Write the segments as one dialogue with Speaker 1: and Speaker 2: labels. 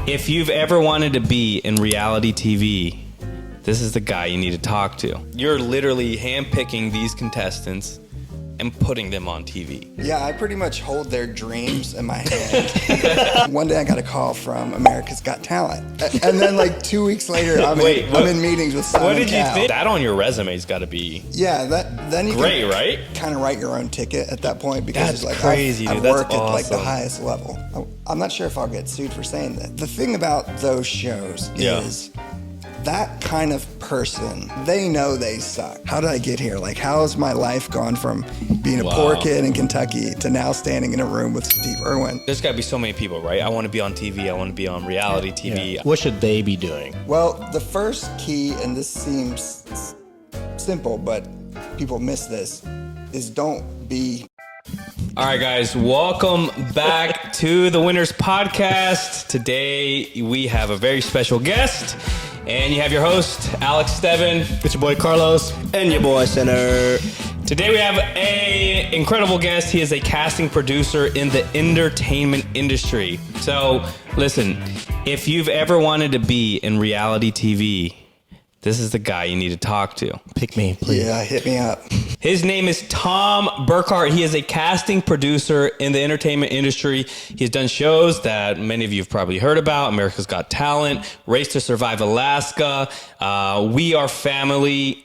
Speaker 1: If you've ever wanted to be in reality TV, this is the guy you need to talk to. You're literally handpicking these contestants and putting them on TV.
Speaker 2: Yeah, I pretty much hold their dreams in my hand. One day I got a call from America's Got Talent. And then like 2 weeks later, I'm in meetings with Simon
Speaker 1: What did
Speaker 2: Cowell.
Speaker 1: you think? That on your resume's got to be
Speaker 2: then you
Speaker 1: great,
Speaker 2: can
Speaker 1: right?
Speaker 2: kind of write your own ticket at that point because
Speaker 1: That's
Speaker 2: it's like
Speaker 1: crazy,
Speaker 2: I've
Speaker 1: dude. That's
Speaker 2: worked at like the
Speaker 1: awesome.
Speaker 2: highest level. I'm not sure if I'll get sued for saying that. The thing about those shows is that kind of person, they know they suck. How did I get here? Like, how has my life gone from being a poor kid in Kentucky to now standing in a room with Steve Irwin?
Speaker 1: There's got to be so many people, right? I want to be on TV. I want to be on reality TV.
Speaker 3: What should they be doing?
Speaker 2: Well, the first key, and this seems simple, but people miss this, is don't be.
Speaker 1: All right, guys, welcome back to the Winners Podcast. Today, we have a very special guest, and you have your host, Alex Steven.
Speaker 3: It's your boy Carlos.
Speaker 4: And your boy Center.
Speaker 1: Today, we have an incredible guest. He is a casting producer in the entertainment industry. So, listen, if you've ever wanted to be in reality TV, this is the guy you need to talk to.
Speaker 3: Pick me, please.
Speaker 2: Yeah, hit me up.
Speaker 1: His name is Tom Burkardt. He is a casting producer in the entertainment industry. He's done shows that many of you have probably heard about. America's Got Talent, Race to Survive Alaska, We Are Family,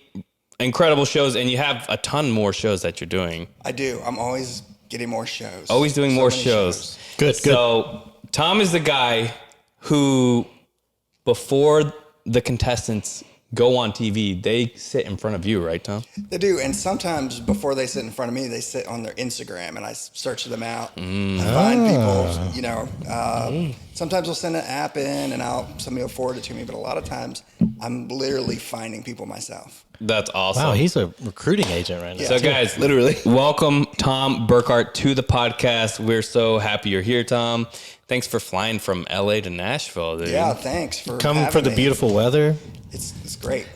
Speaker 1: incredible shows. And you have a ton more shows that you're doing.
Speaker 2: I do. I'm always getting more shows.
Speaker 1: Always doing more
Speaker 2: many
Speaker 1: shows.
Speaker 3: Good.
Speaker 1: So Tom is the guy who, before the contestants go on TV, they sit in front of you, right, Tom?
Speaker 2: They do, and sometimes before they sit in front of me, they sit on their Instagram, and I search them out and find people. You know, sometimes I'll send an app in, and somebody will forward it to me. But a lot of times, I'm literally finding people myself.
Speaker 1: That's awesome.
Speaker 3: Wow, he's a recruiting agent right now.
Speaker 1: So, guys, literally, welcome Tom Burkardt to the podcast. We're so happy you're here, Tom. Thanks for flying from LA to Nashville, dude.
Speaker 2: Yeah, thanks for
Speaker 3: Come
Speaker 2: having
Speaker 3: for the
Speaker 2: me.
Speaker 3: beautiful weather.
Speaker 2: It's great.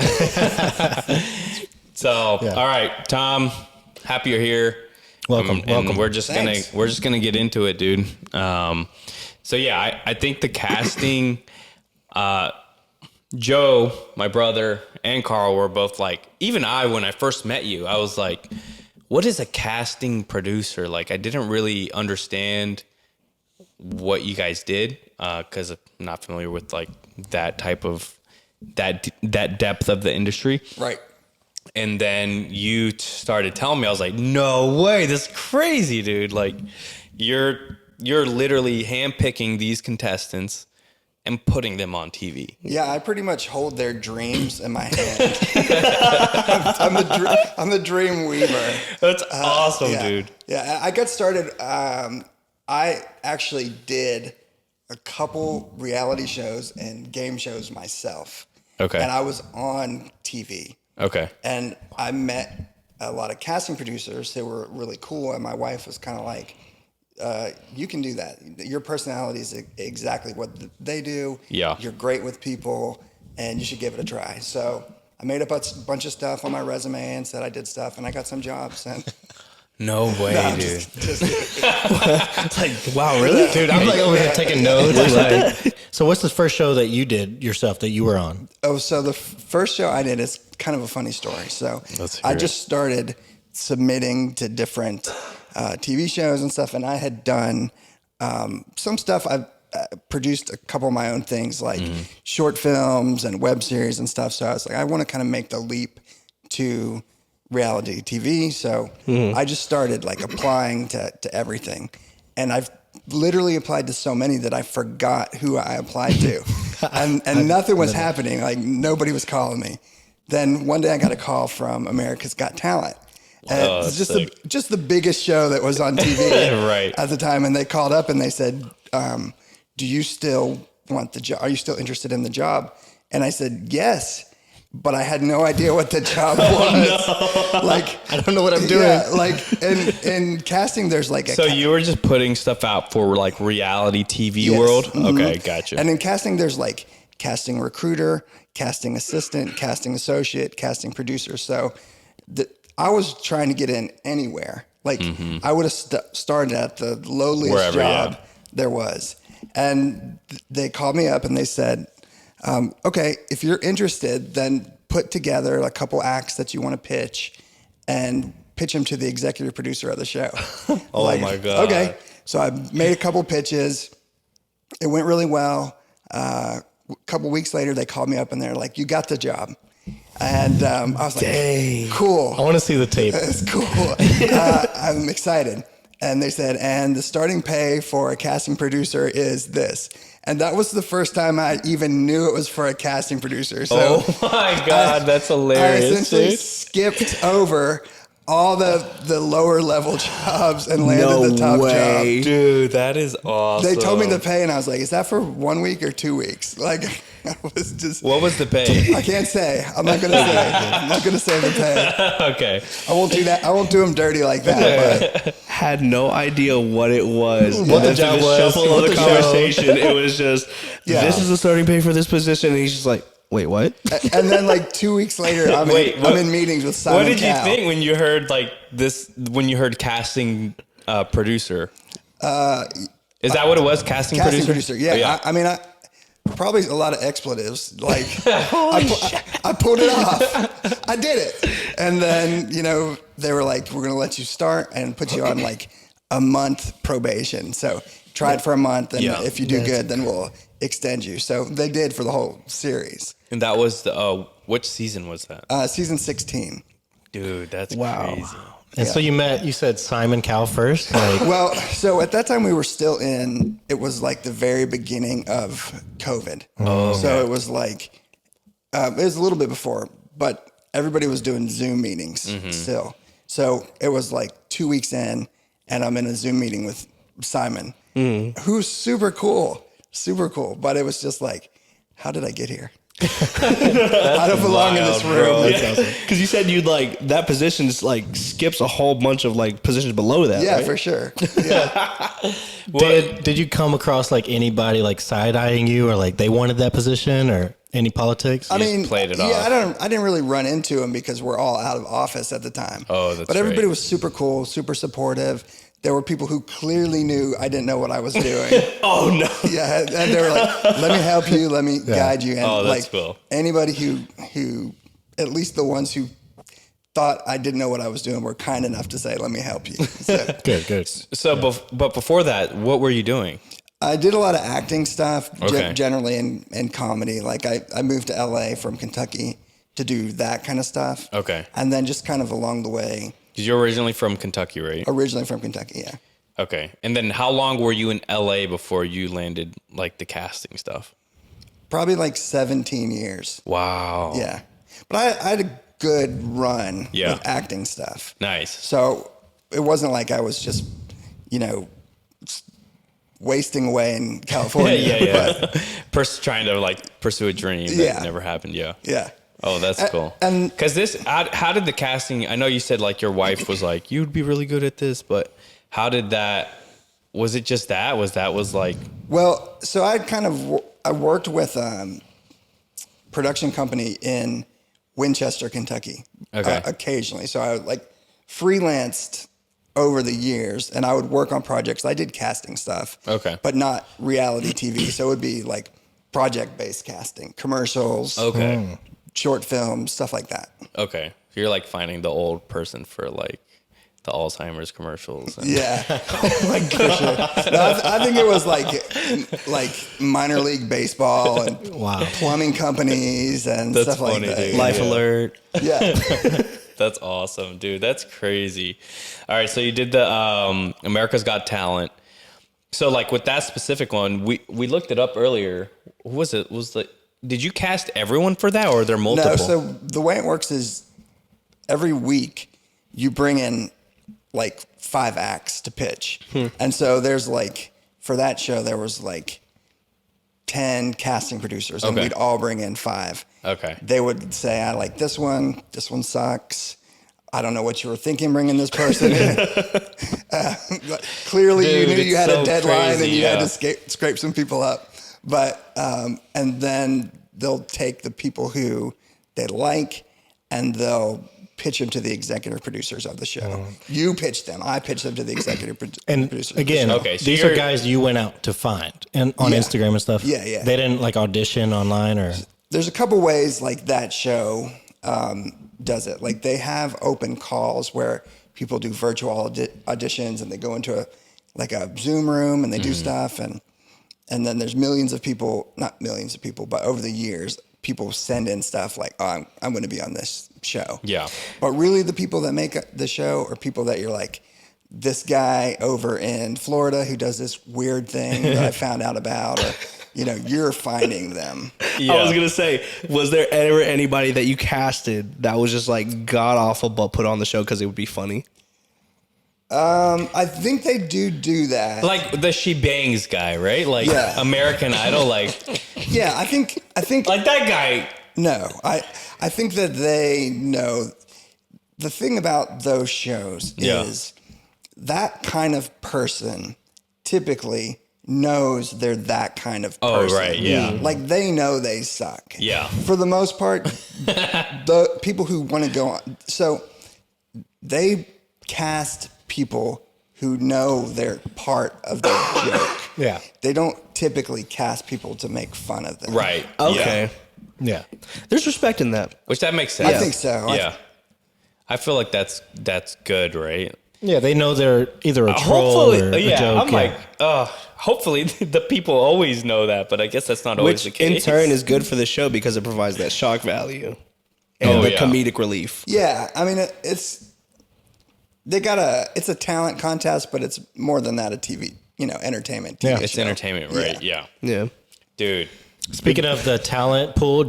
Speaker 1: So, all right, Tom, happy you're here.
Speaker 3: Welcome.
Speaker 1: And we're just
Speaker 2: Thanks.
Speaker 1: gonna get into it, dude. So yeah, I think the casting, Joe, my brother, and Carl were both like, even when I first met you, I was like, what is a casting producer? Like, I didn't really understand what you guys did, because I'm not familiar with like that type of that depth of the industry.
Speaker 2: Right.
Speaker 1: And then you started telling me, I was like, no way, this is crazy, dude. Like, you're literally handpicking these contestants and putting them on TV.
Speaker 2: Yeah, I pretty much hold their dreams in my hand. I'm the dream weaver.
Speaker 1: That's awesome,
Speaker 2: Yeah.
Speaker 1: dude.
Speaker 2: Yeah, I got started. I actually did a couple reality shows and game shows myself.
Speaker 1: Okay.
Speaker 2: And I was on TV.
Speaker 1: Okay.
Speaker 2: And I met a lot of casting producers who were really cool. And my wife was kind of like, you can do that. Your personality is exactly what they do.
Speaker 1: Yeah.
Speaker 2: You're great with people, and you should give it a try. So I made up a bunch of stuff on my resume and said I did stuff, and I got some jobs. And
Speaker 1: No way,
Speaker 2: No,
Speaker 1: dude.
Speaker 2: just
Speaker 3: It's like, wow, really? Dude, I'm like over here taking notes. Like, so what's the first show that you did yourself that you were on?
Speaker 2: Oh, so the first show I did is kind of a funny story. So I just started submitting to different TV shows and stuff, and I had done some stuff. I've produced a couple of my own things, like short films and web series and stuff. So I was like, I want to kind of make the leap to reality TV. So I just started like applying to everything, and I've literally applied to so many that I forgot who I applied to, and nothing was happening. Like nobody was calling me. Then one day I got a call from America's Got Talent. And it's just the biggest show that was on TV
Speaker 1: Right.
Speaker 2: at the time. And they called up and they said, do you still want the job? Are you still interested in the job? And I said, yes. But I had no idea what the job was. Like,
Speaker 3: I don't know what I'm doing.
Speaker 2: Yeah, like in casting, there's like
Speaker 1: So you were just putting stuff out for like reality TV
Speaker 2: Yes.
Speaker 1: world?
Speaker 2: Mhm.
Speaker 1: Okay, gotcha.
Speaker 2: And in casting, there's like casting recruiter, casting assistant, casting associate, casting producer. So I was trying to get in anywhere. Like I would have started at the lowliest
Speaker 1: Wherever,
Speaker 2: job
Speaker 1: yeah.
Speaker 2: there was. And they called me up and they said, okay, if you're interested, then put together a couple acts that you want to pitch and pitch them to the executive producer of the show.
Speaker 1: Oh my God.
Speaker 2: Okay. So I made a couple pitches. It went really well. A couple weeks later, they called me up and they're like, you got the job. And I was like,
Speaker 3: Dang.
Speaker 2: cool.
Speaker 3: I want to see the tape.
Speaker 2: It's cool. I'm excited. And they said, and the starting pay for a casting producer is this. And that was the first time I even knew it was for a casting producer. So
Speaker 1: oh my God, that's hilarious.
Speaker 2: I essentially
Speaker 1: dude.
Speaker 2: skipped over all the lower level jobs and landed the top job.
Speaker 1: Dude, that is awesome.
Speaker 2: They told me the pay and I was like, is that for 1 week or 2 weeks? Like, I was just...
Speaker 1: What was the pay?
Speaker 2: I can't say. I'm not going to say. I'm not going to say the pay.
Speaker 1: Okay.
Speaker 2: I won't do that. I won't do them dirty like that. But
Speaker 4: Had no idea what it was.
Speaker 3: What the job was,
Speaker 4: Shuffle
Speaker 3: what
Speaker 4: of the
Speaker 3: the
Speaker 4: conversation. It was just,
Speaker 2: Yeah.
Speaker 4: this is the starting pay for this position. And he's just like, wait, what?
Speaker 2: and then like 2 weeks later, I'm in meetings with Simon
Speaker 1: What did you
Speaker 2: Cowell.
Speaker 1: think when you heard like this? When you heard casting producer? Is that what it was? Casting producer?
Speaker 2: Yeah.
Speaker 1: Oh, yeah.
Speaker 2: I mean, probably a lot of expletives. Like I pulled it off. I did it. And then, they were like, we're going to let you start and put you on like a month probation. So try it for a month. And if you do good, then we'll extend you. So they did for the whole series.
Speaker 1: And that was the which season was that?
Speaker 2: Season 16.
Speaker 1: Dude, that's crazy.
Speaker 3: And so you said Simon Cowell first? Like,
Speaker 2: Well, so at that time we were still it was like the very beginning of COVID.
Speaker 1: Oh, okay.
Speaker 2: So it was like, it was a little bit before, but everybody was doing Zoom meetings still. So it was like 2 weeks in and I'm in a Zoom meeting with Simon, who's super cool. But it was just like, how did I get here? I don't belong in this room.
Speaker 4: Because you said you'd like, that position just like skips a whole bunch of like positions below that.
Speaker 2: Yeah,
Speaker 4: right?
Speaker 2: for sure. Yeah.
Speaker 3: did you come across like anybody like side-eyeing you or like they wanted that position or any politics?
Speaker 2: I mean,
Speaker 1: played it
Speaker 2: yeah,
Speaker 1: off.
Speaker 2: I didn't really run into him because we're all out of office at the time.
Speaker 1: Oh, that's
Speaker 2: But everybody
Speaker 1: right.
Speaker 2: was super cool, super supportive. There were people who clearly knew I didn't know what I was doing.
Speaker 4: Oh, no.
Speaker 2: Yeah, and they were like, "Let me help you, let me guide you." And
Speaker 1: Oh, that's
Speaker 2: like
Speaker 1: cool.
Speaker 2: anybody who, at least the ones who thought I didn't know what I was doing, were kind enough to say, "Let me help you." So
Speaker 3: Good.
Speaker 1: So, but before that, what were you doing?
Speaker 2: I did a lot of acting stuff,
Speaker 1: Okay.
Speaker 2: generally in comedy. Like I moved to LA from Kentucky to do that kind of stuff.
Speaker 1: Okay.
Speaker 2: And then just kind of along the way,
Speaker 1: Because you're originally from Kentucky, right?
Speaker 2: originally from Kentucky, yeah.
Speaker 1: Okay. And then how long were you in LA before you landed like the casting stuff?
Speaker 2: Probably like 17 years.
Speaker 1: Wow.
Speaker 2: Yeah. But I had a good run
Speaker 1: Yeah.
Speaker 2: with acting stuff.
Speaker 1: Nice.
Speaker 2: So it wasn't like I was just, wasting away in California.
Speaker 1: Yeah. Trying to like pursue a dream that
Speaker 2: Yeah.
Speaker 1: never happened. Yeah.
Speaker 2: Yeah.
Speaker 1: Oh, that's cool.
Speaker 2: and-
Speaker 1: because how did the casting? I know you said like your wife was like you'd be really good at this, but how did that? Was it just that? Was like?
Speaker 2: Well, so I worked with a production company in Winchester, Kentucky,
Speaker 1: Okay.
Speaker 2: occasionally. So I like freelanced over the years and I would work on projects. I did casting stuff,
Speaker 1: Okay.
Speaker 2: but not reality TV. So it would be like project-based casting, commercials,
Speaker 1: Okay.
Speaker 2: short films, stuff like that.
Speaker 1: Okay. So you're like finding the old person for like the Alzheimer's commercials. And
Speaker 2: Yeah. Oh my gosh. No, I think it was like minor league baseball and plumbing companies and
Speaker 1: That's
Speaker 2: stuff like
Speaker 1: funny,
Speaker 2: that.
Speaker 1: dude.
Speaker 4: Life
Speaker 1: Yeah.
Speaker 4: alert.
Speaker 2: Yeah.
Speaker 1: That's awesome, dude. That's crazy. All right, so you did the America's Got Talent. So like with that specific one, we looked it up earlier. Who was it? Did you cast everyone for that, or are there multiple?
Speaker 2: No, so the way it works is every week you bring in like 5 acts to pitch. And so there's like, for that show, there was like 10 casting producers and
Speaker 1: Okay.
Speaker 2: we'd all bring in 5.
Speaker 1: Okay.
Speaker 2: They would say, I like this one sucks. I don't know what you were thinking bringing this person in. Clearly
Speaker 1: Dude,
Speaker 2: you knew you
Speaker 1: it's
Speaker 2: had
Speaker 1: so
Speaker 2: a deadline
Speaker 1: crazy,
Speaker 2: and you had
Speaker 1: yeah.
Speaker 2: to scrape some people up. But, and then they'll take the people who they like and they'll pitch them to the executive producers of the show. You pitch them. I pitch them to the executive producers.
Speaker 3: Again,
Speaker 1: Okay, so
Speaker 3: these are guys you went out to find and on Instagram and stuff.
Speaker 2: Yeah, yeah.
Speaker 3: They didn't like audition online or.
Speaker 2: There's a couple ways like that show does it. Like they have open calls where people do virtual auditions and they go into a Zoom room and they do stuff and then there's millions of people, not millions of people, but over the years, people send in stuff like, oh, I'm going to be on this show.
Speaker 1: Yeah.
Speaker 2: But really the people that make the show are people that you're like, this guy over in Florida who does this weird thing that I found out about, or, you're finding them.
Speaker 1: Yeah.
Speaker 4: I was going to say, was there ever anybody that you casted that was just like god awful but put on the show because it would be funny?
Speaker 2: I think they do that.
Speaker 1: Like the She Bangs guy, right? Like American Idol, like
Speaker 2: yeah, I think
Speaker 1: like that guy.
Speaker 2: No, I think that they know. The thing about those shows is that kind of person typically knows they're that kind of person.
Speaker 1: Oh, right, yeah.
Speaker 2: Like they know they suck.
Speaker 1: Yeah.
Speaker 2: For the most part, the people who want to go on, so they cast people who know they're part of the joke.
Speaker 3: Yeah.
Speaker 2: They don't typically cast people to make fun of them.
Speaker 1: Right.
Speaker 4: Okay.
Speaker 3: Yeah.
Speaker 4: There's respect in that.
Speaker 1: Which that makes sense.
Speaker 2: I think so.
Speaker 1: Yeah. I feel like that's good, right?
Speaker 3: Yeah, they know they're either a troll or a joke.
Speaker 1: I'm like, hopefully the people always know that, but I guess that's not always
Speaker 4: Which
Speaker 1: the case.
Speaker 4: in turn is good for the show because it provides that shock value and the comedic relief.
Speaker 2: Yeah, I mean it's a talent contest, but it's more than that, a TV, entertainment TV
Speaker 1: It's
Speaker 2: show.
Speaker 1: entertainment, right? Yeah. Dude.
Speaker 3: Speaking of the talent pool,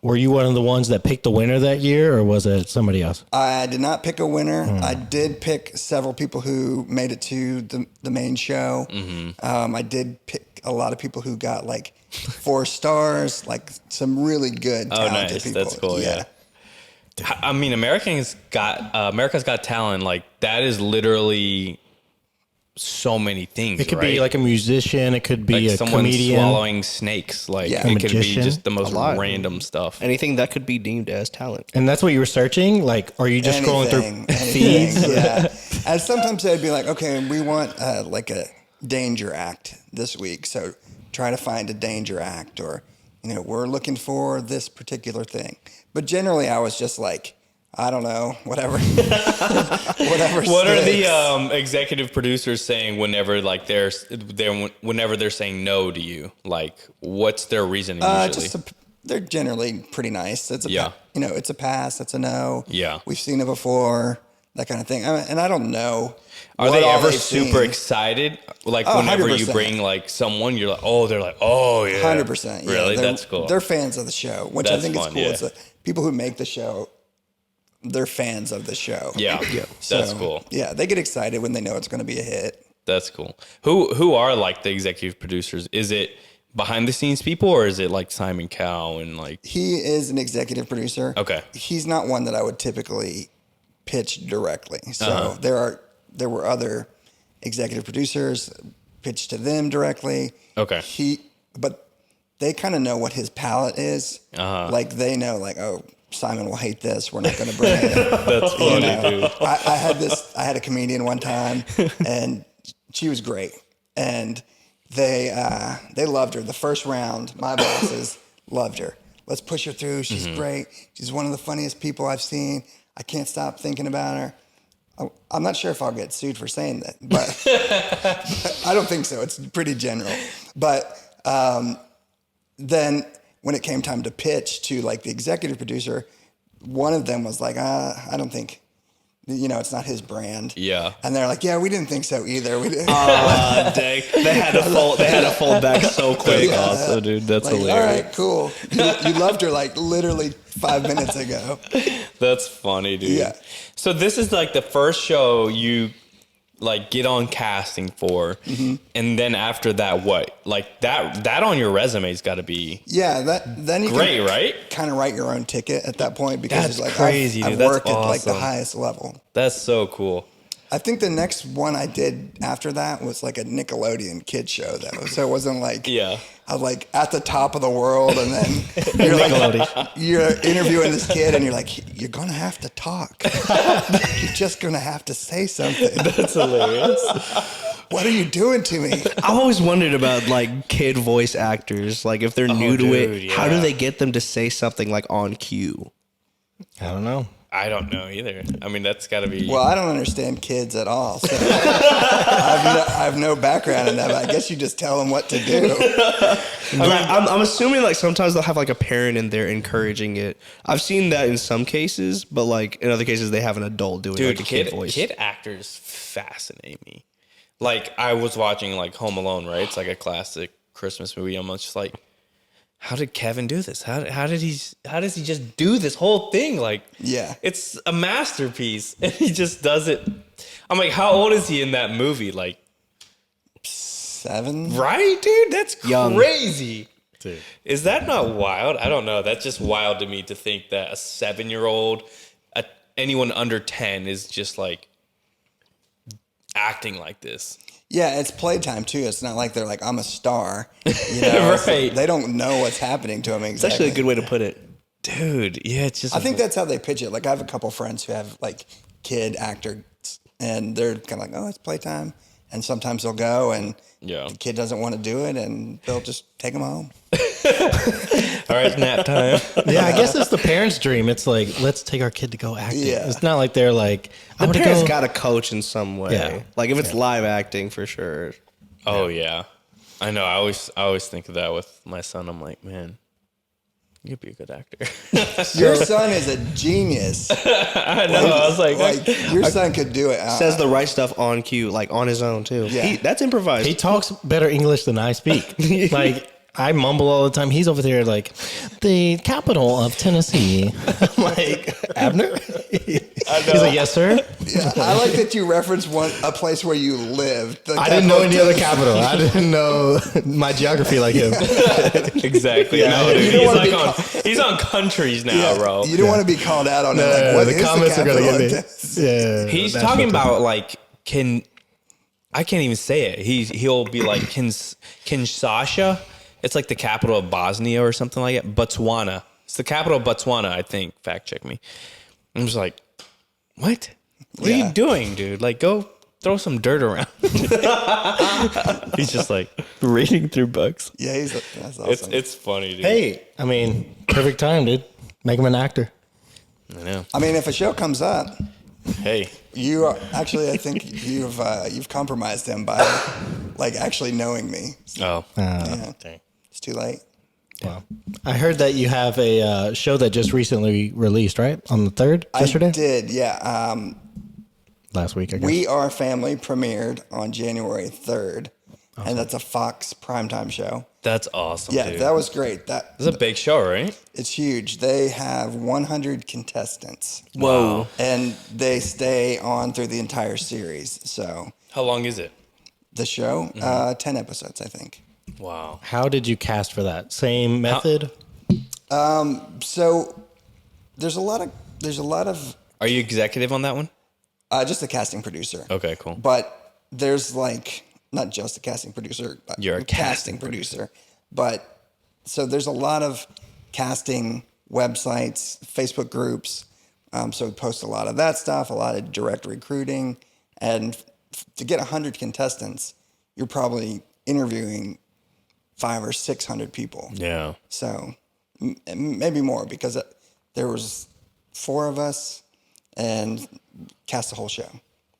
Speaker 3: were you one of the ones that picked the winner that year, or was it somebody else?
Speaker 2: I did not pick a winner. I did pick several people who made it to the main show. I did pick a lot of people who got like 4 stars, like some really good talented people.
Speaker 1: That's cool. Yeah. I mean, America's Got Talent. Like that is literally so many things.
Speaker 3: It could be like a musician. It could be
Speaker 1: like
Speaker 3: a
Speaker 1: someone
Speaker 3: comedian.
Speaker 1: swallowing snakes. Like
Speaker 2: Yeah.
Speaker 1: it
Speaker 3: A
Speaker 1: could be
Speaker 3: magician.
Speaker 1: just the most
Speaker 4: A lot.
Speaker 1: random stuff.
Speaker 4: Anything that could be deemed as talent.
Speaker 3: And that's what you were searching? Like, are you just scrolling through
Speaker 2: Anything,
Speaker 3: feeds?
Speaker 2: yeah. And sometimes they'd be like, okay, we want like a danger act this week. So try to find a danger act, or, we're looking for this particular thing. But generally I was just like, I don't know, whatever. Whatever.
Speaker 1: What are
Speaker 2: sticks.
Speaker 1: the executive producers saying whenever like they're saying no to you? Like, what's their reasoning usually?
Speaker 2: They're generally pretty nice. It's a it's a pass. It's a no.
Speaker 1: Yeah.
Speaker 2: We've seen it before. That kind of thing. And I don't know.
Speaker 1: Are they ever super excited? Like whenever you
Speaker 2: 100%.
Speaker 1: bring like someone, you're like, oh, they're like, oh yeah,
Speaker 2: 100%. Yeah.
Speaker 1: Really, that's cool.
Speaker 2: They're fans of the show, which I
Speaker 1: That's
Speaker 2: think
Speaker 1: fun,
Speaker 2: is cool.
Speaker 1: yeah.
Speaker 2: It's people who make the show. They're fans of the show.
Speaker 1: Yeah,
Speaker 2: So,
Speaker 1: that's cool.
Speaker 2: Yeah, they get excited when they know it's going to be a hit.
Speaker 1: That's cool. Who are like the executive producers? Is it behind the scenes people, or is it like Simon Cowell and like?
Speaker 2: He is an executive producer.
Speaker 1: Okay.
Speaker 2: He's not one that I would typically pitch directly. So there were other executive producers, pitched to them directly.
Speaker 1: Okay.
Speaker 2: But they kind of know what his palette is. Like they know, like, oh, Simon will hate this. We're not going to bring it.
Speaker 1: That's funny, dude.
Speaker 2: I had a comedian one time, and she was great, and they loved her. The first round, my bosses loved her. Let's push her through. She's great. She's one of the funniest people I've seen. I can't stop thinking about her. I'm not sure if I'll get sued for saying that, but I don't think so. It's pretty general. But then when it came time to pitch to like the executive producer, one of them was like, I don't think, it's not his brand.
Speaker 1: Yeah.
Speaker 2: And they're like, yeah, we didn't think so either. We didn't.
Speaker 4: Dang. They had to fold back so quick.
Speaker 2: Yeah.
Speaker 1: Awesome, dude. That's
Speaker 2: Like,
Speaker 1: hilarious.
Speaker 2: all right, cool. You loved her like literally 5 minutes ago.
Speaker 1: That's funny, dude.
Speaker 2: Yeah.
Speaker 1: So this is like the first show you like get on casting for, and then after that, what? Like that on your resume's got to be
Speaker 2: Then you
Speaker 1: great,
Speaker 2: can
Speaker 1: right?
Speaker 2: kind of write your own ticket at that point because
Speaker 1: That's
Speaker 2: it's like
Speaker 1: crazy,
Speaker 2: I've
Speaker 1: dude. That's
Speaker 2: worked at like the
Speaker 1: awesome.
Speaker 2: highest level.
Speaker 1: That's so cool.
Speaker 2: I think the next one I did after that was like a Nickelodeon kid show though, so it wasn't like
Speaker 1: Yeah.
Speaker 2: of like at the top of the world, and then you're interviewing this kid, and you're like, you're gonna have to talk. You're just gonna have to say something.
Speaker 3: That's hilarious.
Speaker 2: What are you doing to me?
Speaker 4: I've always wondered about like kid voice actors, like if they're new to it, how do they get them to say something like on cue?
Speaker 3: I don't know.
Speaker 1: I don't know either. I mean, that's got to be.
Speaker 2: Well, I don't understand kids at all. So I have no background in that. But I guess you just tell them what to do.
Speaker 4: I'm assuming like sometimes they'll have like a parent in there encouraging it. I've seen that in some cases, but like in other cases they have an adult doing like a kid voice.
Speaker 1: Kid actors fascinate me. Like I was watching like Home Alone, right? It's like a classic Christmas movie. I'm just like, how did Kevin do this? How does he just do this whole thing? Like,
Speaker 2: yeah,
Speaker 1: it's a masterpiece, and he just does it. I'm like, how old is he in that movie? Like
Speaker 2: 7,
Speaker 1: right, dude? That's
Speaker 4: Young.
Speaker 1: crazy.
Speaker 3: Dude.
Speaker 1: Is that not wild? I don't know. That's just wild to me to think that a 7-year-old, anyone under 10 is just like acting like this.
Speaker 2: Yeah, it's playtime too. It's not like they're like, I'm a star. You know?
Speaker 1: Right.
Speaker 2: They don't know what's happening to them exactly.
Speaker 4: It's actually a good way to put it.
Speaker 1: Dude, yeah, it's just.
Speaker 2: I think that's how they pitch it. Like I have a couple friends who have like kid actors, and they're kind of like, oh, it's playtime. And sometimes they'll go, and the kid doesn't want to do it, and they'll just take them home.
Speaker 1: All right, nap time.
Speaker 3: Yeah, I guess it's the parents' dream. It's like, let's take our kid to go acting.
Speaker 2: Yeah.
Speaker 3: It's not like they're like,
Speaker 4: The parents got to coach in some way.
Speaker 3: Yeah.
Speaker 4: Like if it's live acting for sure.
Speaker 1: Oh yeah, I know. I always think of that with my son. I'm like, man, you could be a good actor.
Speaker 2: Your son is a genius.
Speaker 1: I know. I was like
Speaker 2: your son could do it.
Speaker 4: Says the right stuff on cue, like on his own too.
Speaker 2: Yeah.
Speaker 4: That's improvised.
Speaker 3: he talks better English than I speak. Like, I mumble all the time. He's over there like, the capital of Tennessee. I'm like, Abner? He's like, yes, sir.
Speaker 2: Yeah, I like that you referenced a place where you lived.
Speaker 3: I didn't know any other capital. I didn't know my geography like him.
Speaker 1: exactly.
Speaker 2: Yeah,
Speaker 1: No, dude,
Speaker 2: you don't
Speaker 1: he's on countries now, bro.
Speaker 2: You don't want to be called out on it. Like, what
Speaker 3: the
Speaker 2: is
Speaker 3: comments
Speaker 2: the
Speaker 3: are going to
Speaker 2: capital
Speaker 3: get
Speaker 2: of
Speaker 3: me.
Speaker 2: Tennessee?
Speaker 3: Yeah,
Speaker 1: He's
Speaker 3: that's
Speaker 1: talking
Speaker 3: what
Speaker 1: about like I can't even say it. He'll be like Kinshasa. It's like the capital of Bosnia or something like that. Botswana. It's the capital of Botswana, I think. Fact check me. I'm just like, what? What are you doing, dude? Like, go throw some dirt around. He's just like reading through books.
Speaker 2: Yeah, that's awesome.
Speaker 1: It's funny, dude.
Speaker 3: Hey, I mean, perfect time, dude. Make him an actor.
Speaker 1: I know.
Speaker 2: I mean, if a show comes up,
Speaker 1: Hey.
Speaker 2: you are actually, I think you've compromised him by like actually knowing me.
Speaker 1: Oh.
Speaker 2: Yeah.
Speaker 3: Dang.
Speaker 2: It's too late.
Speaker 3: Wow. I heard that you have a show that just recently released, right? On the 3rd, yesterday?
Speaker 2: I did, yeah.
Speaker 3: Last week, I guess.
Speaker 2: We Are Family premiered on January 3rd, and that's a Fox primetime show.
Speaker 1: That's awesome,
Speaker 2: Yeah,
Speaker 1: dude.
Speaker 2: that was great.
Speaker 1: That's a big show, right?
Speaker 2: It's huge. They have 100 contestants.
Speaker 1: Whoa.
Speaker 2: And they stay on through the entire series. So
Speaker 1: How long is it?
Speaker 2: the show, 10 episodes, I think.
Speaker 1: Wow.
Speaker 3: How did you cast for that? Same method?
Speaker 2: So there's a lot of
Speaker 1: Are you executive on that one?
Speaker 2: just a casting producer.
Speaker 1: Okay, cool.
Speaker 2: But there's like not just a casting producer.
Speaker 1: You're a
Speaker 2: casting producer. But so there's a lot of casting websites, Facebook groups. So we post a lot of that stuff, a lot of direct recruiting, and to get 100 contestants, you're probably interviewing 500 or 600 people.
Speaker 1: Yeah.
Speaker 2: So maybe more because there was 4 of us and cast the whole show.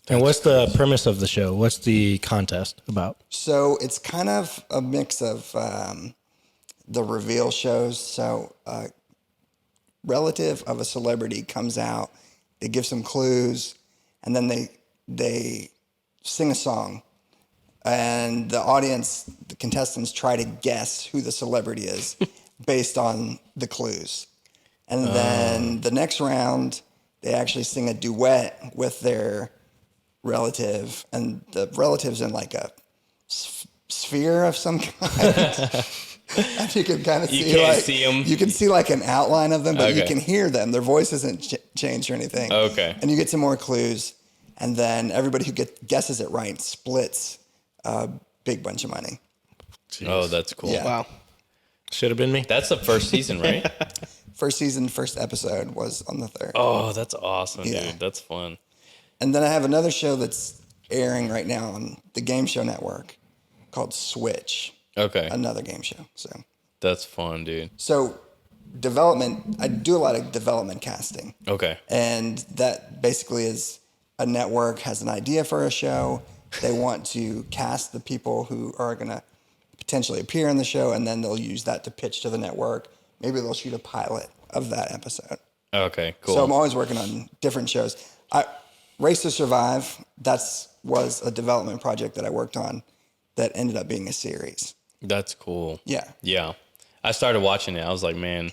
Speaker 3: And what's the premise of the show? What's the contest about?
Speaker 2: So it's kind of a mix of the reveal shows. So a relative of a celebrity comes out, they give some clues, and then they sing a song. And the audience, the contestants try to guess who the celebrity is based on the clues. And then the next round, they actually sing a duet with their relative, and the relative's in like a sphere of some kind. And you can kind of see,
Speaker 1: can't
Speaker 2: like,
Speaker 1: see 'em.
Speaker 2: You can see like an outline of them, but you
Speaker 1: Okay.
Speaker 2: can hear them. Their voice isn't changed or anything.
Speaker 1: Okay.
Speaker 2: And you get some more clues, and then everybody who guesses it right splits a big bunch of money.
Speaker 1: Oh, that's cool.
Speaker 2: Yeah.
Speaker 4: Wow.
Speaker 3: Should have been me.
Speaker 1: That's the first season, right?
Speaker 2: First season, first episode was on the 3rd.
Speaker 1: Oh, that's awesome,
Speaker 2: Yeah.
Speaker 1: dude. That's fun.
Speaker 2: And then I have another show that's airing right now on the Game Show Network called Switch.
Speaker 1: Okay.
Speaker 2: Another game show.
Speaker 1: That's fun, dude.
Speaker 2: So development, I do a lot of development casting.
Speaker 1: Okay.
Speaker 2: And that basically is a network has an idea for a show. They want to cast the people who are going to potentially appear in the show, and then they'll use that to pitch to the network. Maybe they'll shoot a pilot of that episode.
Speaker 1: Okay, cool.
Speaker 2: So I'm always working on different shows. Race to Survive, was a development project that I worked on that ended up being a series.
Speaker 1: That's cool.
Speaker 2: Yeah.
Speaker 1: Yeah. I started watching it. I was like, man,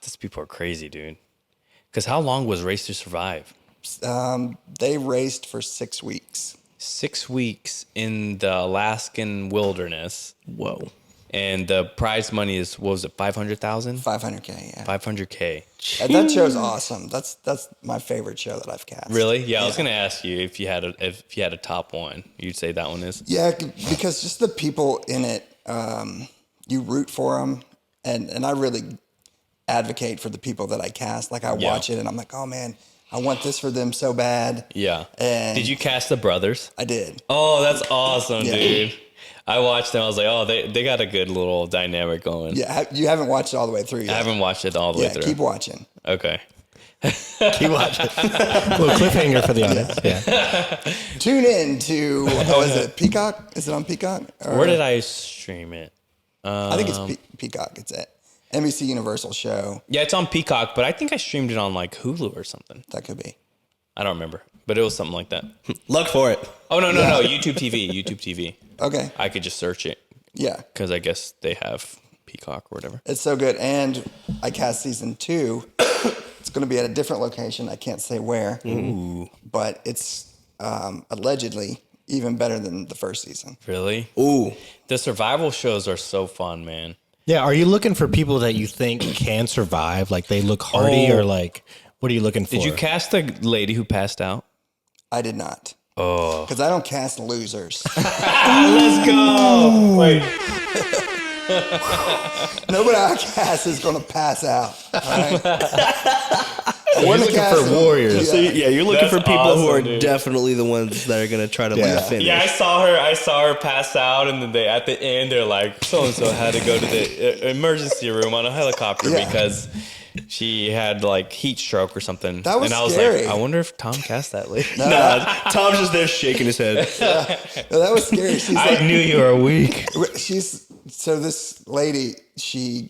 Speaker 1: these people are crazy, dude. Because how long was Race to Survive?
Speaker 2: They raced for 6 weeks.
Speaker 1: 6 weeks in the Alaskan wilderness.
Speaker 4: Whoa.
Speaker 1: And the prize money is, what was it, 500,000?
Speaker 2: 500K, yeah.
Speaker 1: 500K.
Speaker 2: And that show's awesome. That's my favorite show that I've cast.
Speaker 1: Really? Yeah, I was gonna ask you if you had a top one. You'd say that one is.
Speaker 2: Yeah, because just the people in it, you root for them, and I really advocate for the people that I cast. Like I watch it, and I'm like, oh man, I want this for them so bad.
Speaker 1: Yeah.
Speaker 2: And
Speaker 1: did you cast the brothers?
Speaker 2: I did.
Speaker 1: Oh, that's awesome,
Speaker 2: Yeah.
Speaker 1: dude. I watched them. I was like, oh, they got a good little dynamic going.
Speaker 2: Yeah, you haven't watched it all the way through yet.
Speaker 1: I haven't watched it all the way through.
Speaker 2: Keep watching.
Speaker 1: Okay.
Speaker 3: Keep watching. A little cliffhanger for the audience. Yeah.
Speaker 2: Tune in to, is it Peacock? Is it on Peacock? Or,
Speaker 1: Where did I stream it?
Speaker 2: I think it's Peacock. It's at NBC Universal show.
Speaker 1: Yeah, it's on Peacock, but I think I streamed it on like Hulu or something.
Speaker 2: That could be.
Speaker 1: I don't remember, but it was something like that.
Speaker 4: Look for it.
Speaker 1: Oh, no. YouTube TV.
Speaker 2: Okay.
Speaker 1: I could just search it
Speaker 2: Yeah.
Speaker 1: because I guess they have Peacock or whatever.
Speaker 2: It's so good. And I cast season 2. It's going to be at a different location. I can't say where.
Speaker 1: Ooh.
Speaker 2: But it's allegedly even better than the first season.
Speaker 1: Really?
Speaker 4: Ooh.
Speaker 1: The survival shows are so fun, man.
Speaker 3: Yeah. Are you looking for people that you think can survive? Like they look hardy, or like, what are you looking for?
Speaker 1: Did you cast the lady who passed out?
Speaker 2: I did not.
Speaker 1: Oh.
Speaker 2: Because I don't cast losers.
Speaker 1: Let's go. Wait.
Speaker 2: Nobody I cast is going to pass out. All right?
Speaker 3: You're looking for warriors.
Speaker 4: So you're looking
Speaker 1: That's
Speaker 4: for people
Speaker 1: awesome,
Speaker 4: who are
Speaker 1: dude.
Speaker 4: definitely the ones that are gonna try to like finish.
Speaker 1: Yeah, I saw her pass out, and then at the end they're like, so and so had to go to the emergency room on a helicopter because she had like heat stroke or something.
Speaker 2: That was
Speaker 1: and I was
Speaker 2: scary.
Speaker 1: like, I wonder if Tom cast that lady.
Speaker 4: Nah, Tom's just there shaking his head.
Speaker 2: No, that was scary. She's
Speaker 1: I
Speaker 2: like,
Speaker 1: knew you were weak.
Speaker 2: so this lady, she's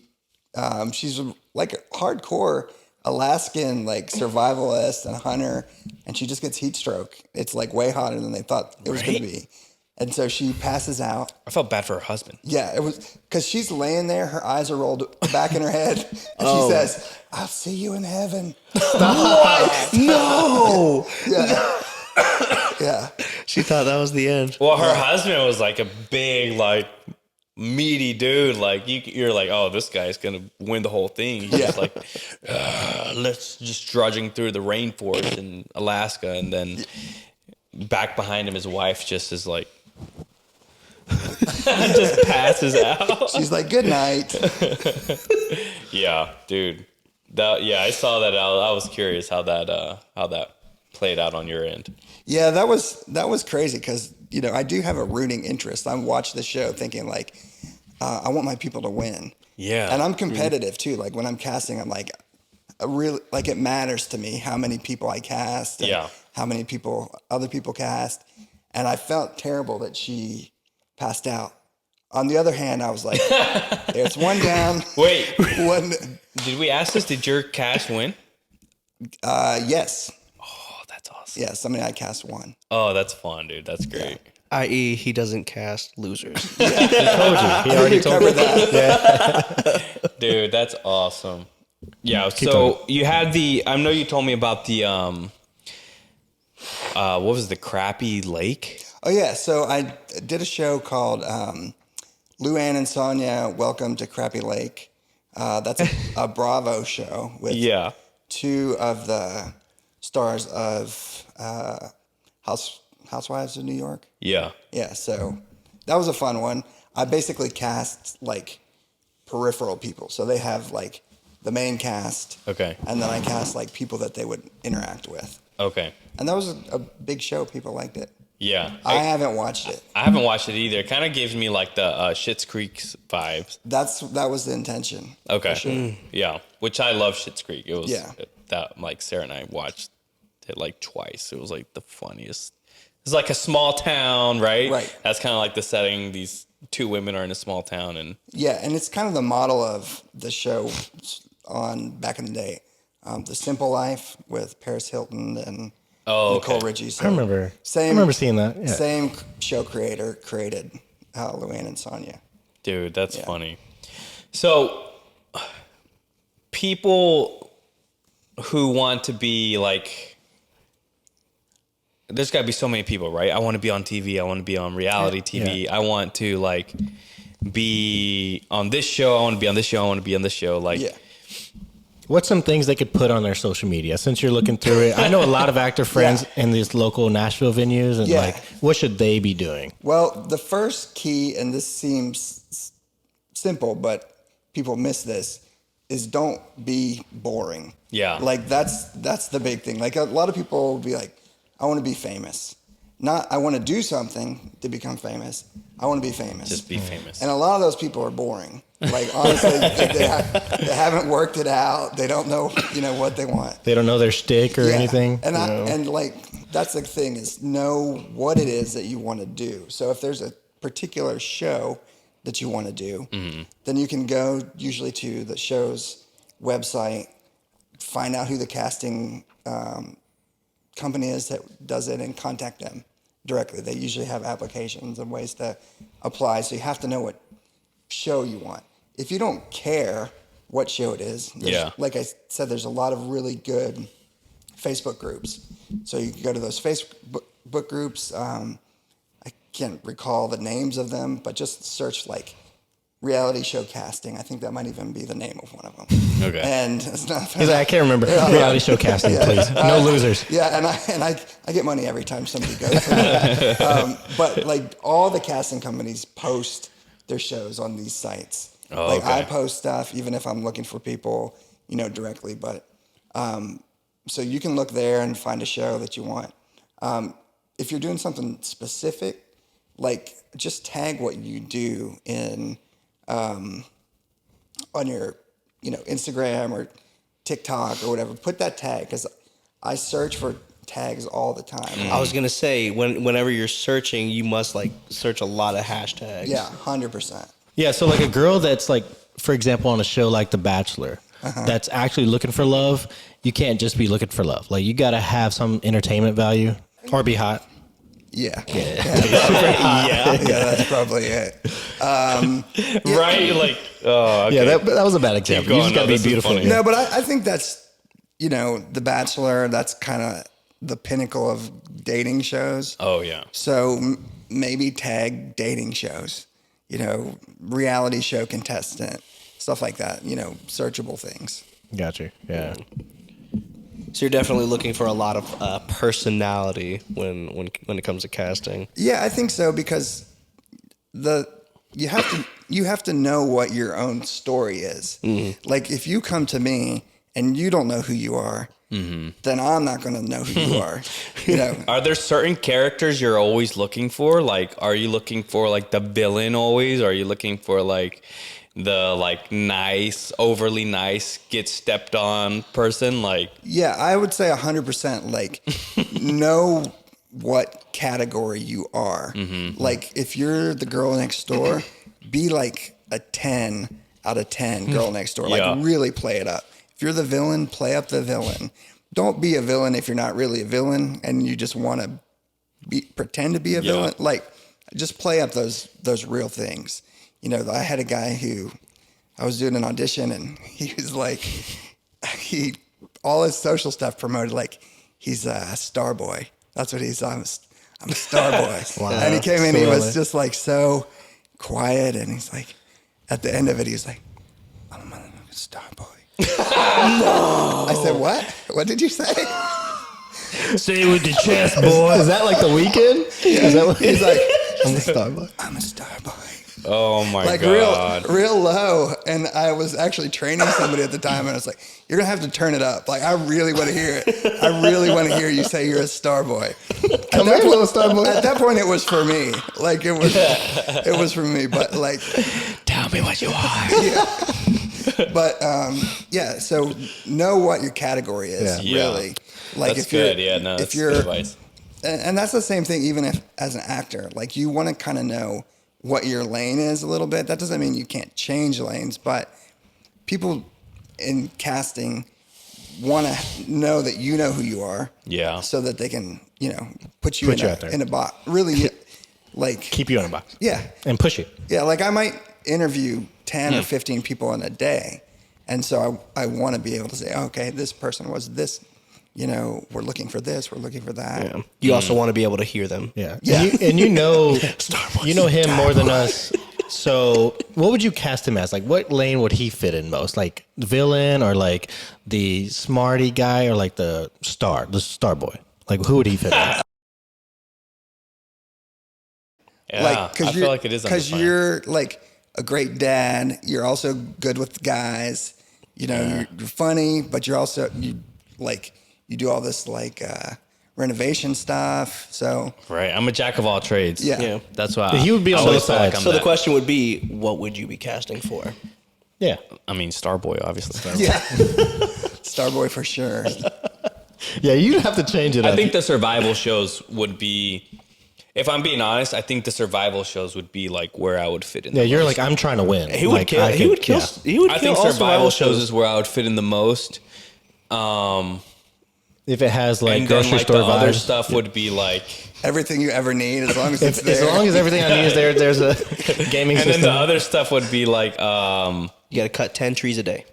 Speaker 2: like a hardcore Alaskan like survivalist and hunter, and she just gets heat stroke. It's like way hotter than they thought it was going to be, and so she passes out.
Speaker 1: I felt bad for her husband.
Speaker 2: Yeah, it was because she's laying there, her eyes are rolled back in her head, and she says, "I'll see you in heaven."
Speaker 4: What? No.
Speaker 2: Yeah.
Speaker 4: She thought that was the end.
Speaker 1: Well, her husband was like a big, like meaty dude. Like you're like, oh, this guy's gonna win the whole thing. He's just like, let's just drudging through the rainforest in Alaska, and then back behind him, his wife just is like, just passes out.
Speaker 2: She's like, "Good night."
Speaker 1: Yeah, dude. I saw that. I was curious how that played out on your end.
Speaker 2: Yeah, that was crazy because I do have a rooting interest. I watch the show thinking like, I want my people to win.
Speaker 1: Yeah,
Speaker 2: and I'm competitive too. Like when I'm casting, I'm like, it matters to me how many people I cast. And how many people other people cast. And I felt terrible that she passed out. On the other hand, I was like, there's one down.
Speaker 1: Wait,
Speaker 2: one.
Speaker 1: Did we ask this? Did your cast win?
Speaker 2: Yes.
Speaker 1: Oh, that's awesome.
Speaker 2: Yes. I mean, I cast one.
Speaker 1: Oh, that's fun, dude. That's great.
Speaker 4: I.e., he doesn't cast losers.
Speaker 3: He told you. He already told you.
Speaker 2: that.
Speaker 1: Dude, that's awesome. Yeah. So you had I know you told me about the what was the Crappy Lake?
Speaker 2: Oh yeah. So I did a show called Luann and Sonia Welcome to Crappy Lake. That's a Bravo show with two of the stars of Housewives of New York.
Speaker 1: Yeah.
Speaker 2: Yeah, so that was a fun one. I basically cast like peripheral people. So they have like the main cast.
Speaker 1: Okay.
Speaker 2: And then I cast like people that they would interact with.
Speaker 1: Okay.
Speaker 2: And that was a big show. People liked it.
Speaker 1: Yeah.
Speaker 2: I haven't watched it.
Speaker 1: I haven't watched it either. It kind of gives me like the Schitt's Creek vibes.
Speaker 2: That was the intention.
Speaker 1: Okay.
Speaker 2: Sure.
Speaker 1: Yeah. Which I love Schitt's Creek. It was that like Sarah and I watched it like twice. It was like the funniest. It's like a small town, right?
Speaker 2: Right.
Speaker 1: That's kind of like the setting. These two women are in a small town, and
Speaker 2: and it's kind of the model of the show on back in the day, The Simple Life with Paris Hilton and Nicole Richie. So
Speaker 3: I remember seeing that. Yeah.
Speaker 2: Same show creator created Luann and Sonia.
Speaker 1: Dude, that's funny. So, people who want to be like. There's got to be so many people, right? I want to be on TV. I want to be on reality TV. I want to like be on this show. I want to be on this show. I want to be on this show. Like,
Speaker 3: what's some things they could put on their social media since you're looking through it? I know a lot of actor friends in these local Nashville venues, and like, what should they be doing?
Speaker 2: Well, the first key, and this seems simple, but people miss this, is don't be boring.
Speaker 1: Yeah.
Speaker 2: Like that's the big thing. Like a lot of people will be like, I want to be famous. Not I want to do something to become famous. I want to be famous.
Speaker 1: Just be famous.
Speaker 2: And a lot of those people are boring. Like honestly, they haven't worked it out. They don't know, what they want.
Speaker 3: They don't know their shtick or anything.
Speaker 2: And and like that's the thing is know what it is that you want to do. So if there's a particular show that you want to do, then you can go usually to the show's website, find out who the casting company is that does it, and contact them directly. They usually have applications and ways to apply. So you have to know what show you want. If you don't care what show it is, like I said, there's a lot of really good Facebook groups. So you can go to those Facebook groups. I can't recall the names of them, but just search like reality show casting. I think that might even be the name of one of them. Okay. And it's not.
Speaker 3: He's like, I can't remember. Reality show casting, please. No losers.
Speaker 2: Yeah, and I get money every time somebody goes. But like all the casting companies post their shows on these sites. I post stuff even if I'm looking for people, directly. But so you can look there and find a show that you want. If you're doing something specific, like just tag what you do in. On your, Instagram or TikTok or whatever, put that tag because I search for tags all the time.
Speaker 4: I was gonna say whenever you're searching, you must like search a lot of hashtags.
Speaker 2: Yeah, 100%.
Speaker 3: Yeah, so like a girl that's like, for example, on a show like The Bachelor, that's actually looking for love. You can't just be looking for love. Like you got to have some entertainment value or be hot.
Speaker 2: Yeah.
Speaker 1: Yeah,
Speaker 2: that's probably it.
Speaker 1: Right? Like, okay.
Speaker 3: Yeah, that was a bad example. You just got to be beautiful.
Speaker 2: No, but I think that's, The Bachelor, that's kind of the pinnacle of dating shows.
Speaker 1: Oh, yeah.
Speaker 2: So maybe tag dating shows, reality show contestant, stuff like that, searchable things.
Speaker 3: Gotcha. Yeah.
Speaker 4: So you're definitely looking for a lot of personality when it comes to casting.
Speaker 2: Yeah, I think so because you have to know what your own story is. Mm-hmm. Like if you come to me and you don't know who you are, then I'm not going to know who you are.
Speaker 1: Are there certain characters you're always looking for? Like, are you looking for like the villain always? Or are you looking for like the like nice, overly nice, get stepped on person? Like,
Speaker 2: yeah, I would say 100%. Like, know what category you are. Mm-hmm. Like, if you're the girl next door, be like a 10 out of 10 girl next door. Like, really play it up. If you're the villain, play up the villain. Don't be a villain if you're not really a villain and you just want to pretend to be a villain. Like, just play up those real things. I had a guy who I was doing an audition and he was like, all his social stuff promoted like he's a star boy. That's what he's. I'm a star boy. Wow. And he came in, he was just like so quiet, and he's like, at the end of it, he was like, I'm a star boy. No. I said, what? What did you say?
Speaker 3: Say it with your chest, boy. Is that like The Weeknd?
Speaker 2: Yeah.
Speaker 3: Is that what
Speaker 2: he's like?
Speaker 3: I'm a star boy.
Speaker 2: I'm a star boy.
Speaker 1: Oh my
Speaker 2: like
Speaker 1: God.
Speaker 2: real low. And I was actually training somebody at the time, and I was like, "You're gonna have to turn it up. Like, I really want to hear it. I really want to hear you say you're a star boy."
Speaker 3: Come here, little star boy.
Speaker 2: At that point, it was for me. Like it was for me. But like,
Speaker 1: Tell me what you are.
Speaker 2: yeah. But yeah. So know what your category is.
Speaker 1: Yeah.
Speaker 2: Really. Like
Speaker 1: That's
Speaker 2: if you're,
Speaker 1: good. Yeah, no, that's
Speaker 2: if you're,
Speaker 1: good advice.
Speaker 2: and that's the same thing. Even if as an actor, like you want to kind of know what your lane is a little bit. That doesn't mean you can't change lanes, but people in casting want to know that you know who you are.
Speaker 1: Yeah.
Speaker 2: So that they can, put you
Speaker 3: out there.
Speaker 2: in a box. Really, like
Speaker 3: Keep you in a box.
Speaker 2: Yeah.
Speaker 3: And push you.
Speaker 2: Yeah. Like I might interview 10 or 15 people in a day. And so I want to be able to say, okay, this person was this, we're looking for this, we're looking for that.
Speaker 4: Yeah. You also want to be able to hear them.
Speaker 3: Yeah.
Speaker 2: Yeah.
Speaker 3: And you know him more than us. So what would you cast him as? Like, what lane would he fit in most? Like the villain, or like the smarty guy, or like the star boy? Like, who would he fit in?
Speaker 1: Yeah,
Speaker 2: Like,
Speaker 1: I feel like it is
Speaker 2: because
Speaker 1: undefined.
Speaker 2: you're like a great dad. You're also good with guys. You're funny, but you're also you do all this like renovation stuff. So
Speaker 1: Right. I'm a jack of all trades.
Speaker 2: Yeah.
Speaker 1: That's why
Speaker 3: He would be
Speaker 1: I
Speaker 3: on
Speaker 1: always
Speaker 3: both
Speaker 1: feel like
Speaker 3: sides.
Speaker 1: I'm
Speaker 4: So the
Speaker 1: that.
Speaker 4: question would be, what would you be casting for?
Speaker 3: Yeah.
Speaker 1: I mean, Starboy, obviously.
Speaker 2: yeah, Starboy for sure.
Speaker 3: Yeah, you'd have to change it up.
Speaker 1: I think the survival shows would be, if I'm being honest, I think the survival shows would be like where I would fit in.
Speaker 3: Yeah,
Speaker 1: the
Speaker 3: you're
Speaker 1: most.
Speaker 3: like, I'm trying to win.
Speaker 4: He would
Speaker 3: Like,
Speaker 4: kill.
Speaker 3: I
Speaker 4: He would
Speaker 3: could-
Speaker 4: kill.
Speaker 3: yeah.
Speaker 4: He would
Speaker 1: I
Speaker 4: kill
Speaker 1: think
Speaker 4: all
Speaker 1: survival shows is where I would fit in the most.
Speaker 3: If it has like
Speaker 1: And then
Speaker 3: grocery
Speaker 1: like
Speaker 3: store
Speaker 1: the other
Speaker 3: vibes.
Speaker 1: stuff would be like,
Speaker 2: Everything you ever need, as long as it's
Speaker 3: As
Speaker 2: there.
Speaker 3: long as everything I need is there, there's a gaming
Speaker 1: and then
Speaker 3: system.
Speaker 1: the other stuff would be like,
Speaker 4: You got to cut 10 trees a day.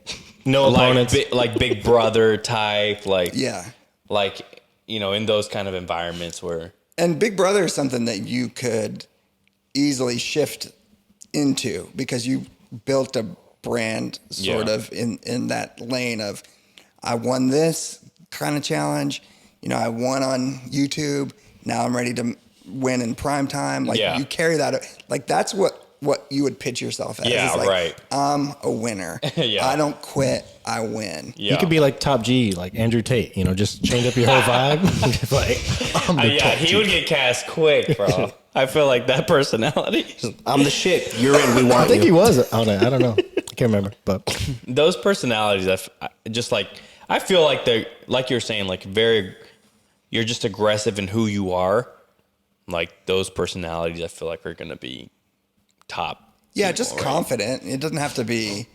Speaker 3: No opponents.
Speaker 1: like Big Brother type, like
Speaker 2: Yeah.
Speaker 1: like in those kind of environments where
Speaker 2: And Big Brother is something that you could easily shift into because you built a brand sort
Speaker 1: Yeah.
Speaker 2: of in that lane of, I won this kind of challenge. I won on YouTube. Now I'm ready to win in prime time. Like
Speaker 1: Yeah.
Speaker 2: you carry that. Like that's what you would pitch yourself as.
Speaker 1: Yeah,
Speaker 2: It's like,
Speaker 1: right.
Speaker 2: I'm a winner.
Speaker 1: Yeah.
Speaker 2: I don't quit. I win.
Speaker 1: yeah.
Speaker 3: You could be like Top G, like Andrew Tate. Just change up your whole vibe. Just like, I'm the
Speaker 1: yeah,
Speaker 3: Top
Speaker 1: he
Speaker 3: G.
Speaker 1: would get cast quick, bro. I feel like that personality.
Speaker 4: I'm the shit. You're in. We want
Speaker 3: I think
Speaker 4: you.
Speaker 3: he was. I don't know. I can't remember. But
Speaker 1: Those personalities, I feel like they're, like you're saying, like you're just aggressive in who you are. Like those personalities, I feel like are going to be top.
Speaker 2: Yeah,
Speaker 1: people,
Speaker 2: just
Speaker 1: right?
Speaker 2: confident. It doesn't have to be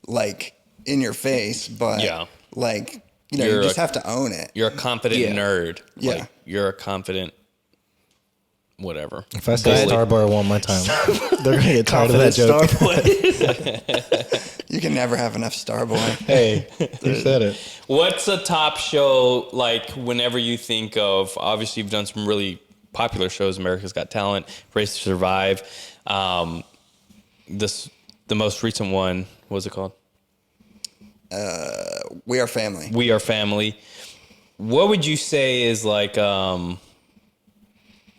Speaker 2: like in your face, but
Speaker 1: Yeah.
Speaker 2: like you
Speaker 1: You're
Speaker 2: just have to own it.
Speaker 1: You're a confident
Speaker 4: Yeah.
Speaker 1: nerd.
Speaker 2: Yeah.
Speaker 1: Like, you're a confident whatever.
Speaker 3: if I say Starboy one more time, they're gonna get tired of that joke.
Speaker 2: You can never have enough Starboy.
Speaker 3: Hey, you said it.
Speaker 1: What's a top show, like, whenever you think of, obviously you've done some really popular shows, America's Got Talent, Race to Survive. The most recent one, what was it called?
Speaker 2: We are family.
Speaker 1: We Are Family. What would you say is like,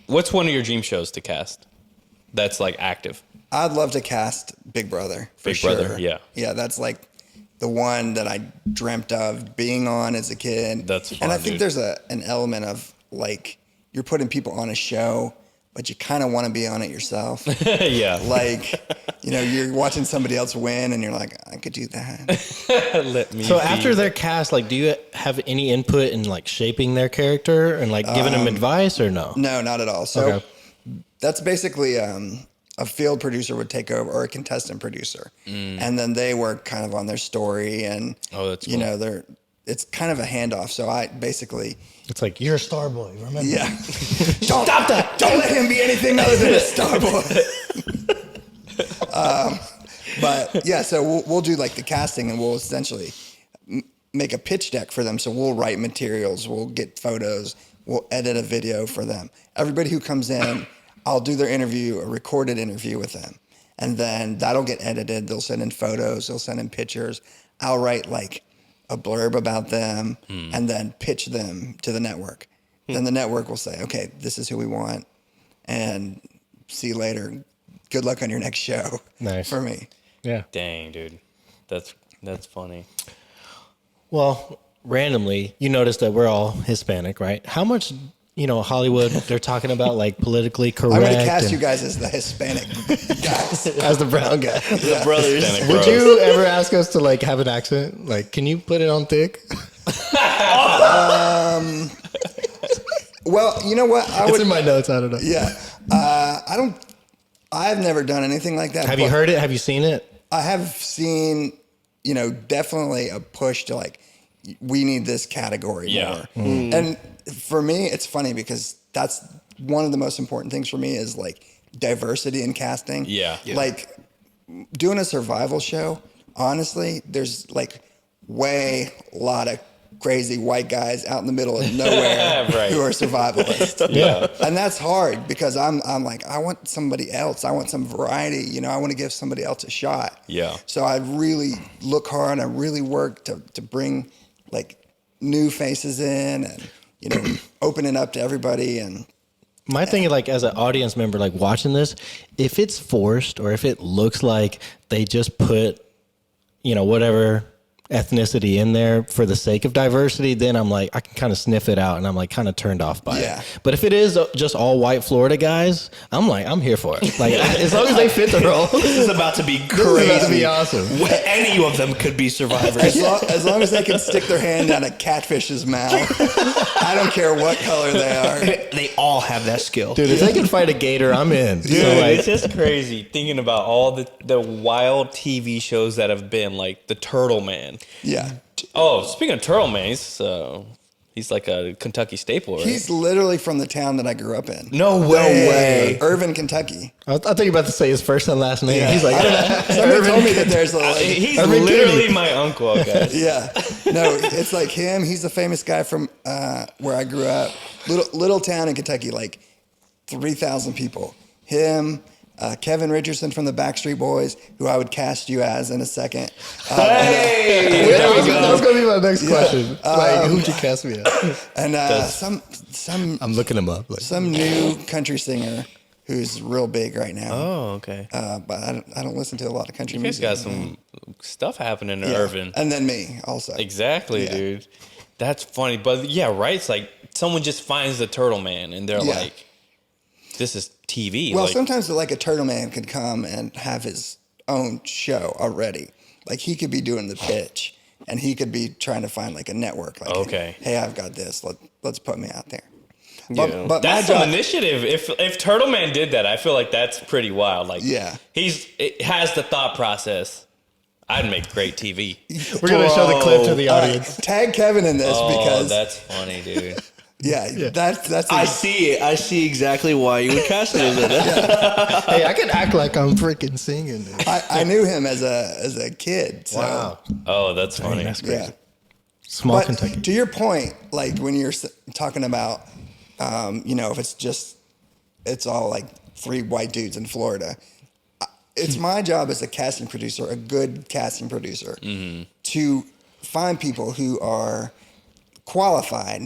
Speaker 1: what's one of your dream shows to cast that's like active?
Speaker 2: I'd love to cast Big Brother. For
Speaker 1: Big
Speaker 2: sure.
Speaker 1: Brother, yeah.
Speaker 2: Yeah, that's like the one that I dreamt of being on as a kid.
Speaker 1: That's fun,
Speaker 2: And I think
Speaker 1: dude.
Speaker 2: there's an element of like you're putting people on a show, but you kind of want to be on it yourself.
Speaker 1: Yeah.
Speaker 2: Like, you're watching somebody else win and you're like, I could do that.
Speaker 1: Let me
Speaker 3: So
Speaker 1: be.
Speaker 3: after their cast, like, do you have any input in like shaping their character and like giving them advice or no?
Speaker 2: No, not at all. So
Speaker 3: Okay.
Speaker 2: that's basically a field producer would take over, or a contestant producer. And then they work kind of on their story and,
Speaker 1: Oh, that's cool.
Speaker 2: it's kind of a handoff. So I basically,
Speaker 3: It's like, you're a star boy, remember?
Speaker 2: yeah. Don't stop that. Don't let him be anything other than a star boy. But yeah, so we'll do like the casting and we'll essentially make a pitch deck for them. So we'll write materials, we'll get photos, we'll edit a video for them. Everybody who comes in, I'll do their interview, a recorded interview with them. And then that'll get edited. They'll send in photos, they'll send in pictures. I'll write like a blurb about them and then pitch them to the network. Then the network will say, okay, this is who we want. And see you later. good luck on your next show.
Speaker 3: Nice.
Speaker 2: For me.
Speaker 3: Yeah.
Speaker 1: Dang, dude. That's funny.
Speaker 3: Well, randomly, you notice that we're all Hispanic, right? How much, Hollywood, they're talking about like politically correct.
Speaker 2: I'm going to cast you guys as the Hispanic guys.
Speaker 3: As the brown guy.
Speaker 4: The brothers.
Speaker 1: Hispanic
Speaker 3: Would
Speaker 1: bros.
Speaker 3: you ever ask us to like have an accent? Like, can you put it on thick?
Speaker 2: Well, you know what?
Speaker 3: It's in my notes. I don't know.
Speaker 2: Yeah. I've never done anything like that.
Speaker 3: Have you heard it? Have you seen it?
Speaker 2: I have seen, definitely a push to like, we need this category more. And for me, it's funny because that's one of the most important things for me is like diversity in casting.
Speaker 1: Yeah.
Speaker 2: Like doing a survival show, honestly, there's like a lot of crazy white guys out in the middle of nowhere
Speaker 1: Right.
Speaker 2: who are survivalists.
Speaker 1: Yeah.
Speaker 2: And that's hard because I'm like, I want somebody else. I want some variety. I want to give somebody else a shot.
Speaker 1: Yeah.
Speaker 2: So I really look hard. I really work to bring like new faces in and, open it up to everybody. And
Speaker 3: My thing is like as an audience member, like watching this, if it's forced or if it looks like they just put, whatever ethnicity in there for the sake of diversity, then I'm like, I can kind of sniff it out and I'm like kind of turned off by it. But if it is just all white Florida guys, I'm here for it. Like as long as they fit the role.
Speaker 4: This is about to be
Speaker 3: This is about to
Speaker 4: crazy.
Speaker 3: be awesome.
Speaker 4: Any of them could be survivors.
Speaker 2: as long as they can stick their hand down a catfish's mouth, I don't care what color they are.
Speaker 4: They all have that skill.
Speaker 3: Dude, if they can fight a gator, I'm in.
Speaker 1: Dude, it's just crazy thinking about all the wild TV shows that have been like the Turtle Man.
Speaker 2: Yeah.
Speaker 1: Oh, speaking of Turtle Man, he's like a Kentucky staple, right?
Speaker 2: He's literally from the town that I grew up in.
Speaker 1: No way.
Speaker 2: Irvin, Kentucky.
Speaker 3: I thought you were about to say his first and last name.
Speaker 2: Yeah.
Speaker 3: He's like,
Speaker 2: Somebody told me that there's a
Speaker 1: He's
Speaker 3: Irvin
Speaker 1: literally
Speaker 3: Kennedy.
Speaker 1: my uncle, guys.
Speaker 2: yeah. No, it's like him. He's a famous guy from where I grew up. Little town in Kentucky, like 3,000 people. Him, Kevin Richardson from the Backstreet Boys, who I would cast you as in a second.
Speaker 3: that was going to be my next question. Like, who'd you cast me as?
Speaker 2: And some
Speaker 3: I'm looking him up. Like,
Speaker 2: some new country singer who's real big right now.
Speaker 1: Oh, okay.
Speaker 2: But I don't listen to a lot of country
Speaker 1: You guys
Speaker 2: music.
Speaker 1: got some stuff happening in
Speaker 2: Yeah.
Speaker 1: Irvin.
Speaker 2: And then me also.
Speaker 1: Exactly,
Speaker 2: Yeah.
Speaker 1: dude. That's funny. But yeah, right? It's like someone just finds the Turtle Man and they're
Speaker 2: Yeah.
Speaker 1: like, this is TV.
Speaker 2: Well,
Speaker 1: like,
Speaker 2: sometimes like a turtle man could come and have his own show already. Like he could be doing the pitch and he could be trying to find like a network. Like,
Speaker 1: Okay.
Speaker 2: hey, I've got this. Let's put me out there.
Speaker 1: yeah.
Speaker 2: But
Speaker 1: That's
Speaker 2: my
Speaker 1: some
Speaker 2: job,
Speaker 1: initiative. If Turtle Man did that, I feel like that's pretty wild. Like,
Speaker 2: Yeah.
Speaker 1: it has the thought process. I'd make great TV.
Speaker 3: we're going to show the clip to the
Speaker 2: all right,
Speaker 3: audience.
Speaker 2: tag Kevin in this
Speaker 1: Oh,
Speaker 2: because
Speaker 1: that's funny, dude.
Speaker 2: that's
Speaker 4: I see it. I see exactly why you would cast him as it.
Speaker 3: Hey, I can act like I'm freaking singing. Dude.
Speaker 2: I knew him as a kid. So,
Speaker 3: Wow.
Speaker 1: Oh, that's funny.
Speaker 3: That's crazy.
Speaker 2: Yeah.
Speaker 3: Small
Speaker 2: But
Speaker 3: Kentucky.
Speaker 2: to your point, like when you're talking about, if it's all like 3 white dudes in Florida, it's my job as a casting producer, a good casting producer, to find people who are qualified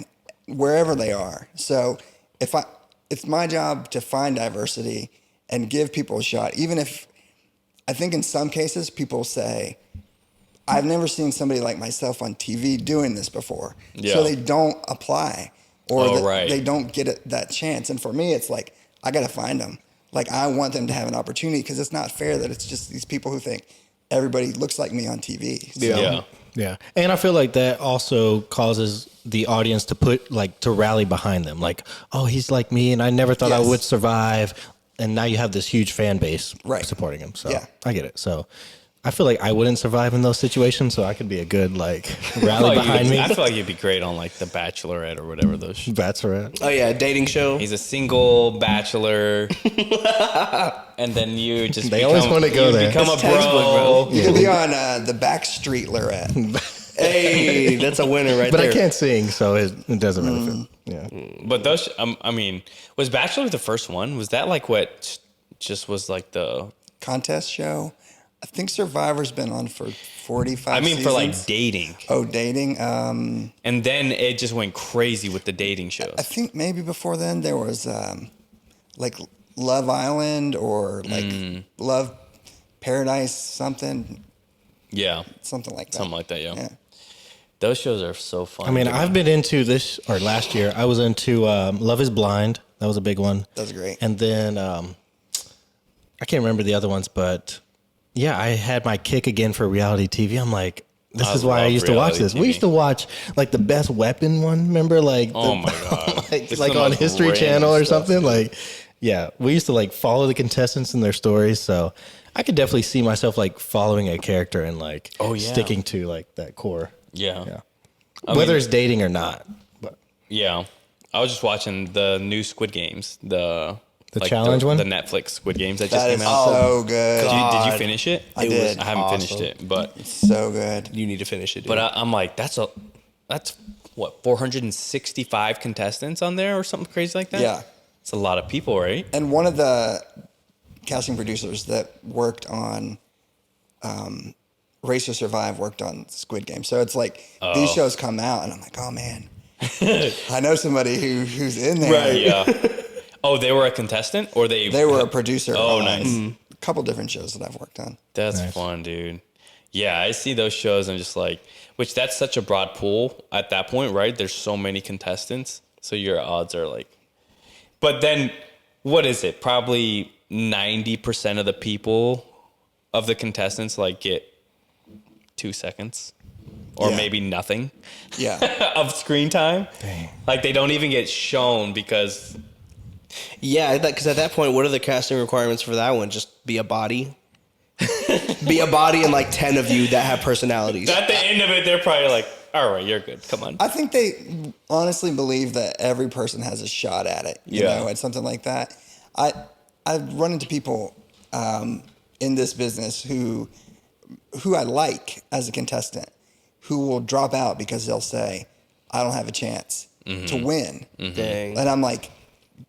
Speaker 2: wherever they are. So it's my job to find diversity and give people a shot, even if I think in some cases people say, I've never seen somebody like myself on TV doing this before.
Speaker 1: Yeah.
Speaker 2: So they don't apply or
Speaker 1: right.
Speaker 2: they don't get that chance. And for me, it's like, I got to find them. Like, I want them to have an opportunity because it's not fair that it's just these people who think everybody looks like me on TV. So,
Speaker 1: Yeah.
Speaker 3: Yeah. And I feel like that also causes the audience to rally behind them. Like, oh, he's like me and I never thought I
Speaker 2: Yes.
Speaker 3: would survive. And now you have this huge fan base
Speaker 2: Right.
Speaker 3: supporting him. So
Speaker 2: Yeah.
Speaker 3: I get it. So I feel like I wouldn't survive in those situations. So I could be a good rally behind me.
Speaker 1: I feel like you'd be great on like the Bachelorette or whatever those.
Speaker 3: Bachelorette.
Speaker 4: Oh yeah, dating show.
Speaker 1: He's a single bachelor, and then you just
Speaker 3: They always wanna go there.
Speaker 1: Become a
Speaker 4: It's textbook,
Speaker 1: bro.
Speaker 2: You could be on the Backstreet Lorette.
Speaker 4: Hey, that's a winner right
Speaker 3: But
Speaker 4: there.
Speaker 3: I can't sing, so it doesn't benefit. Yeah.
Speaker 1: But those, I mean, was Bachelor the first one? Was that like what just was like the?
Speaker 2: Contest show. I think Survivor's been on for 45
Speaker 1: I mean,
Speaker 2: seasons.
Speaker 1: for like dating,
Speaker 2: Oh, dating.
Speaker 1: and then it just went crazy with the dating shows.
Speaker 2: I think maybe before then there was like Love Island or like Love Paradise, something.
Speaker 1: Yeah.
Speaker 2: Something like that.
Speaker 1: Something like that, yeah. Those shows are so fun.
Speaker 3: I mean, I've been into this, or last year, I was into Love is Blind. That was a big one.
Speaker 2: That was great.
Speaker 3: And then I can't remember the other ones, but yeah, I had my kick again for reality TV. I'm like, this is why I used to watch this. TV. We used to watch like the Best Weapon one. Remember, like,
Speaker 1: oh my god,
Speaker 3: like on History Channel or something. Dude. Like, yeah, we used to like follow the contestants and their stories. So I could definitely see myself like following a character and like sticking to like that core.
Speaker 1: Yeah.
Speaker 3: Whether it's dating or not. But.
Speaker 1: Yeah, I was just watching the new Squid Games. The
Speaker 3: challenge one?
Speaker 1: The Netflix Squid Games that just came
Speaker 2: out. So good.
Speaker 1: Did you finish it?
Speaker 2: I did.
Speaker 1: I haven't finished it, but
Speaker 2: it's so good.
Speaker 4: You need to finish it, dude.
Speaker 1: But I'm like, that's what, 465 contestants on there or something crazy like that?
Speaker 2: Yeah.
Speaker 1: It's a lot of people, right?
Speaker 2: And one of the casting producers that worked on Race to Survive worked on Squid Game. So it's like these shows come out and I'm like, oh man, I know somebody who's in there.
Speaker 1: Right, yeah. Oh, they were a contestant, or they
Speaker 2: were a producer.
Speaker 1: Oh, nice.
Speaker 2: A couple different shows that I've worked on.
Speaker 1: That's fun, dude. Yeah, I see those shows and just like, which that's such a broad pool at that point, right? There's so many contestants, so your odds are like. But then, what is it? Probably 90% of the people of the contestants like get 2 seconds. Or maybe nothing.
Speaker 2: Yeah.
Speaker 1: Of screen time.
Speaker 3: Dang.
Speaker 1: Like they don't even get shown because.
Speaker 4: Yeah, because at that point, what are the casting requirements for that one? Just be a body? Be a body and like 10 of you that have personalities.
Speaker 1: At the end of it, they're probably like, all right, you're good. Come on.
Speaker 2: I think they honestly believe that every person has a shot at it, you know, at something like that. I've run into people in this business who I like as a contestant, who will drop out because they'll say, I don't have a chance to win.
Speaker 4: Dang.
Speaker 2: And I'm like,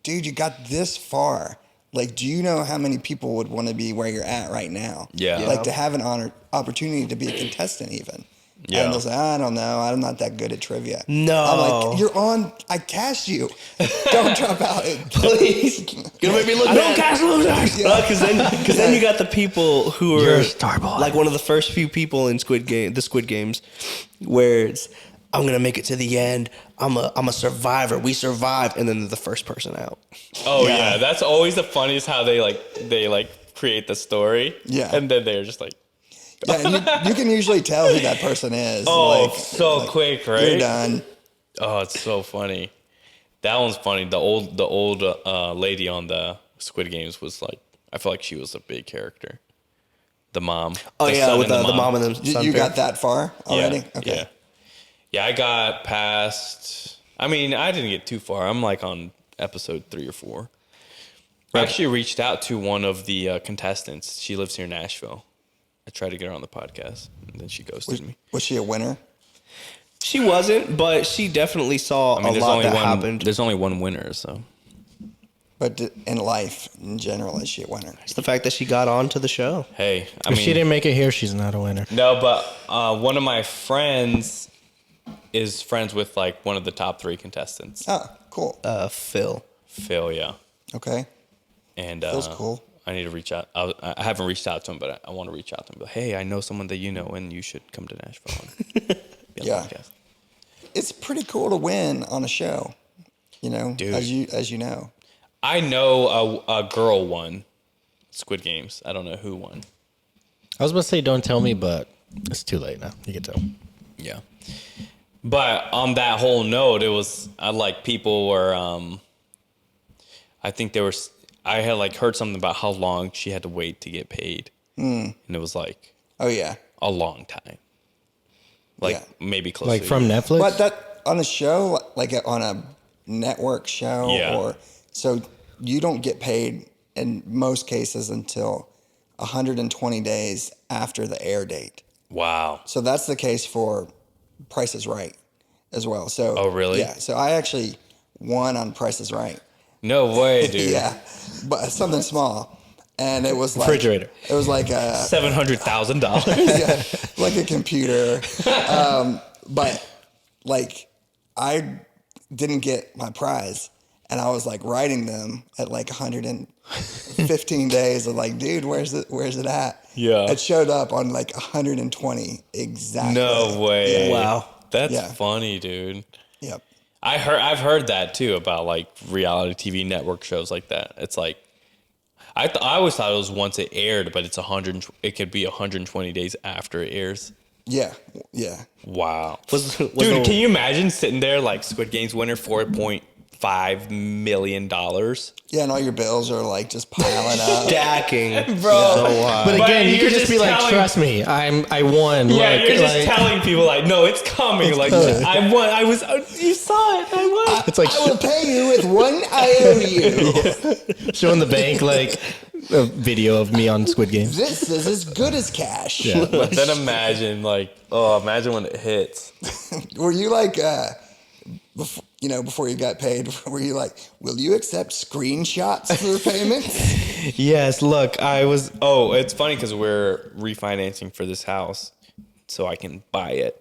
Speaker 2: dude, you got this far. Like, do you know how many people would want to be where you're at right now?
Speaker 1: Yeah.
Speaker 2: Like to have an opportunity to be a contestant even.
Speaker 1: Yeah.
Speaker 2: And they'll say, I don't know. I'm not that good at trivia.
Speaker 4: No.
Speaker 2: I'm like, I cast you. Don't drop out.
Speaker 4: Please. You're going to make me look bad. Don't cast losers. Because then you got the people who are like one of the first few people in the Squid Games where it's, I'm going to make it to the end. I'm a survivor. We survived. And then they're the first person out.
Speaker 1: Oh, yeah. That's always the funniest how they create the story.
Speaker 2: Yeah.
Speaker 1: And then they're just like.
Speaker 2: Yeah, and you can usually tell who that person is.
Speaker 1: Oh, so quick, right?
Speaker 2: You're done.
Speaker 1: Oh, it's so funny. That one's funny. The old lady on the Squid Games was like, I feel like she was a big character. The mom.
Speaker 4: Oh, yeah, with the mom and the son.
Speaker 2: You got that far already?
Speaker 1: Yeah,
Speaker 2: okay.
Speaker 1: Yeah, I got past. I mean, I didn't get too far. I'm like on episode 3 or 4. I actually reached out to one of the contestants. She lives here in Nashville. I tried to get her on the podcast, and then she ghosted me.
Speaker 2: Was she a winner?
Speaker 4: She wasn't, but she definitely saw a lot that happened.
Speaker 1: There's only one winner, so.
Speaker 2: But in life, in general, is she a winner?
Speaker 4: It's the fact that she got on to the show.
Speaker 1: Hey,
Speaker 3: if she didn't make it here, she's not a winner.
Speaker 1: No, but one of my friends is friends with like one of the top 3 contestants.
Speaker 2: Oh, cool.
Speaker 4: Phil,
Speaker 1: yeah.
Speaker 2: Okay.
Speaker 1: And
Speaker 2: Phil's cool.
Speaker 1: I need to reach out. I haven't reached out to him, but I want to reach out to him. But hey, I know someone that you know, and you should come to Nashville. And be on the podcast.
Speaker 2: It's pretty cool to win on a show, you know,
Speaker 1: dude,
Speaker 2: as you know.
Speaker 1: I know a girl won Squid Games. I don't know who won.
Speaker 3: I was about to say, don't tell me, but it's too late now. You can tell.
Speaker 1: Yeah. But on that whole note, it was like people were. I think there was. I had like heard something about how long she had to wait to get paid, and it was like,
Speaker 2: oh yeah,
Speaker 1: a long time. Like maybe close.
Speaker 3: Like from Netflix,
Speaker 2: but that on a show, like on a network show, or so you don't get paid in most cases until 120 days after the air date.
Speaker 1: Wow.
Speaker 2: So that's the case for Price is Right as well. So
Speaker 1: oh really?
Speaker 2: Yeah. So I actually won on Price is Right.
Speaker 1: No way, dude.
Speaker 2: Yeah, but something small, and it was like
Speaker 3: refrigerator.
Speaker 2: It was like
Speaker 1: $700,000.
Speaker 2: Yeah, like a computer, but like I didn't get my prize, And I was like writing them at like 115 days of like, dude, where's it at?
Speaker 1: Yeah.
Speaker 2: It showed up on like 120 exactly.
Speaker 1: No way.
Speaker 2: Yeah.
Speaker 4: Wow.
Speaker 1: That's funny, dude.
Speaker 2: Yep.
Speaker 1: I've heard that too about like reality TV network shows like that. It's like I always thought it was once it aired, but it's 100. It could be 120 days after it airs.
Speaker 2: Yeah. Yeah.
Speaker 1: Wow.
Speaker 4: Dude,
Speaker 1: Dude, can you imagine sitting there like Squid Game's winner, $4.5 million?
Speaker 2: Yeah, and all your bills are like just piling up.
Speaker 4: stacking,
Speaker 1: Bro.
Speaker 4: So wild.
Speaker 3: But again, you
Speaker 1: you're
Speaker 3: could just be like,
Speaker 1: telling-
Speaker 3: trust me, I won.
Speaker 1: Yeah,
Speaker 3: Look,
Speaker 1: you're just
Speaker 3: like,
Speaker 1: telling people like, no, it's coming. Like, I won. You saw it. I won.
Speaker 3: it's like
Speaker 2: I will pay you with one IOU.
Speaker 3: showing the bank like a video of me on Squid Games.
Speaker 2: This is as good as cash.
Speaker 3: Yeah.
Speaker 1: But then imagine imagine when it hits.
Speaker 2: Were you like, before you got paid, were you like, will you accept screenshots for payments?
Speaker 1: Yes, look, it's funny because we're refinancing for this house so I can buy it.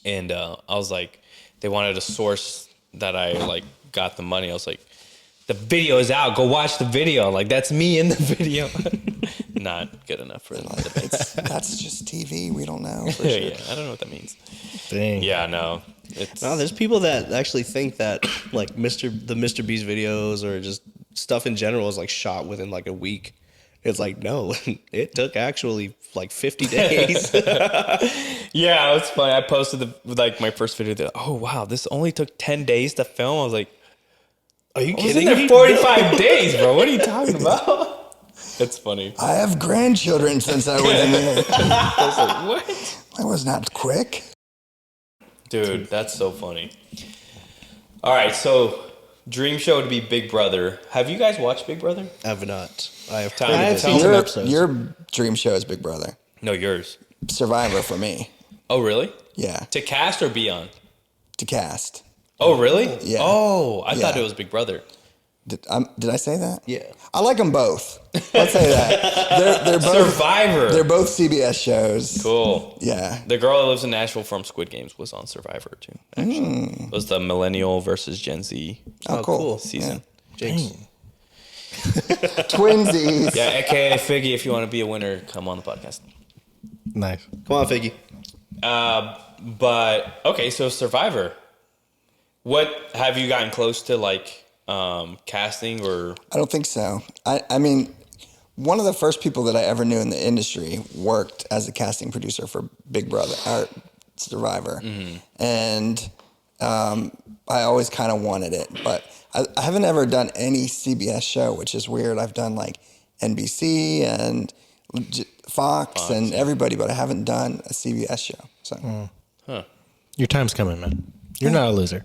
Speaker 1: And I was like, they wanted a source that I like got the money. I was like, the video is out. Go watch the video. Like, that's me in the video. Not good enough for the
Speaker 2: That's just TV. We don't know for sure.
Speaker 1: Yeah, I don't know what that means.
Speaker 3: Dang.
Speaker 1: Yeah, no.
Speaker 4: No, there's people that actually think that like the Mr. Beast videos or just stuff in general is like shot within like a week. It's like, no, it took actually like 50 days.
Speaker 1: Yeah, it's funny. I posted my first video. That, oh wow, this only took 10 days to film. I was like,
Speaker 4: Are you
Speaker 1: I was
Speaker 4: kidding
Speaker 1: in
Speaker 4: me?
Speaker 1: there 45 days, bro. What are you talking about? It's funny.
Speaker 2: I have grandchildren since I was in there.
Speaker 1: I was like, what?
Speaker 2: I was not quick.
Speaker 1: Dude, that's so funny. All right, so dream show to be Big Brother. Have you guys watched Big Brother?
Speaker 4: I have not. I have
Speaker 1: Time
Speaker 4: heard
Speaker 1: to
Speaker 4: of it.
Speaker 1: tell
Speaker 3: some
Speaker 2: Your,
Speaker 3: episodes.
Speaker 2: your dream show is Big Brother.
Speaker 1: No, yours.
Speaker 2: Survivor for me.
Speaker 1: Oh, really?
Speaker 2: Yeah.
Speaker 1: To cast or be on?
Speaker 2: To cast.
Speaker 1: Oh, really?
Speaker 2: Yeah.
Speaker 1: Oh, I thought
Speaker 2: Yeah.
Speaker 1: it was Big Brother.
Speaker 2: Did I say that?
Speaker 4: Yeah.
Speaker 2: I like them both. Let's say that. They're both
Speaker 1: Survivor.
Speaker 2: They're both CBS shows.
Speaker 1: Cool.
Speaker 2: Yeah.
Speaker 1: The girl that lives in Nashville from Squid Games was on Survivor too. Actually, it was the millennial versus Gen Z
Speaker 2: Oh, cool.
Speaker 1: season.
Speaker 4: Jinx.
Speaker 2: Twinsies.
Speaker 1: Yeah, aka Figgy. If you want to be a winner, come on the podcast.
Speaker 3: Nice.
Speaker 4: Come on, Figgy.
Speaker 1: But okay, so Survivor. What have you gotten close to like casting or?
Speaker 2: I don't think so. I mean, one of the first people that I ever knew in the industry worked as a casting producer for Big Brother or Survivor, and I always kind of wanted it, but I haven't ever done any CBS show, which is weird. I've done like NBC and Fox and everybody, but I haven't done a CBS show. So
Speaker 3: Your time's coming, man. You're not a loser.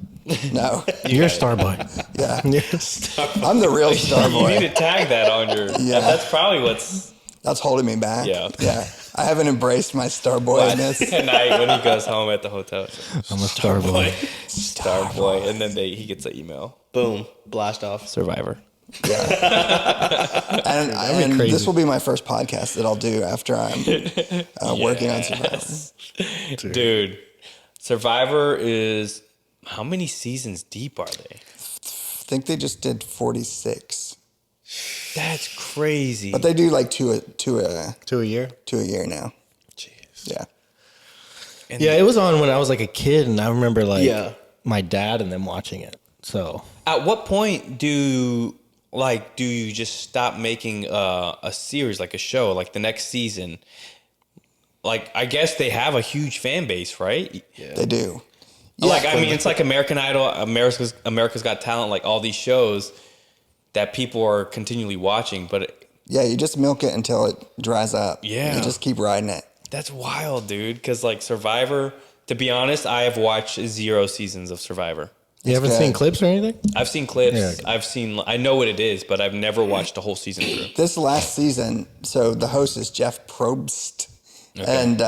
Speaker 2: no,
Speaker 3: You're a star boy.
Speaker 2: yeah,
Speaker 3: You're a star boy.
Speaker 2: I'm the real star
Speaker 1: You need
Speaker 2: boy.
Speaker 1: to tag that on your.
Speaker 2: Yeah.
Speaker 1: That's probably what's
Speaker 2: That's holding me back.
Speaker 1: Yeah.
Speaker 2: yeah. I haven't embraced my star boyness.
Speaker 1: at night when he goes home at the hotel.
Speaker 3: I'm a star boy.
Speaker 1: Star boy, and then he gets an email.
Speaker 4: Boom. Blast off.
Speaker 1: Survivor.
Speaker 2: Yeah. and
Speaker 3: crazy.
Speaker 2: this will be my first podcast that I'll do after I'm working on Survivor.
Speaker 1: Dude, Survivor is how many seasons deep are they?
Speaker 2: I think they just did 46,
Speaker 1: That's crazy.
Speaker 2: but they do like two a
Speaker 3: To a year?
Speaker 2: year now.
Speaker 1: Jeez.
Speaker 2: Yeah.
Speaker 3: Yeah, it was on when I was like a kid, and I remember like
Speaker 4: Yeah.
Speaker 3: my dad and them watching it. So
Speaker 1: At what point do you just stop making a series, like a show, like the next season? Like, I guess they have a huge fan base, right?
Speaker 2: They do.
Speaker 1: Like, I mean, it's like American Idol, America's Got Talent, like all these shows that people are continually watching. But
Speaker 2: Yeah, you just milk it until it dries up.
Speaker 1: Yeah.
Speaker 2: You just keep riding it.
Speaker 1: that's wild, dude. Because like Survivor, to be honest, I have watched 0 seasons of Survivor.
Speaker 3: you haven't
Speaker 2: good.
Speaker 3: seen clips or anything?
Speaker 1: I've seen clips.
Speaker 3: Yeah.
Speaker 1: I know what it is, but I've never watched a whole season through.
Speaker 2: This last season, so the host is Jeff Probst. And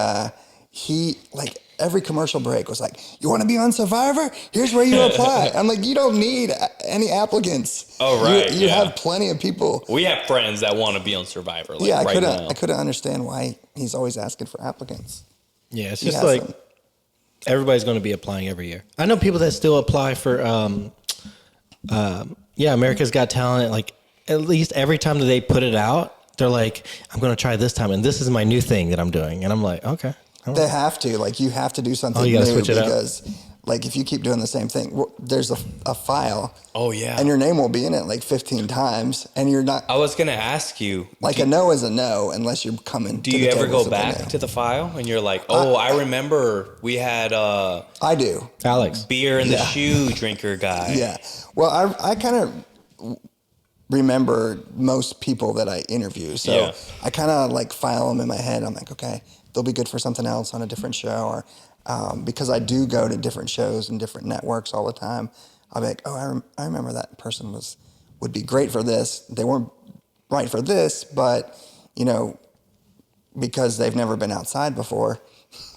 Speaker 2: he, like, every commercial break was like, you want to be on Survivor? Here's where you apply. I'm like, you don't need any applicants.
Speaker 1: Oh, right,
Speaker 2: You
Speaker 1: yeah.
Speaker 2: have plenty of people.
Speaker 1: We have friends that want to be on Survivor. Like,
Speaker 2: Yeah,
Speaker 1: right now.
Speaker 2: I couldn't understand why he's always asking for applicants.
Speaker 3: Yeah, it's
Speaker 2: He
Speaker 3: just
Speaker 2: has
Speaker 3: like
Speaker 2: them.
Speaker 3: everybody's going to be applying every year. I know people that still apply for America's Got Talent, like at least every time that they put it out, they're like, I'm going to try this time. And this is my new thing that I'm doing. And I'm like, okay.
Speaker 2: They have to, like, you have to do something
Speaker 3: you gotta
Speaker 2: new
Speaker 3: switch it up.
Speaker 2: because, like, if you keep doing the same thing, there's a file.
Speaker 1: Oh, yeah.
Speaker 2: And your name will be in it like 15 times, and you're not.
Speaker 1: I was going to ask you.
Speaker 2: Like, a no is a no unless you're coming.
Speaker 1: Do you ever go back to the file and you're like, I remember we had
Speaker 2: I do.
Speaker 3: Alex.
Speaker 1: beer in the shoe drinker guy.
Speaker 2: Yeah. Well, I kind of remember most people that I interview. So I kind of like file them in my head. I'm like, okay, they'll be good for something else on a different show. Or because I do go to different shows and different networks all the time. I'll be like, oh, I remember that person would be great for this. They weren't right for this, but, you know, because they've never been outside before,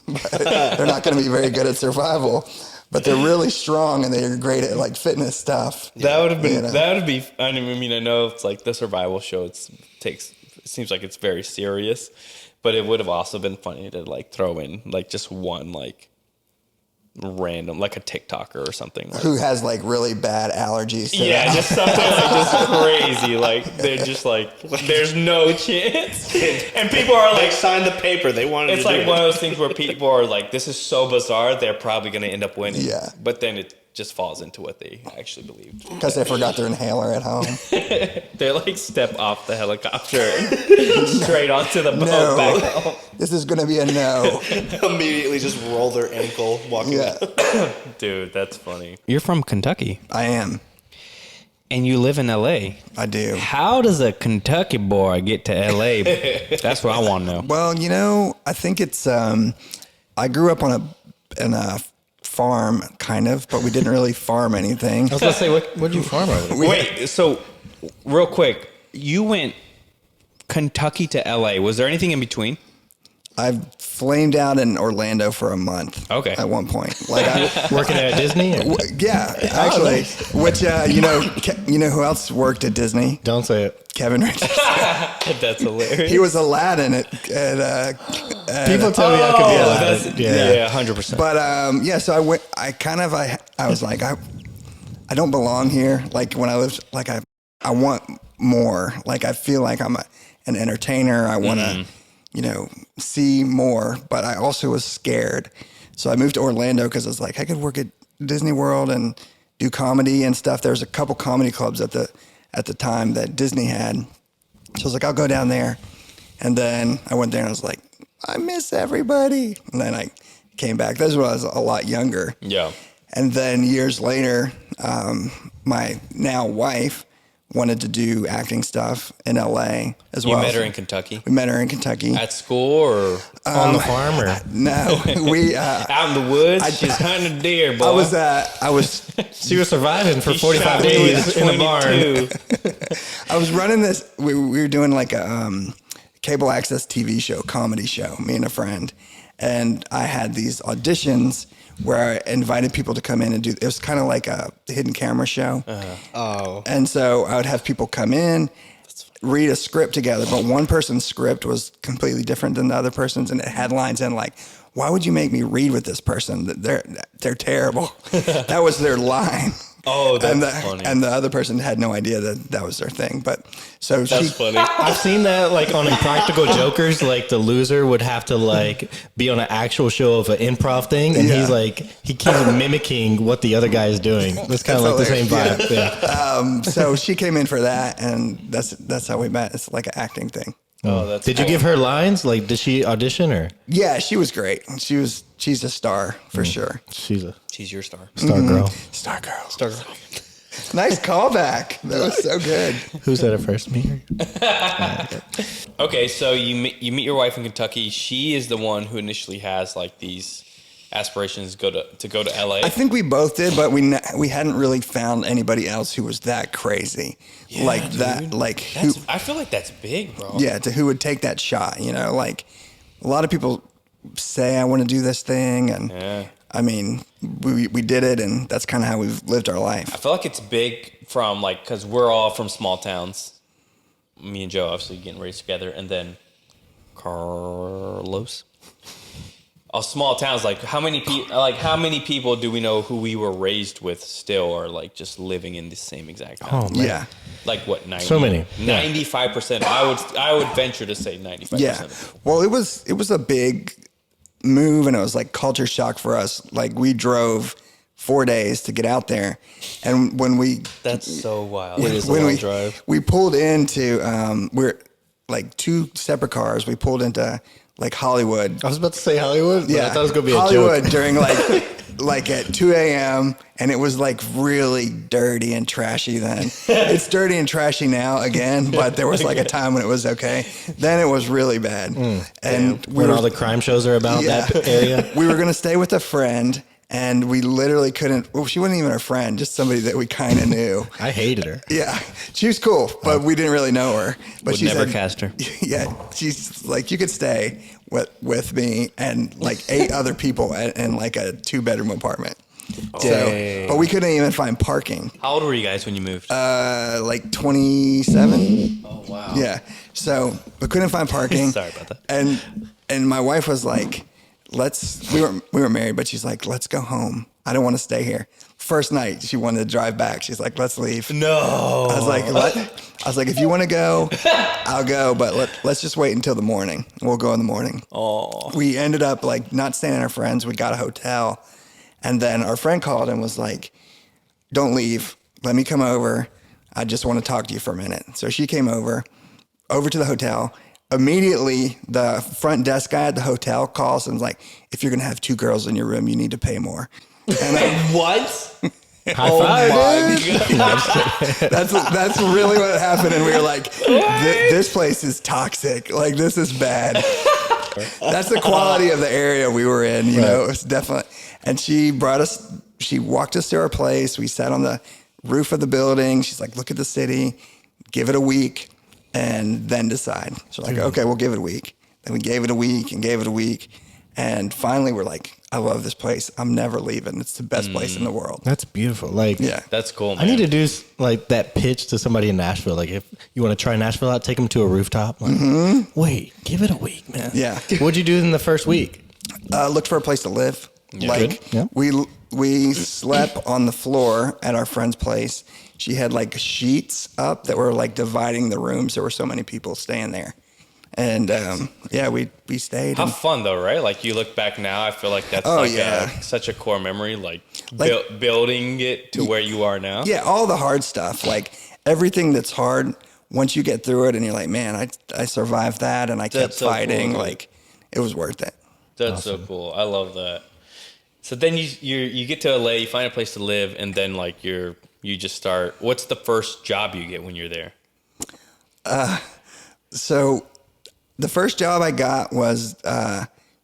Speaker 2: they're not going to be very good at survival. But they're really strong and they're great at like fitness stuff.
Speaker 1: That would have been. You know? That would be. I mean, I know it's like the survival show. It seems like it's very serious, but it would have also been funny to like throw in like just one like random, like a TikToker or something. Like,
Speaker 2: who has like really bad allergies.
Speaker 1: Yeah, just something like just crazy. Like they're just like, there's no chance. And people are like,
Speaker 4: sign the paper. They wanted.
Speaker 1: It's like one of those things where people are like, this is so bizarre. They're probably going to end up winning.
Speaker 2: Yeah.
Speaker 1: But then it just falls into what they actually believed.
Speaker 2: Because they forgot their inhaler at home.
Speaker 1: They like step off the helicopter and straight onto the boat back home.
Speaker 2: This is going to be a no.
Speaker 4: Immediately just roll their ankle walking.
Speaker 2: Yeah.
Speaker 1: Dude, that's funny. You're from Kentucky.
Speaker 2: I am.
Speaker 1: And you live in LA.
Speaker 2: I do.
Speaker 1: How does a Kentucky boy get to LA? That's what I want to know.
Speaker 2: Well, you know, I think it's, I grew up in a farm, kind of, but we didn't really farm anything.
Speaker 3: I was going to say, what did you farm over there?
Speaker 1: Wait, so real quick, you went Kentucky to LA. Was there anything in between?
Speaker 2: I flamed out in Orlando for a month.
Speaker 1: Okay.
Speaker 2: At one point, like
Speaker 3: working at Disney.
Speaker 2: Yeah, actually, which you know who else worked at Disney?
Speaker 3: Don't say it.
Speaker 2: Kevin Richards.
Speaker 1: That's hilarious.
Speaker 2: He was Aladdin at
Speaker 3: People tell me I could be Aladdin.
Speaker 1: Yeah, 100%.
Speaker 2: But yeah, so I went. I was like, I don't belong here. Like when I lived, like I want more. Like I feel like I'm an entertainer. I want to, you know, see more. But I also was scared. So I moved to Orlando because I was like, I could work at Disney World and do comedy and stuff. There was a couple comedy clubs at the time that Disney had. So I was like, I'll go down there. And then I went there and I was like, I miss everybody. And then I came back. This was a lot younger.
Speaker 1: Yeah.
Speaker 2: And then years later, my now wife wanted to do acting stuff in LA as well.
Speaker 1: You met her in Kentucky?
Speaker 2: We met her in Kentucky.
Speaker 1: At school or
Speaker 3: on the farm? Or?
Speaker 2: No, we
Speaker 1: out in the woods. She's hunting deer, boy.
Speaker 2: I was
Speaker 3: she was surviving for 45 days in a barn.
Speaker 2: I was running this. We were doing like a cable access TV show, comedy show. Me and a friend, and I had these auditions where I invited people to come in and do. It was kind of like a hidden camera show.
Speaker 3: Oh,
Speaker 2: and so I would have people come in, read a script together, but one person's script was completely different than the other person's, and it had lines in like, "Why would you make me read with this person? They're terrible." That was their line.
Speaker 1: Oh, that's funny.
Speaker 2: And the other person had no idea that was their thing. But so
Speaker 1: that's funny.
Speaker 3: I've seen that like on Impractical Jokers, like the loser would have to like be on an actual show of an improv thing, and he's like he keeps mimicking what the other guy is doing. It's kind of like the same vibe. Yeah.
Speaker 2: So she came in for that, and that's how we met. It's like an acting thing.
Speaker 1: Oh, that's.
Speaker 3: Did you give her lines? Like, did she audition or?
Speaker 2: Yeah, she was great. She's a star for sure.
Speaker 3: She's
Speaker 1: your star.
Speaker 3: Star girl.
Speaker 2: Star girl. Nice callback. That was so good.
Speaker 3: Who said it first? Me?
Speaker 1: Okay, so you meet your wife in Kentucky. She is the one who initially has like these aspirations to go to LA.
Speaker 2: I think we both did, but we hadn't really found anybody else who was that crazy, like dude. That. Like
Speaker 1: I feel like that's big, bro.
Speaker 2: Yeah, to who would take that shot. You know, like a lot of people say, I want to do this thing, and I mean, we did it, and that's kind of how we've lived our life.
Speaker 1: I feel like it's big from like because we're all from small towns. Me and Joe obviously getting raised together, and then Carlos. small towns, like how many people do we know who we were raised with still are like just living in the same exact town?
Speaker 3: Oh, man.
Speaker 2: Yeah.
Speaker 1: Like what? 90,
Speaker 3: So many.
Speaker 1: 95%. I would venture to say 95%.
Speaker 2: Yeah. Well, it was a big move, and it was like culture shock for us. Like we drove 4 days to get out there, and when we
Speaker 1: That's so wild.
Speaker 4: It is a long drive.
Speaker 2: we pulled into we're like two separate cars. We pulled into like Hollywood.
Speaker 3: I was about to say Hollywood. But I thought it was gonna be
Speaker 2: Hollywood
Speaker 3: a joke.
Speaker 2: during like at 2 a.m. and it was like really dirty and trashy then. It's dirty and trashy now again, but there was like a time when it was okay. Then it was really bad. And
Speaker 3: When all the crime shows are about that area.
Speaker 2: we were going to stay with a friend, and we literally couldn't. Well, she wasn't even our friend, just somebody that we kind of knew.
Speaker 3: I hated her.
Speaker 2: Yeah, she was cool, but we didn't really know her. But
Speaker 1: Would
Speaker 2: she
Speaker 1: never
Speaker 2: said,
Speaker 1: cast her.
Speaker 2: Yeah, she's like, you could stay with me and like 8 other people in like a 2-bedroom apartment. So, but we couldn't even find parking.
Speaker 1: How old were you guys when you moved?
Speaker 2: Like 27.
Speaker 1: Oh wow.
Speaker 2: Yeah. So we couldn't find parking.
Speaker 1: Sorry about that.
Speaker 2: And my wife was like, we were married, but she's like, let's go home. I don't want to stay here. First night, she wanted to drive back. She's like, let's leave.
Speaker 1: No.
Speaker 2: I was like, what? I was like, if you want to go, I'll go, but let's just wait until the morning. We'll go in the morning.
Speaker 1: Oh.
Speaker 2: We ended up like not staying at our friends. We got a hotel. And then our friend called and was like, don't leave. Let me come over. I just want to talk to you for a minute. So she came over to the hotel. Immediately, the front desk guy at the hotel calls and was like, if you're going to have 2 girls in your room, you need to pay more. And
Speaker 4: What?
Speaker 3: High five, dude.
Speaker 2: that's really what happened. And we were like, this place is toxic. Like, this is bad. That's the quality of the area we were in, you know, it was definitely. And she walked us to our place. We sat on the roof of the building. She's like, look at the city, give it a week, and then decide. So like, okay, we'll give it a week. Then we gave it a week and gave it a week. And finally we're like, I love this place. I'm never leaving. It's the best place in the world.
Speaker 3: That's beautiful. Like,
Speaker 2: Yeah.
Speaker 1: That's cool, man.
Speaker 3: I need to do like that pitch to somebody in Nashville. Like, if you want to try Nashville out, take them to a rooftop. Like, wait, give it a week, man.
Speaker 2: Yeah.
Speaker 3: What'd you do in the first week?
Speaker 2: Looked for a place to live. Like
Speaker 3: Good. Yeah.
Speaker 2: we slept on the floor at our friend's place. She had like sheets up that were like dividing the rooms. There were so many people staying there. And we stayed.
Speaker 1: How fun though, right? Like you look back now, I feel like that's such a core memory. Like building it to where you are now.
Speaker 2: Yeah, all the hard stuff, like everything that's hard. Once you get through it, and you're like, man, I survived that, and I kept fighting.
Speaker 1: Cool.
Speaker 2: Like it was worth it.
Speaker 1: That's awesome. So cool. I love that. So then you get to LA, you find a place to live, and then like you just start. What's the first job you get when you're there?
Speaker 2: So the first job I got was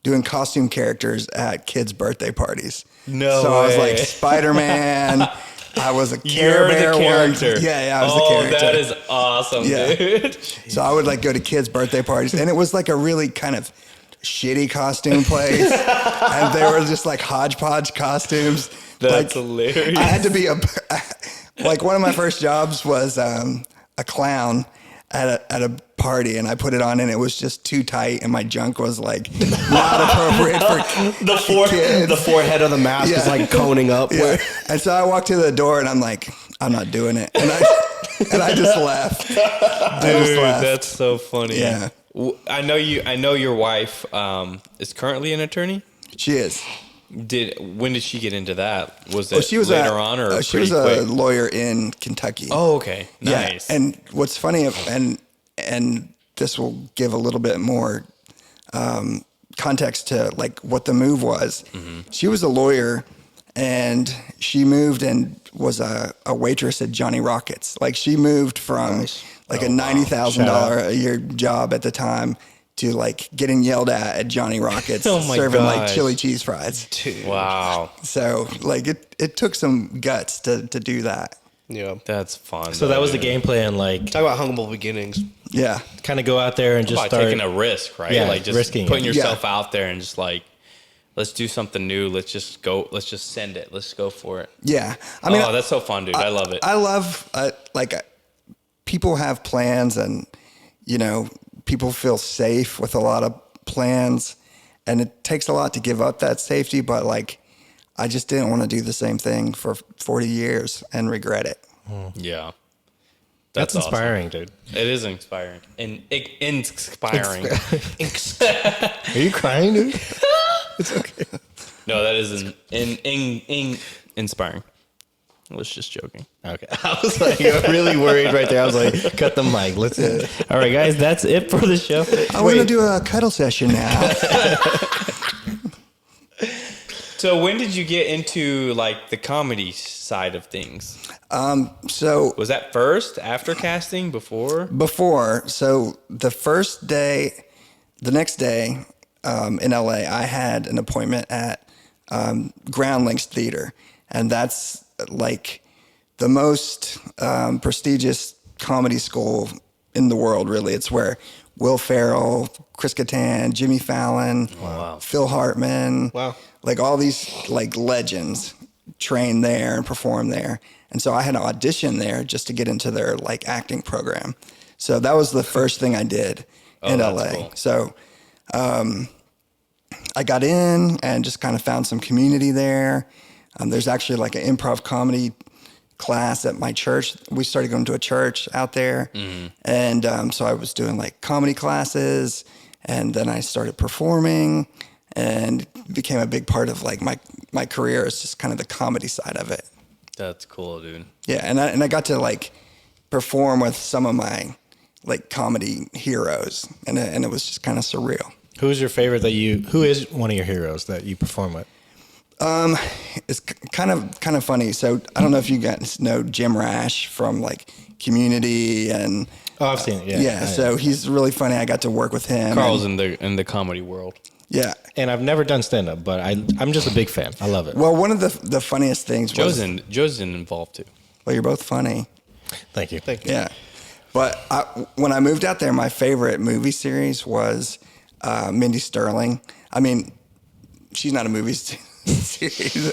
Speaker 2: doing costume characters at kids' birthday parties.
Speaker 1: No
Speaker 2: So
Speaker 1: way.
Speaker 2: I was like Spider-Man. I was a Care
Speaker 1: You're
Speaker 2: Bear
Speaker 1: the character.
Speaker 2: one. Yeah, I was the character.
Speaker 1: That is awesome, dude.
Speaker 2: So I would like go to kids' birthday parties, and it was like a really kind of shitty costume place, and they were just like hodgepodge costumes.
Speaker 1: That's hilarious.
Speaker 2: I had to be like one of my first jobs was a clown at a party, and I put it on, and it was just too tight, and my junk was like not appropriate for kids.
Speaker 4: The forehead of the mask is like coning up.
Speaker 2: Yeah. And so I walked to the door, and I'm like, I'm not doing it, and I just left.
Speaker 1: Dude, that's so funny.
Speaker 2: Yeah.
Speaker 1: I know your wife is currently an attorney.
Speaker 2: She is.
Speaker 1: When did she get into that? Was it
Speaker 2: She was
Speaker 1: later on or
Speaker 2: she
Speaker 1: pretty
Speaker 2: was a
Speaker 1: quick?
Speaker 2: lawyer in Kentucky.
Speaker 1: Oh, okay. Nice.
Speaker 2: Yeah. And what's funny, and this will give a little bit more context to like what the move was. Mm-hmm. She was a lawyer, and she moved and was a waitress at Johnny Rockets. Like she moved from like a $90,000 a year job at the time to like getting yelled at Johnny Rockets, serving like chili cheese fries.
Speaker 1: Dude. Wow.
Speaker 2: So like it took some guts to do that.
Speaker 4: Yeah.
Speaker 1: That's fun.
Speaker 3: So that was the game plan. Like,
Speaker 4: Talk about humble beginnings.
Speaker 2: Yeah.
Speaker 3: kind of go out there and just
Speaker 1: about
Speaker 3: start
Speaker 1: taking a risk, right?
Speaker 3: Yeah,
Speaker 1: Like just
Speaker 3: risking
Speaker 1: putting
Speaker 3: it.
Speaker 1: yourself out there and just like, let's do something new. Let's just go. Let's just send it. Let's go for it.
Speaker 2: Yeah. I mean,
Speaker 1: that's so fun, dude. I love it.
Speaker 2: I love people have plans, and you know, people feel safe with a lot of plans, and it takes a lot to give up that safety, but like, I just didn't want to do the same thing for 40 years and regret it.
Speaker 1: Yeah.
Speaker 3: That's inspiring, dude.
Speaker 1: It is inspiring. And inspiring.
Speaker 3: Are you crying, dude? It's okay.
Speaker 1: No, that is inspiring. I was just joking.
Speaker 3: Okay. I was like, really worried right there. I was like, cut the mic. Let's
Speaker 4: All right, guys, that's it for the show.
Speaker 2: I want to do a cuddle session now.
Speaker 1: So when did you get into like the comedy side of things?
Speaker 2: So
Speaker 1: Was that first, after casting, before?
Speaker 2: before, so the next day in LA, I had an appointment at Groundlings Theater, and that's like the most prestigious comedy school in the world, really. It's where Will Ferrell, Chris Kattan, Jimmy Fallon, Phil Hartman, like all these like legends train there and perform there. And so I had an audition there just to get into their like acting program. So that was the first thing I did in LA.
Speaker 1: Cool.
Speaker 2: So I got in and just kind of found some community there. There's actually like an improv comedy class at my church. We started going to a church out there. And so I was doing like comedy classes, and then I started performing, and it became a big part of like my career. It's just kind of the comedy side of it.
Speaker 1: That's cool, dude.
Speaker 2: Yeah, and I got to like perform with some of my like comedy heroes, and it was just kind of surreal.
Speaker 3: Who is your favorite who is one of your heroes that you perform with?
Speaker 2: It's kind of funny. So I don't know if you guys know Jim Rash from like Community and.
Speaker 3: Oh, I've seen it. Yeah.
Speaker 2: Yeah. So he's really funny. I got to work with him.
Speaker 1: Carl's in the comedy world.
Speaker 2: Yeah.
Speaker 3: And I've never done stand up, but I'm just a big fan. I love it.
Speaker 2: Well, one of the funniest things was
Speaker 1: Joe's involved too.
Speaker 2: well, you're both funny.
Speaker 3: Thank you.
Speaker 2: Yeah. But when I moved out there, my favorite movie series was Mindy Sterling. I mean, she's not a movie series.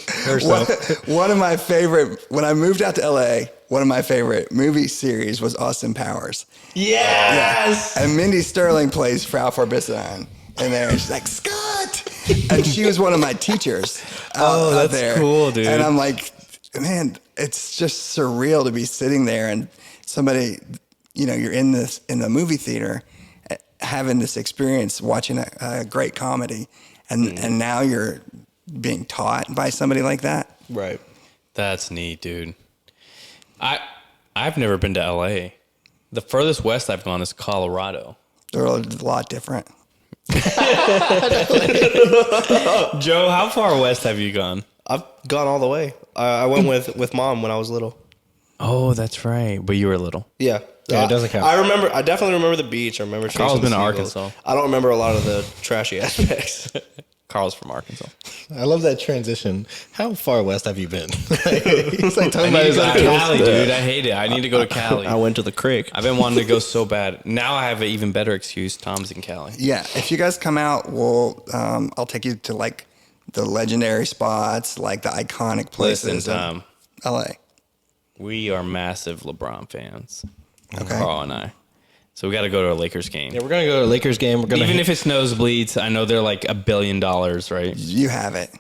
Speaker 2: One of my favorite, when I moved out to LA, one of my favorite movie series was Austin Powers.
Speaker 1: Yes!
Speaker 2: Yeah. And Mindy Sterling plays Frau Forbissern in there. And she's like, Scott! And she was one of my teachers out there.
Speaker 1: Cool, dude.
Speaker 2: And I'm like, man, it's just surreal to be sitting there and somebody, you're in the movie theater having this experience watching a great comedy. And now you're being taught by somebody like that.
Speaker 4: Right.
Speaker 1: That's neat, dude. I've never been to LA. The furthest west I've gone is Colorado.
Speaker 2: They're a lot different.
Speaker 1: Joe, how far west have you gone?
Speaker 4: I've gone all the way. I went with mom when I was little.
Speaker 1: Oh, that's right. But you were little.
Speaker 4: Yeah.
Speaker 3: Yeah, it doesn't count.
Speaker 4: I definitely remember the beach. I remember
Speaker 1: Carl's
Speaker 4: chasing
Speaker 1: been
Speaker 4: the
Speaker 1: to
Speaker 4: seagulls.
Speaker 1: Arkansas.
Speaker 4: I don't remember a lot of the trashy aspects.
Speaker 1: Carl's from Arkansas.
Speaker 3: I love that transition. How far west have you been? He's like
Speaker 1: I
Speaker 3: talking
Speaker 1: need
Speaker 3: about
Speaker 1: to go to
Speaker 3: his
Speaker 1: Cali, dude. I hate it. I need to go to Cali.
Speaker 4: I went to the creek.
Speaker 1: I've been wanting to go so bad. Now I have an even better excuse. Tom's in Cali.
Speaker 2: Yeah, if you guys come out, I'll take you to like the legendary spots, like the iconic places
Speaker 1: Listen,
Speaker 2: of LA.
Speaker 1: We are massive LeBron fans.
Speaker 2: Okay.
Speaker 1: Carl and I. So we got to go to a Lakers game.
Speaker 3: Yeah, we're gonna go to a Lakers game. We're gonna
Speaker 1: Even if it's nosebleeds, I know they're like $1 billion, right?
Speaker 2: You have it.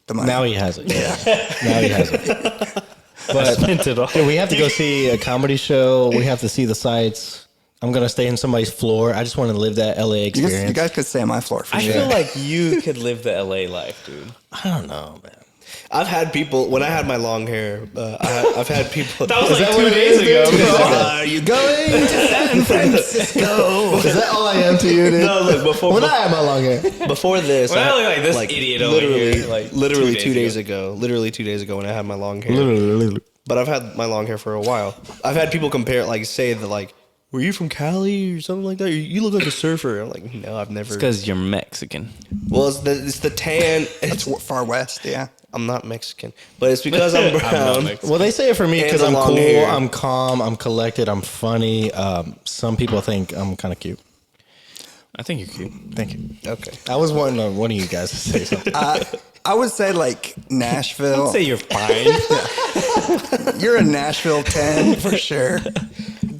Speaker 2: The money.
Speaker 3: now he has it. Yeah. Now he has it. But
Speaker 1: Spent it all.
Speaker 3: dude, we have to go see a comedy show. We have to see the sights. I'm gonna stay in somebody's floor. I just want to live that LA
Speaker 2: you
Speaker 3: experience.
Speaker 2: guys could stay on my floor for
Speaker 1: I
Speaker 2: sure.
Speaker 1: feel like you could live the LA life, dude.
Speaker 3: I don't know, man.
Speaker 4: I've had people, when I had my long hair, I've had people.
Speaker 1: That was like 2 days ago.
Speaker 2: Are you going to San Francisco?
Speaker 3: Is that all I am to you, dude?
Speaker 4: No, look,
Speaker 3: when I had my long hair.
Speaker 4: before this,
Speaker 1: Well, I look like this idiot over
Speaker 4: literally,
Speaker 1: here, like,
Speaker 4: literally
Speaker 1: 2
Speaker 4: 2
Speaker 1: days
Speaker 4: days ago. Literally 2 days ago when I had my long hair. But I've had my long hair for a while. I've had people compare, like, say that, like, were you from Cali or something like that? You look like a surfer. I'm like, no, I've never.
Speaker 1: Because you're Mexican.
Speaker 4: Well, it's the tan.
Speaker 2: It's far west, yeah.
Speaker 4: I'm not Mexican, but it's because I'm
Speaker 1: not
Speaker 4: brown.
Speaker 1: Mexican.
Speaker 3: Well, they say it for me
Speaker 4: And
Speaker 3: because
Speaker 4: the
Speaker 3: I'm
Speaker 4: long
Speaker 3: cool,
Speaker 4: hair.
Speaker 3: I'm calm, I'm collected, I'm funny. Some people think I'm kind of cute.
Speaker 1: I think you're cute.
Speaker 3: Thank you.
Speaker 4: Okay.
Speaker 3: I was wanting one of you guys to say something.
Speaker 2: I would say like Nashville.
Speaker 1: I'd say you're fine.
Speaker 2: You're a Nashville 10 for sure.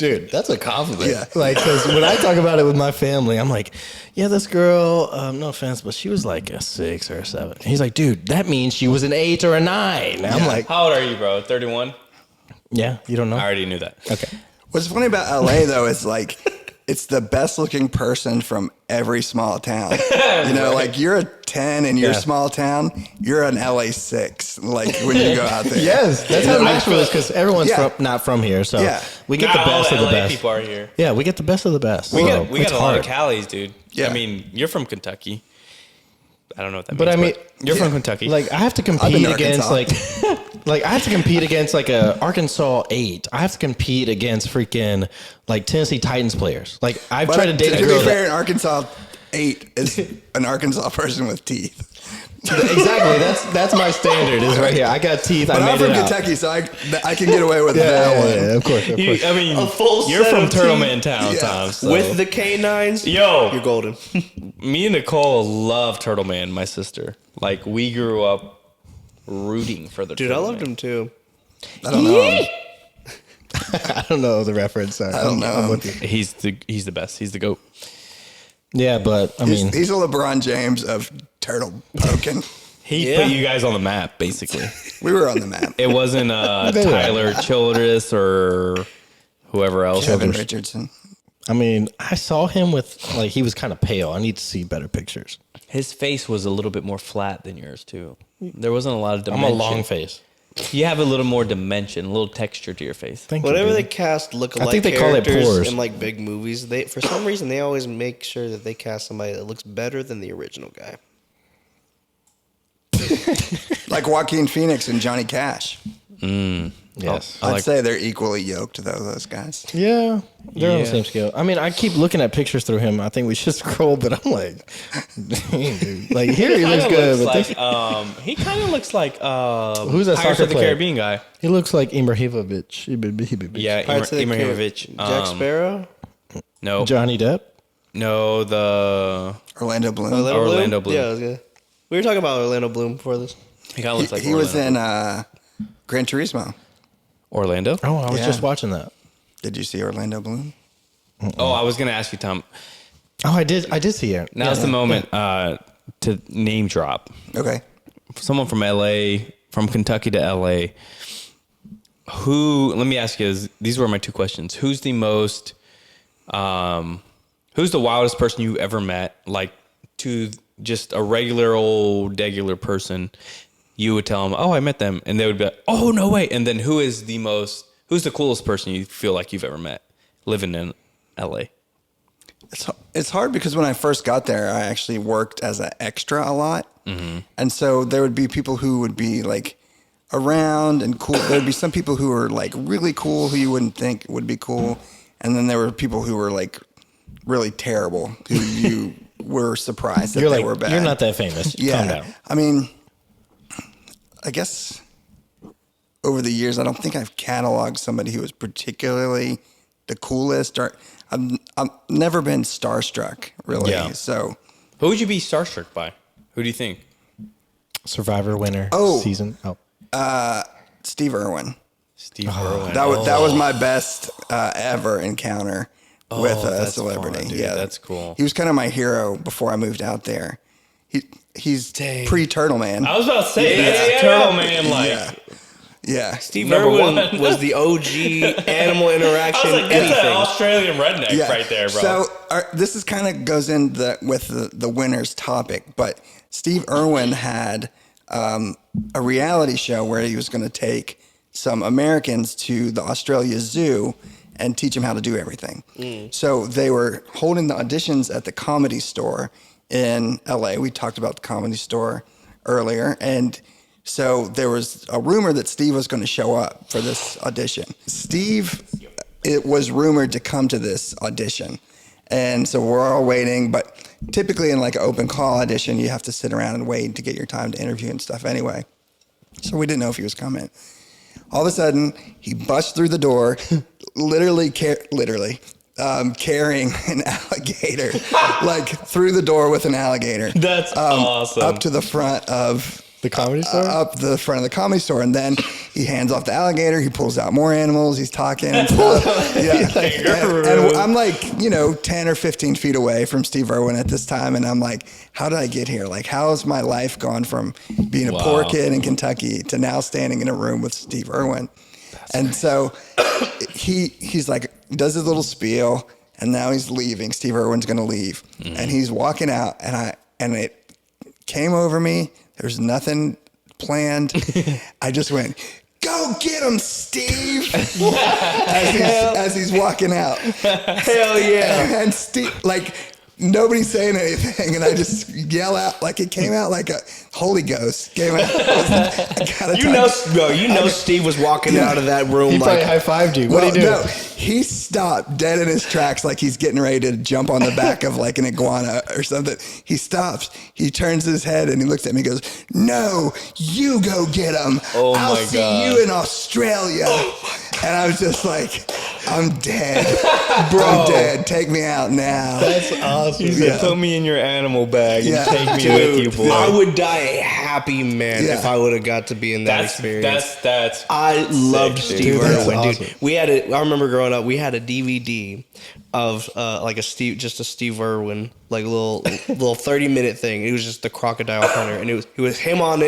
Speaker 3: Dude, that's a compliment.
Speaker 2: Yeah.
Speaker 3: Like, because when I talk about it with my family, I'm like, yeah, this girl, no offense, but she was like a 6 or a 7. He's like, dude, that means she was an 8 or a 9. I'm like,
Speaker 1: How old are you, bro? 31?
Speaker 3: yeah, you don't know?
Speaker 1: I already knew that.
Speaker 3: Okay.
Speaker 2: What's funny about LA though is like it's the best looking person from every small town. You know, like you're a 10 in your small town, you're an LA 6. Like when you go out there.
Speaker 3: Yes, that's how Nashville is because everyone's not from here. So we get
Speaker 1: Not
Speaker 3: the best
Speaker 1: all
Speaker 3: of the
Speaker 1: LA
Speaker 3: best.
Speaker 1: people are here.
Speaker 3: Yeah, we get the best of the best.
Speaker 1: We
Speaker 3: So
Speaker 1: got
Speaker 3: it's
Speaker 1: a lot of
Speaker 3: hard.
Speaker 1: Callies, dude.
Speaker 2: Yeah.
Speaker 1: I mean, you're from Kentucky. I don't know what that means.
Speaker 3: But I mean,
Speaker 1: you're from Kentucky.
Speaker 3: Like I have to
Speaker 2: been
Speaker 3: compete
Speaker 2: to
Speaker 3: against
Speaker 2: Arkansas.
Speaker 3: like I have to compete against like a Arkansas 8. I have to compete against freaking like Tennessee Titans players. Like I've
Speaker 2: But
Speaker 3: tried to date a
Speaker 2: to
Speaker 3: girl
Speaker 2: be fair,
Speaker 3: that,
Speaker 2: an Arkansas 8 is an Arkansas person with teeth.
Speaker 3: exactly. That's my standard is right here. I got teeth.
Speaker 2: But
Speaker 3: I
Speaker 2: I'm
Speaker 3: made
Speaker 2: from
Speaker 3: it out.
Speaker 2: Kentucky, so I can get away with that one.
Speaker 3: Yeah, of course.
Speaker 1: I mean,
Speaker 4: A full
Speaker 1: you're
Speaker 4: set
Speaker 1: from
Speaker 4: of
Speaker 1: Turtle
Speaker 4: teeth.
Speaker 1: Man Town,
Speaker 2: Yeah.
Speaker 1: Tom. So.
Speaker 4: With the canines,
Speaker 1: Yo.
Speaker 4: you're golden.
Speaker 1: Me and Nicole love Turtle Man, my sister. Like, we grew up rooting for the
Speaker 4: Dude, I
Speaker 1: Turtle
Speaker 4: loved
Speaker 1: Man.
Speaker 4: him too.
Speaker 2: I don't know.
Speaker 3: I don't know the reference. Sorry.
Speaker 2: I don't know.
Speaker 3: I'm with you.
Speaker 1: He's the best. He's the GOAT.
Speaker 3: Yeah, but I mean,
Speaker 2: He's a LeBron James of turtle poking.
Speaker 1: He
Speaker 4: Yeah.
Speaker 1: put you guys on the map, basically.
Speaker 2: We were on the map.
Speaker 1: It wasn't
Speaker 3: They were.
Speaker 1: Tyler Childress or whoever else.
Speaker 2: Kevin Richardson.
Speaker 3: I mean, I saw him with like he was kind of pale. I need to see better pictures.
Speaker 1: His face was a little bit more flat than yours, too. There wasn't a lot of
Speaker 3: I'm
Speaker 1: dimension.
Speaker 3: a long face.
Speaker 1: You have a little more dimension, a little texture to your face.
Speaker 3: Thank you,
Speaker 4: Whenever
Speaker 3: dude.
Speaker 4: they cast lookalike
Speaker 3: I think they call it
Speaker 4: characters
Speaker 3: pores.
Speaker 4: in like big movies, they for some reason they always make sure that they cast somebody that looks better than the original guy.
Speaker 2: Like Joaquin Phoenix and Johnny Cash.
Speaker 3: Yes.
Speaker 2: I'd say they're equally yoked, though, those guys.
Speaker 3: Yeah, they're on the
Speaker 1: Yeah.
Speaker 3: same scale. I mean, I keep looking at pictures through him. I think we should scroll, but I'm like, dang, dude. Like here he looks good, but this,
Speaker 1: He kind of looks like
Speaker 3: Who's that
Speaker 1: Pirates
Speaker 3: soccer
Speaker 1: of the
Speaker 3: player?
Speaker 1: Caribbean guy.
Speaker 3: he looks like Ibrahimovic.
Speaker 1: Yeah,
Speaker 4: Pirates of the
Speaker 1: Ibrahimovic.
Speaker 4: Jack Sparrow,
Speaker 1: No,
Speaker 3: Johnny Depp.
Speaker 1: no, the
Speaker 2: Orlando Bloom.
Speaker 1: Orlando Bloom.
Speaker 4: Yeah, I was gonna, we were talking about Orlando Bloom before this.
Speaker 1: he kind of looks like
Speaker 2: He was
Speaker 1: Orlando.
Speaker 2: in Gran Turismo.
Speaker 1: Orlando.
Speaker 3: Oh, I was
Speaker 2: Yeah.
Speaker 3: just watching that.
Speaker 2: Did you see Orlando Bloom?
Speaker 1: Oh, I was gonna ask you, Tom.
Speaker 3: Oh, I did see it.
Speaker 1: Now's the moment to name drop
Speaker 2: Okay.
Speaker 1: someone from LA, from Kentucky to LA. Who? Let me ask you. These were my two questions. Who's the most? Who's the wildest person you ever met? Like to just a regular old degular person, you would tell them, "Oh, I met them," and they would be like, "Oh, no way!" And then who's the coolest person you feel like you've ever met living in LA?
Speaker 2: It's hard because when I first got there, I actually worked as an extra a lot. And so there would be people who would be like around and cool. There'd be some people who were like really cool who you wouldn't think would be cool. And then there were people who were like really terrible who you were surprised that
Speaker 3: You're
Speaker 2: they
Speaker 3: like,
Speaker 2: were bad.
Speaker 3: you're not that famous.
Speaker 2: Yeah.
Speaker 3: Calm down.
Speaker 2: I mean, I guess over the years, I don't think I've cataloged somebody who was particularly the coolest. Or I've never been starstruck, really.
Speaker 3: Yeah.
Speaker 2: So
Speaker 1: Who would you be starstruck by? Who do you think?
Speaker 3: Survivor winner season. Oh,
Speaker 2: Steve Irwin.
Speaker 1: Steve Irwin.
Speaker 2: That was my best ever encounter with a
Speaker 1: that's
Speaker 2: celebrity.
Speaker 1: fun, dude.
Speaker 2: Yeah,
Speaker 1: That's cool.
Speaker 2: He was kind of my hero before I moved out there. He's pre-Turtle Man.
Speaker 1: I was about to say that's Turtle Man. Like,
Speaker 2: Yeah.
Speaker 4: Steve
Speaker 1: Number
Speaker 4: Irwin
Speaker 1: one.
Speaker 4: was the OG animal interaction.
Speaker 1: I was like, that's an
Speaker 4: anything.
Speaker 1: Australian redneck right there, bro.
Speaker 2: So this is kind of goes in with the winner's topic, but Steve Irwin had a reality show where he was going to take some Americans to the Australia Zoo and teach them how to do everything. So they were holding the auditions at the Comedy Store in LA. We talked about the Comedy Store earlier, and so there was a rumor that Steve was going to show up for this audition. Steve, it was rumored to come to this audition. And so we're all waiting, but typically in like an open call audition, you have to sit around and wait to get your time to interview and stuff anyway. So we didn't know if he was coming. All of a sudden, he busts through the door, literally carrying an alligator, like through the door with an alligator.
Speaker 1: That's awesome.
Speaker 2: Up to the front of
Speaker 3: The comedy store?
Speaker 2: Up the front of the comedy store. And then he hands off the alligator. He pulls out more animals. He's talking and stuff. And I'm like, 10 or 15 feet away from Steve Irwin at this time. And I'm like, how did I get here? Like, how has my life gone from being a poor kid in Kentucky to now standing in a room with Steve Irwin? So he's like, does his little spiel. And now he's leaving. Steve Irwin's going to leave. And he's walking out. And it came over me. There's nothing planned. I just went, go get him, Steve, as he's walking out.
Speaker 4: Hell yeah.
Speaker 2: And Steve, like, nobody's saying anything. And I just yell out, like it came out like a Holy Ghost came out.
Speaker 4: Steve was walking out of that room.
Speaker 3: He probably high-fived you. What did he do?
Speaker 2: No, he stopped dead in his tracks like he's getting ready to jump on the back of like an iguana or something. He stops. He turns his head and he looks at me and goes, no, you go get him. I'll see you in Australia. And I was just like, I'm dead. Bro, I'm dead. Take me out now.
Speaker 3: That's awesome.
Speaker 1: He said, put me in your animal bag and take me with you, boy.
Speaker 4: I would die a happy man if I would have got to be in that experience. I loved Steve Irwin,
Speaker 3: awesome.
Speaker 4: dude. I remember growing up, we had a DVD of like a Steve Irwin, like a little 30-minute thing. It was just the Crocodile Hunter, and it was him on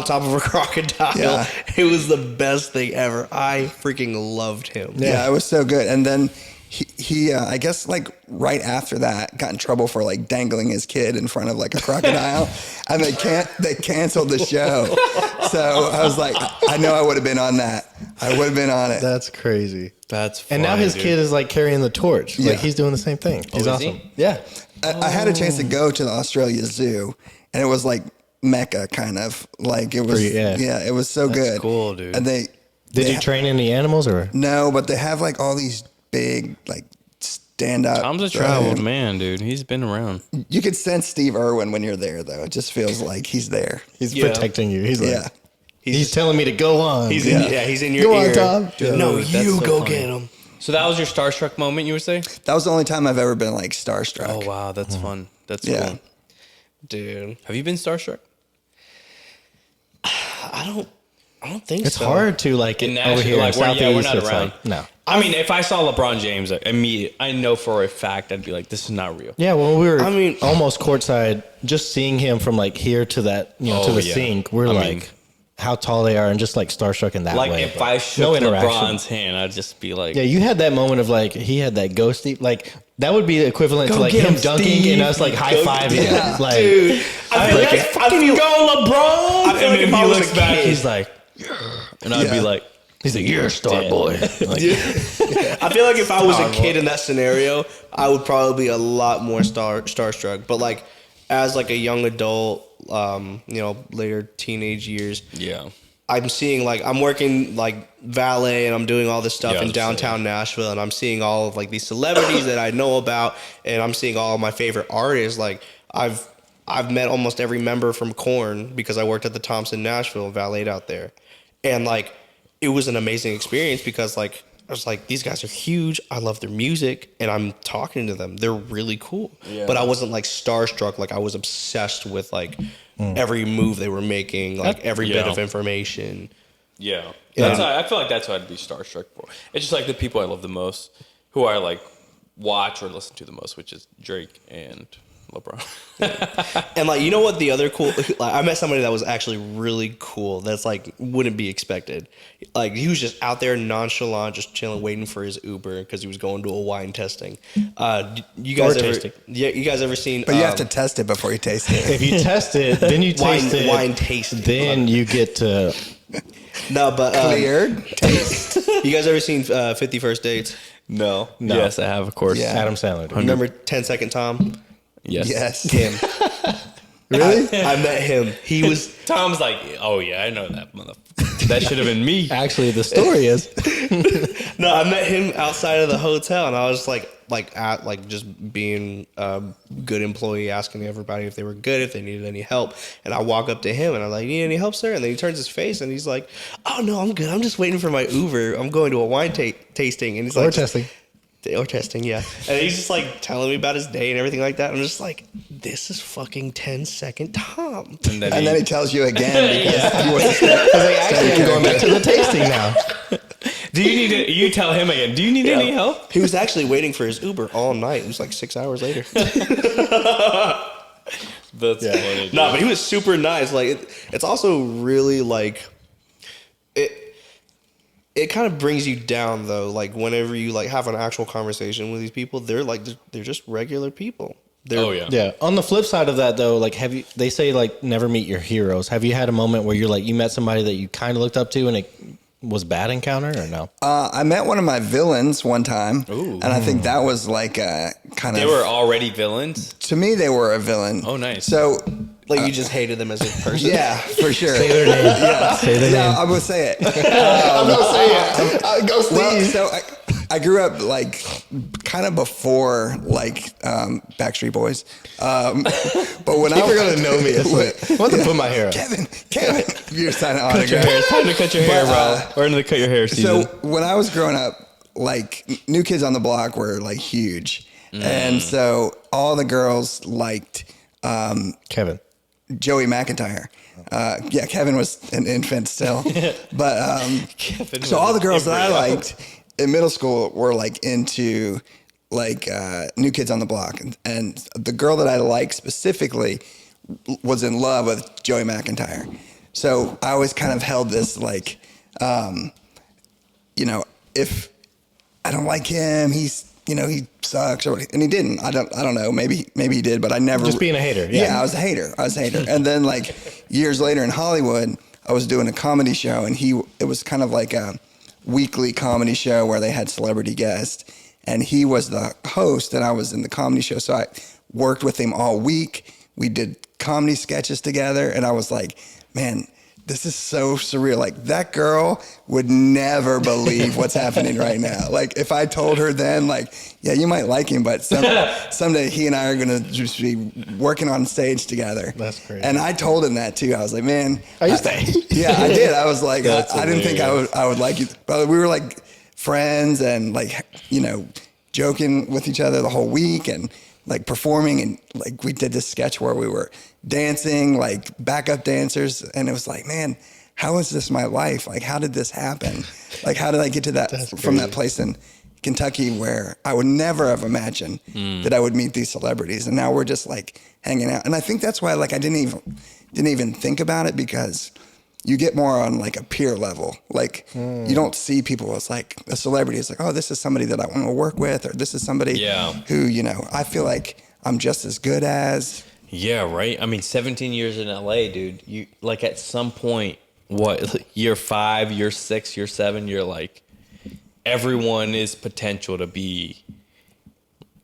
Speaker 4: top of a crocodile. Yeah. It was the best thing ever. I freaking loved him.
Speaker 2: Yeah, it was so good. And then he I guess like right after that got in trouble for like dangling his kid in front of like a crocodile, and they canceled the show. So I was like, I know I would have been on that. I would have been on it.
Speaker 3: That's crazy.
Speaker 1: That's funny,
Speaker 3: and now his kid is like carrying the torch. Like he's doing the same thing. He's awesome.
Speaker 2: Yeah. I had a chance to go to the Australia Zoo, and it was like Mecca kind of like it was. It was so good.
Speaker 1: Cool, dude.
Speaker 2: And
Speaker 3: did you train any animals or
Speaker 2: no? But they have like all these big like stand up.
Speaker 1: Tom's a traveled man, dude. He's been around.
Speaker 2: You could sense Steve Irwin when you're there, though. It just feels like he's there.
Speaker 3: He's protecting you. He's like, he's telling me to go on.
Speaker 4: He's in your
Speaker 3: go
Speaker 4: ear.
Speaker 3: on, Tom.
Speaker 4: Dude, no, you go get him.
Speaker 1: So that was your starstruck moment, you would say?
Speaker 2: That was the only time I've ever been like starstruck.
Speaker 1: Oh wow, that's fun. That's cool.
Speaker 4: Dude,
Speaker 1: have you been starstruck?
Speaker 4: I don't think
Speaker 3: it's hard to like
Speaker 1: in
Speaker 3: over here in Southeast.
Speaker 1: We're not around.
Speaker 3: Like, no.
Speaker 1: I mean, if I saw LeBron James, I know for a fact I'd be like, this is not real.
Speaker 3: Yeah, well, we were almost courtside, just seeing him from like here to that, to the sink. We're like, how tall they are, and just like starstruck in that way.
Speaker 1: Like if I shook LeBron's hand, I'd just be like,
Speaker 3: yeah, you had that moment of like he had that ghosty, like that would be equivalent to like him dunking Steve. And us like high fiving.
Speaker 2: Yeah.
Speaker 3: Like,
Speaker 4: dude,
Speaker 1: I feel like fucking go LeBron.
Speaker 4: I feel like if I was a kid,
Speaker 1: he's like, and I'd be like.
Speaker 3: He's like, you're a star boy. Like,
Speaker 4: I feel like if I was a kid in that scenario, I would probably be a lot more starstruck. But like, as like a young adult, later teenage years, I'm seeing like I'm working like valet and I'm doing all this stuff in downtown Nashville, and I'm seeing all of like these celebrities that I know about, and I'm seeing all of my favorite artists. Like I've met almost every member from Korn because I worked at the Thompson Nashville and valeted out there, and like. It was an amazing experience because like I was like, these guys are huge. I love their music and I'm talking to them. They're really cool. Yeah. But I wasn't like starstruck. Like I was obsessed with like every move they were making, like every bit of information.
Speaker 1: Yeah. I feel like that's what I'd be starstruck for. It's just like the people I love the most, who I like watch or listen to the most, which is Drake and LeBron.
Speaker 4: And like, you know what the other cool, like, I met somebody that was actually really cool. That's like, wouldn't be expected. Like he was just out there nonchalant, just chilling, waiting for his Uber because he was going to a wine tasting. You guys ever seen?
Speaker 2: But you have to test it before you taste it.
Speaker 3: If you test it, then you taste it.
Speaker 4: Wine tasting.
Speaker 3: Then you get to.
Speaker 4: No, but
Speaker 2: cleared taste.
Speaker 4: You guys ever seen 50 First Dates?
Speaker 1: No. Yes, I have, of course.
Speaker 3: Yeah. Adam Sandler.
Speaker 4: Remember 10 Second Tom?
Speaker 2: Yes.
Speaker 4: Him.
Speaker 2: Really?
Speaker 4: I met him. He was.
Speaker 1: Tom's like, oh yeah, I know that motherfucker. That should have been me.
Speaker 3: Actually, the story is.
Speaker 4: No, I met him outside of the hotel, and I was just being a good employee, asking everybody if they were good, if they needed any help. And I walk up to him, and I'm like, "Need any help, sir?" And then he turns his face, and he's like, "Oh no, I'm good. I'm just waiting for my Uber. I'm going to a wine tasting." And he's
Speaker 3: or
Speaker 4: like,
Speaker 3: testing.
Speaker 4: Or testing, yeah. And he's just like telling me about his day and everything like that. I'm just like, this is fucking 10-second Tom.
Speaker 2: And then he tells you again because he was
Speaker 3: actually, I'm going back to the tasting now.
Speaker 1: Do you need to? You tell him again. Do you need any help?
Speaker 4: He was actually waiting for his Uber all night. It was like 6 hours later.
Speaker 1: That's funny.
Speaker 4: No, but he was super nice. Like it's also really like it kind of brings you down though. Like whenever you like have an actual conversation with these people, they're just regular people.
Speaker 3: Yeah. On the flip side of that though, like they say like never meet your heroes. Have you had a moment where you met somebody that you kind of looked up to and it was bad encounter or no?
Speaker 2: I met one of my villains one time.
Speaker 1: Ooh.
Speaker 2: And I think that was like a kind of...
Speaker 1: They were already villains?
Speaker 2: To me, they were a villain.
Speaker 1: Oh, nice.
Speaker 2: So...
Speaker 4: Like you just hated them as a person?
Speaker 2: Yeah, for sure.
Speaker 3: Say their name.
Speaker 2: Yeah.
Speaker 3: Say their name.
Speaker 2: I'm going to say it.
Speaker 3: I'm going to say it. Go Steve.
Speaker 2: Well, so I grew up like kind of before like Backstreet Boys. But when
Speaker 3: People are going to know me. I'm going to put my hair up.
Speaker 2: Kevin, you're signing
Speaker 1: Cut your
Speaker 2: autographs.
Speaker 1: hair. It's time to cut your hair, bro. We're into the cut your hair season.
Speaker 2: So when I was growing up, like New Kids on the Block were like huge. And so all the girls liked
Speaker 3: Kevin.
Speaker 2: Joey McIntyre. Yeah, Kevin was an infant still. But so all the girls that I liked in middle school were like into like New Kids on the Block. And the girl that I liked specifically was in love with Joey McIntyre. So I always kind of held this like, you know, if I don't like him, he's, you know, he sucks, or and he didn't. I don't know. Maybe he did, but I never.
Speaker 3: Just being a hater.
Speaker 2: Yeah, I was a hater. And then like years later in Hollywood, I was doing a comedy show, and it was kind of like a weekly comedy show where they had celebrity guests, and he was the host, and I was in the comedy show. So I worked with him all week. We did comedy sketches together, and I was like, man, this is so surreal. Like that girl would never believe what's happening right now. Like if I told her then, like, yeah, you might like him, but someday he and I are going to just be working on stage together.
Speaker 3: That's crazy.
Speaker 2: And I told him that too. I was like, man,
Speaker 3: I used to.
Speaker 2: Yeah, I did. I was like, I didn't think
Speaker 1: hilarious.
Speaker 2: I would like you, but we were like friends and like, you know, joking with each other the whole week and like performing, and like we did this sketch where we were dancing like backup dancers, and it was like, man, how is this my life? Like, how did this happen? Like, how did I get to that from that place in Kentucky where I would never have imagined that I would meet these celebrities, and now we're just like hanging out. And I think that's why like I didn't even think about it, because you get more on like a peer level. Like you don't see people as like a celebrity. It's like, oh, this is somebody that I want to work with, or this is somebody who, you know, I feel like I'm just as good as.
Speaker 1: Yeah, right. I mean, 17 years in LA, dude. You like at some point, what, year 5, year 6, year 7, you're like, everyone is potential to be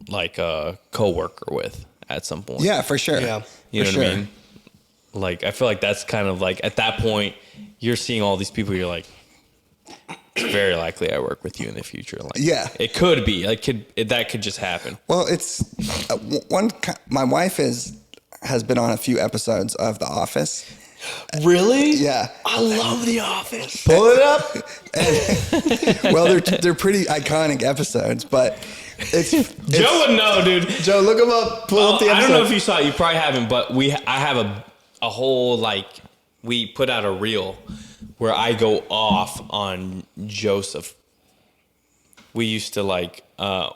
Speaker 1: like a coworker with at some point.
Speaker 2: Yeah, for sure.
Speaker 4: Yeah,
Speaker 1: you know what I mean? Like, I feel like that's kind of like at that point, you're seeing all these people. You're like, it's very likely I work with you in the future. Like,
Speaker 2: yeah,
Speaker 1: it could be. Like, that could just happen.
Speaker 2: Well, it's my wife has been on a few episodes of The Office.
Speaker 4: Really?
Speaker 2: Yeah.
Speaker 4: I love The Office.
Speaker 3: Pull it up.
Speaker 2: And, well, they're pretty iconic episodes, but
Speaker 1: Joe would know, dude.
Speaker 3: Joe, look him up. Pull up the episode.
Speaker 1: I don't know if you saw it. You probably haven't, but I have a whole, like, we put out a reel where I go off on Joseph. We used to like, I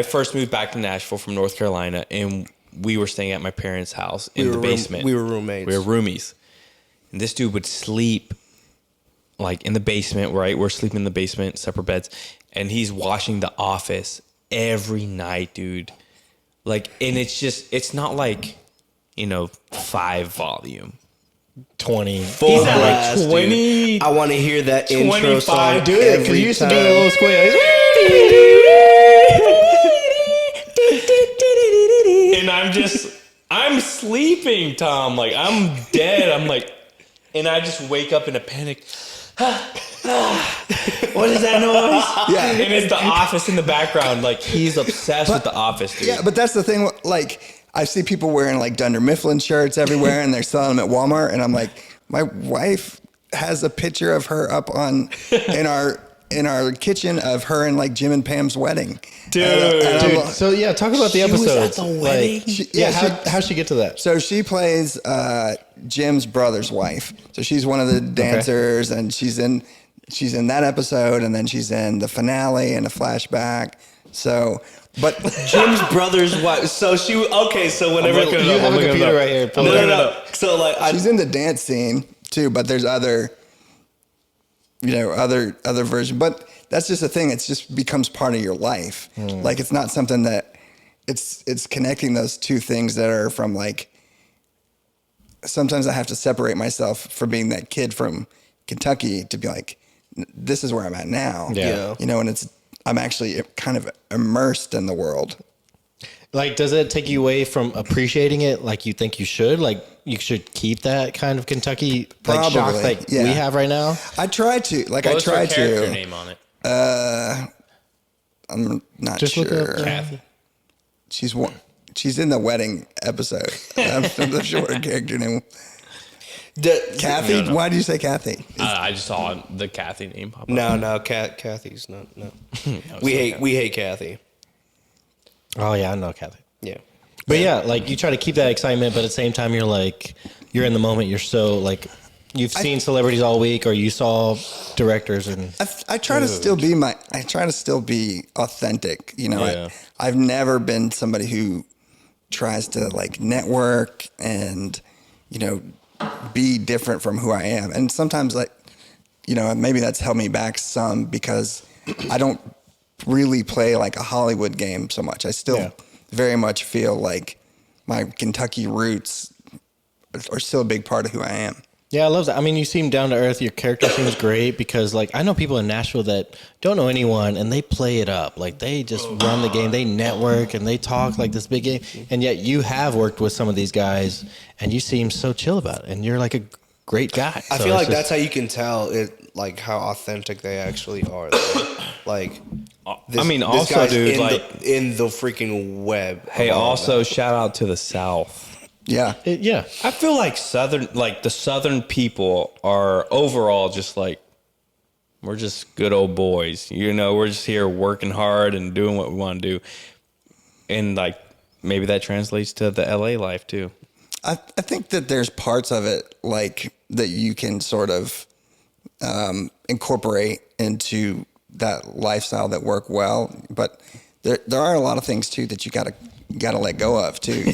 Speaker 1: first moved back to Nashville from North Carolina, and we were staying at my parents' house in the basement.
Speaker 4: We were roommates.
Speaker 1: We were roomies. And this dude would sleep like in the basement, right? We're sleeping in the basement, separate beds. And he's watching The Office every night, dude. Like, and it's not like, you know, 5 volume.
Speaker 3: 20.
Speaker 1: He's at like 20.
Speaker 4: Dude. I want to hear that intro
Speaker 1: 25,
Speaker 4: song.
Speaker 3: Do it, because you used to do a little squeal.
Speaker 1: And I'm sleeping, Tom. Like, I'm dead. I'm like, and I just wake up in a panic. What is that noise?
Speaker 2: Yeah.
Speaker 1: And it's The Office in the background. Like, he's obsessed with The Office, dude.
Speaker 2: Yeah, but that's the thing. Like, I see people wearing like Dunder Mifflin shirts everywhere, and they're selling them at Walmart, and I'm like, my wife has a picture of her up in in our kitchen of her and like Jim and Pam's wedding.
Speaker 3: Dude. So yeah, talk about the episodes.
Speaker 4: Was at the wedding?
Speaker 3: Like, how'd she get to that?
Speaker 2: So she plays Jim's brother's wife. So she's one of the dancers, and she's in that episode, and then she's in the finale and a flashback. So, but
Speaker 4: Jim's brother's wife. So she okay. So whenever
Speaker 3: you have a computer right here,
Speaker 4: no. So like
Speaker 2: she's in the dance scene too, but there's other version. But that's just a thing. It just becomes part of your life. Like it's not something that it's connecting those two things that are from like. Sometimes I have to separate myself from being that kid from Kentucky to be like, this is where I'm at now.
Speaker 3: Yeah.
Speaker 2: And I'm actually kind of immersed in the world.
Speaker 3: Like, does it take you away from appreciating it like you think you should? Like, you should keep that kind of Kentucky like shock like we have right now?
Speaker 2: I try to. Like,
Speaker 1: What's
Speaker 2: I try
Speaker 1: her character
Speaker 2: to.
Speaker 1: name on it?
Speaker 2: I'm not
Speaker 3: Just
Speaker 2: sure.
Speaker 3: look up
Speaker 1: Kathy.
Speaker 2: She's in the wedding episode. I'm not sure what her character name. Kathy?
Speaker 1: No.
Speaker 2: Why do you say Kathy?
Speaker 1: I just saw the Kathy name pop up.
Speaker 4: no, Kathy's not. No, we hate Kathy.
Speaker 3: Oh yeah, I know Kathy.
Speaker 4: Yeah.
Speaker 3: But yeah, like you try to keep that excitement, but at the same time you're in the moment. You're so like you've seen celebrities all week, or you saw directors, and
Speaker 2: I try to still be authentic.
Speaker 1: Yeah.
Speaker 2: I've never been somebody who tries to like network and be different from who I am. And sometimes like maybe that's held me back some because I don't really play like a Hollywood game so much. I still very much feel like my Kentucky roots are still a big part of who I am.
Speaker 3: yeah, I love that. I mean, you seem down to earth. Your character seems great because, like, I know people in Nashville that don't know anyone and they play it up. Like, they just run the game. They network and they talk like this big game. And yet, you have worked with some of these guys, and you seem so chill about it. And you're like a great guy.
Speaker 4: I feel like that's how you can tell it, like how authentic they actually are. Like, this
Speaker 1: also,
Speaker 4: guy's
Speaker 1: dude,
Speaker 4: in the freaking web.
Speaker 1: Hey, also shout out to the South.
Speaker 2: Yeah.
Speaker 3: yeah.
Speaker 1: I feel like the Southern people are overall just like, we're just good old boys. We're just here working hard and doing what we want to do. And like, maybe that translates to the LA life too.
Speaker 2: I think that there's parts of it like that you can sort of incorporate into that lifestyle that work well. But there are a lot of things too that you gotta let go of too.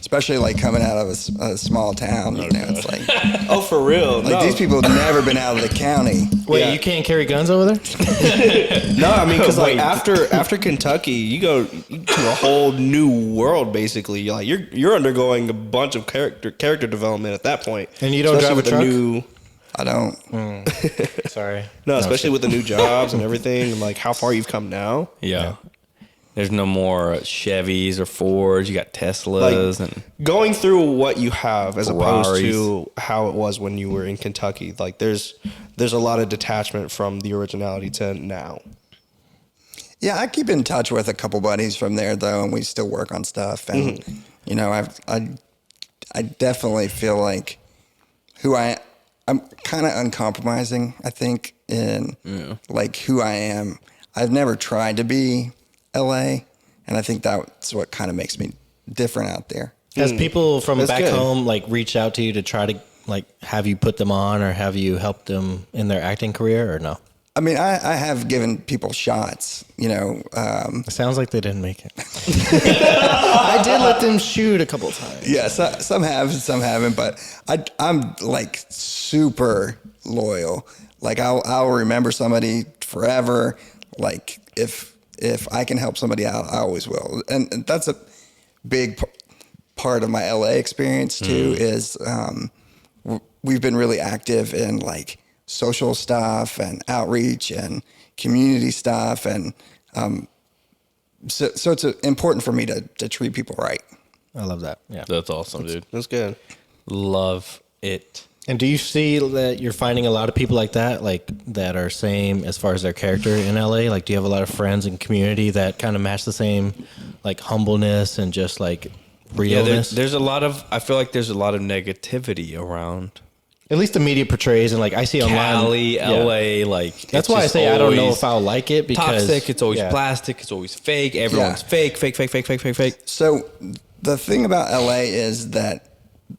Speaker 2: Especially like coming out of a small town. It's like,
Speaker 4: oh, for real?
Speaker 2: Like these people have never been out of the county.
Speaker 3: Wait, you can't carry guns over there?
Speaker 4: No, I mean, because like after Kentucky, you go to a whole new world. Basically, you're undergoing a bunch of character development at that point.
Speaker 3: And you don't drive a truck?
Speaker 2: I don't.
Speaker 3: Sorry.
Speaker 4: No, especially with the new jobs and everything, and like how far you've come now.
Speaker 1: Yeah. There's no more Chevys or Fords. You got Teslas and
Speaker 4: going through what you have as opposed
Speaker 1: Ferraris.
Speaker 4: to how it was when you were in Kentucky. Like there's a lot of detachment from the originality to now.
Speaker 2: Yeah, I keep in touch with a couple buddies from there though, and we still work on stuff. And I definitely feel like I'm kind of uncompromising. I think in like who I am. I've never tried to be LA, and I think that's what kind of makes me different out there.
Speaker 3: Has people from
Speaker 4: That's
Speaker 3: back
Speaker 4: good.
Speaker 3: home like reached out to you to try to like have you put them on or have you helped them in their acting career or no?
Speaker 2: I mean, I have given people shots,
Speaker 3: It sounds like they didn't make it. I did let them shoot a couple times.
Speaker 2: Yeah, some have, some haven't, but I'm like super loyal. Like I'll remember somebody forever. Like if I can help somebody out, I always will. And that's a big part of my LA experience too. Is we've been really active in like social stuff and outreach and community stuff, and so it's important for me to treat people right.
Speaker 3: I love that. Yeah.
Speaker 1: that's awesome, dude.
Speaker 4: That's good.
Speaker 1: Love it.
Speaker 3: And do you see that you're finding a lot of people like that, like that are same as far as their character in LA? Like, do you have a lot of friends and community that kind of match the same, like humbleness and just like realness?
Speaker 1: There's a lot of. I feel like there's a lot of negativity around
Speaker 3: at least the media portrays, and like I see online,
Speaker 1: Cali, LA, like
Speaker 3: that's why I say I don't know if I'll like it because
Speaker 1: toxic. It's always plastic. It's always fake. Everyone's fake.
Speaker 2: So the thing about LA is that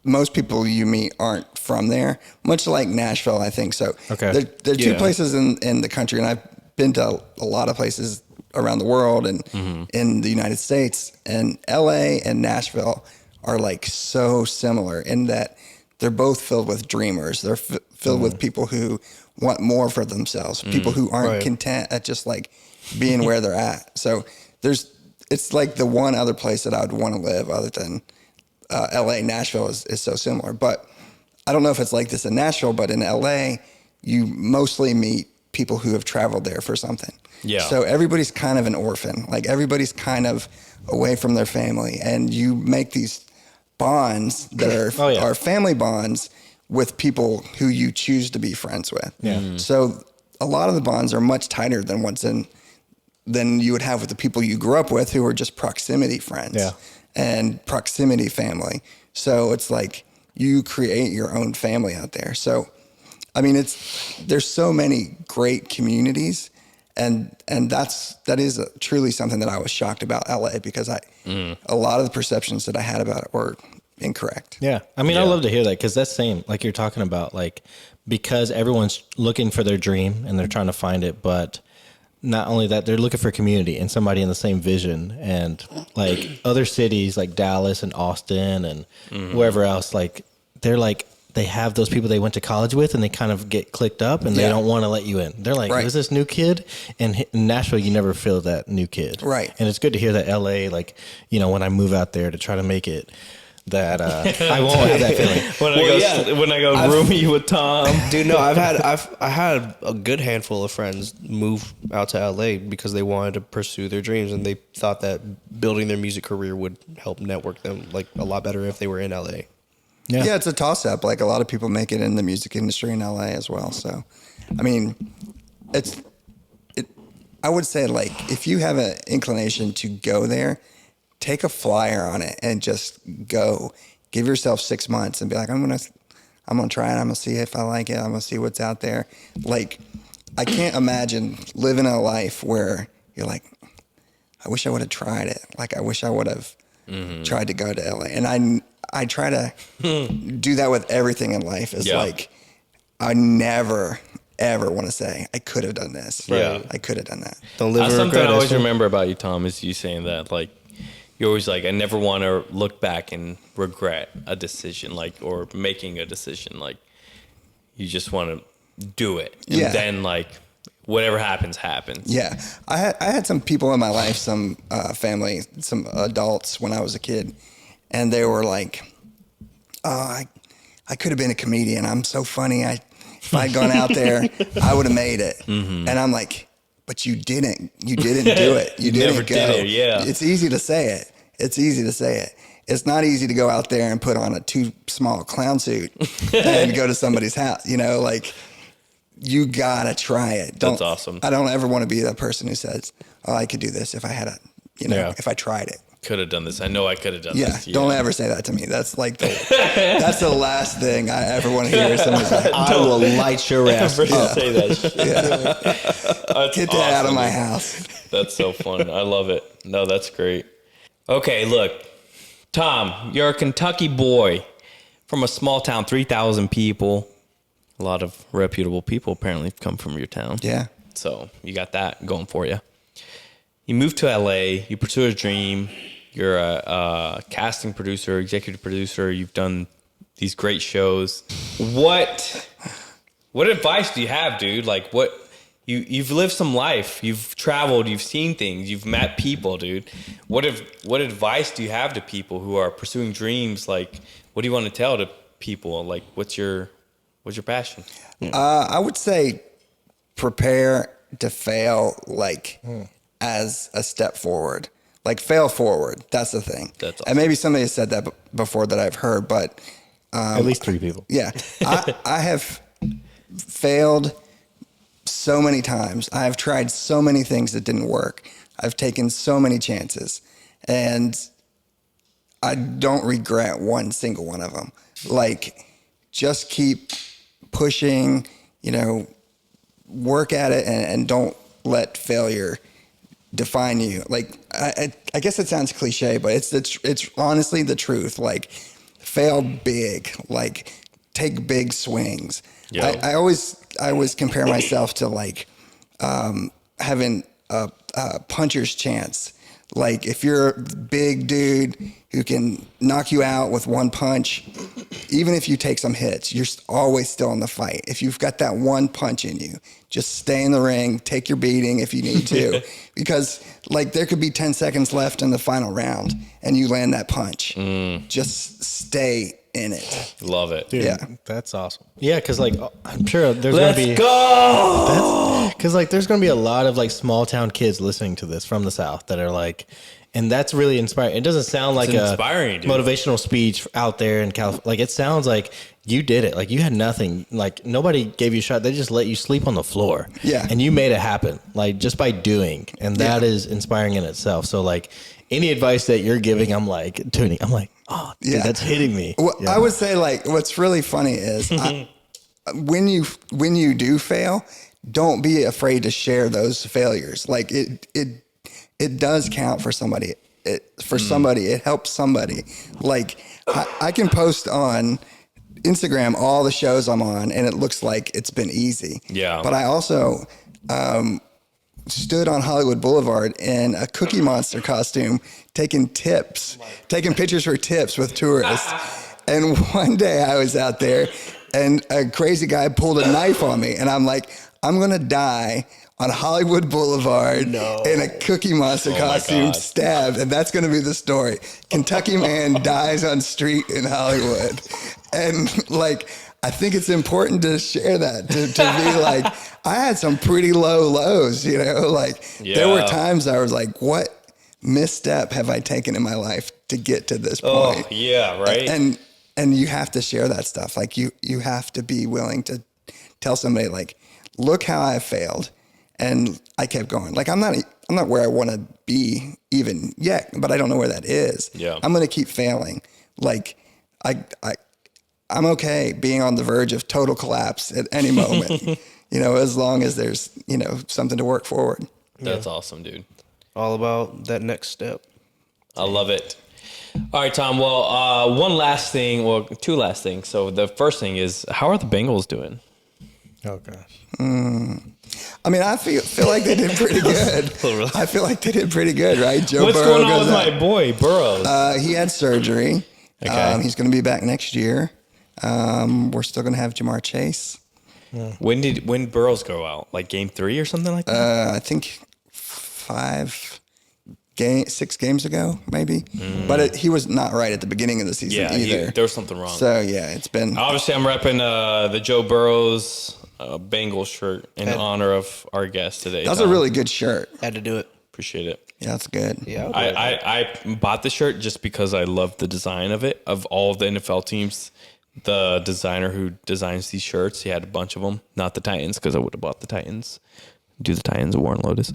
Speaker 2: most people you meet aren't from there, much like Nashville, I think. So there are two places in the country, and I've been to a lot of places around the world and in the United States, and LA and Nashville are like so similar in that they're both filled with dreamers. They're filled with people who want more for themselves, people who aren't content at just like being where they're at. So it's like the one other place that I would want to live other than LA. Nashville is so similar, but I don't know if it's like this in Nashville, but in LA, you mostly meet people who have traveled there for something.
Speaker 1: Yeah.
Speaker 2: So everybody's kind of an orphan. Like everybody's kind of away from their family, and you make these bonds that are family bonds with people who you choose to be friends with. Yeah. So a lot of the bonds are much tighter than you would have with the people you grew up with who are just proximity friends and proximity family. So it's like you create your own family out there. So, I mean, there's so many great communities, and that is truly something that I was shocked about LA, because a lot of the perceptions that I had about it were incorrect.
Speaker 3: Yeah. I mean, I love to hear that, because that's same, like you're talking about, like, because everyone's looking for their dream and they're trying to find it, but not only that, they're looking for community and somebody in the same vision. And like other cities like Dallas and Austin and wherever else, like they have those people they went to college with, and they kind of get clicked up, and they don't want to let you in. They're like, who's this new kid? And in Nashville, you never feel that new kid.
Speaker 2: Right.
Speaker 3: And it's good to hear that LA, like, you know, when I move out there to try to make it, that I won't have that feeling.
Speaker 1: When I go roomie with Tom,
Speaker 4: dude. No, I had a good handful of friends move out to LA because they wanted to pursue their dreams, and they thought that building their music career would help network them like a lot better if they were in LA.
Speaker 2: Yeah, it's a toss up. Like a lot of people make it in the music industry in LA as well. So, I mean, I would say, like, if you have an inclination to go there, take a flyer on it and just go. Give yourself 6 months and be like, I'm gonna try it. I'm gonna see if I like it. I'm gonna see what's out there. Like, I can't imagine living a life where you're like, I wish I would have tried it. Like, I wish I would have tried to go to LA. And I try to do that with everything in life. It's like, I never ever want to say I could have done this.
Speaker 1: Yeah,
Speaker 2: I could have done that.
Speaker 4: Don't live.
Speaker 1: That's something I always remember about you, Tom, is you saying that, like, you're always like, I never want to look back and regret a decision, like, or making a decision. Like, you just want to do it, and then, like, whatever happens, happens.
Speaker 2: Yeah, I had some people in my life, some family, some adults when I was a kid, and they were like, "Oh, I could have been a comedian. I'm so funny. If I'd gone out there, I would have made it." And I'm like, but you didn't. You didn't do it. You didn't go.
Speaker 1: Did it, yeah.
Speaker 2: It's easy to say it. It's not easy to go out there and put on a too small clown suit and go to somebody's house. You know, like, you gotta try it.
Speaker 1: That's awesome.
Speaker 2: I don't ever want to be that person who says, "Oh, I could do this if I had if I tried it."
Speaker 1: Could have done this. I know I could have done this.
Speaker 2: Yeah, don't ever say that to me. That's like that's the last thing I ever want to hear. Somebody's like,
Speaker 4: I will light your ass.
Speaker 1: Never say that shit.
Speaker 2: Get that out of my house.
Speaker 1: That's so fun. I love it. No, that's great. Okay, look, Tom, you're a Kentucky boy from a small town, 3,000 people. A lot of reputable people apparently come from your town.
Speaker 2: Yeah.
Speaker 1: So you got that going for you. You moved to LA, you pursue a dream, you're a casting producer, executive producer, you've done these great shows. What advice do you have, dude? Like, you've lived some life, you've traveled, you've seen things, you've met people, dude. What advice do you have to people who are pursuing dreams? Like, what do you want to tell to people? Like, what's your passion?
Speaker 2: I would say prepare to fail, like, as a step forward. Like, fail forward. That's the thing.
Speaker 1: That's awesome.
Speaker 2: And maybe somebody has said that before that I've heard, but
Speaker 3: at least 3 people.
Speaker 2: Yeah. I have failed so many times. I've tried so many things that didn't work. I've taken so many chances, and I don't regret one single one of them. Like, just keep pushing, work at it and don't let failure define you. Like, I guess it sounds cliche, but it's honestly the truth. Like, fail big, like take big swings. Yeah. I always compare myself to like, having a puncher's chance. Like, if you're a big dude who can knock you out with one punch, even if you take some hits, you're always still in the fight. If you've got that one punch in you, just stay in the ring, take your beating if you need to, because like there could be 10 seconds left in the final round and you land that punch. Just stay in it.
Speaker 1: Love it.
Speaker 3: Dude,
Speaker 2: yeah.
Speaker 3: That's awesome. Yeah, because like I'm sure there's
Speaker 1: Let's
Speaker 3: gonna be
Speaker 1: go.
Speaker 3: Because like there's gonna be a lot of like small town kids listening to this from the South that are like, and that's really inspiring. It doesn't sound like a motivational speech out there in California. Like, it sounds like you did it. Like, you had nothing. Like, nobody gave you a shot. They just let you sleep on the floor.
Speaker 2: Yeah.
Speaker 3: And you made it happen, like, just by doing. And that is inspiring in itself. So, like, any advice that you're giving, I'm like tuning. I'm like, oh, dude, that's hitting me.
Speaker 2: Well, I would say, like, what's really funny is when you do fail, don't be afraid to share those failures. Like, it does count for somebody. It helps somebody. Like, I can post on Instagram all the shows I'm on, and it looks like it's been easy.
Speaker 1: Yeah.
Speaker 2: But I also stood on Hollywood Boulevard in a Cookie Monster costume, taking pictures for tips with tourists. And one day I was out there, and a crazy guy pulled a knife on me, and I'm like, I'm gonna die on Hollywood Boulevard in a Cookie Monster costume, stabbed, and that's going to be the story. Kentucky man dies on street in Hollywood. And like, I think it's important to share that, to be like, I had some pretty low lows, like there were times I was like, what misstep have I taken in my life to get to this point?
Speaker 1: Oh, yeah, right.
Speaker 2: And you have to share that stuff. Like, you have to be willing to tell somebody, like, look how I failed. And I kept going. Like, I'm not where I want to be even yet, but I don't know where that is.
Speaker 1: Yeah.
Speaker 2: I'm going to keep failing. Like, I'm okay being on the verge of total collapse at any moment, as long as there's, something to work forward.
Speaker 1: That's awesome, dude.
Speaker 4: All about that next step.
Speaker 1: I love it. All right, Tom. Well, two last things. So the first thing is, how are the Bengals doing?
Speaker 3: Oh, gosh.
Speaker 2: I mean, I feel like they did pretty good. I feel like they did pretty good, right?
Speaker 1: What's going on with my boy, Burrows?
Speaker 2: He had surgery. Okay. He's going to be back next year. We're still going to have Jamar Chase.
Speaker 1: Yeah. When Burrows go out? Like game 3 or something like that?
Speaker 2: I think 6 games ago, maybe. But he was not right at the beginning of the season either.
Speaker 1: There was something wrong.
Speaker 2: So, it's been...
Speaker 1: Obviously, I'm repping the Joe Burrows Bengals shirt in honor of our guest today.
Speaker 2: That's a really good shirt.
Speaker 4: Had to do it.
Speaker 1: Appreciate it.
Speaker 2: Yeah, that's good.
Speaker 4: Yeah,
Speaker 1: I bought the shirt just because I love the design of it. Of all of the NFL teams, the designer who designs these shirts, he had a bunch of them. Not the Titans, because I would have bought the Titans. Do the Titans, Warren Lotus.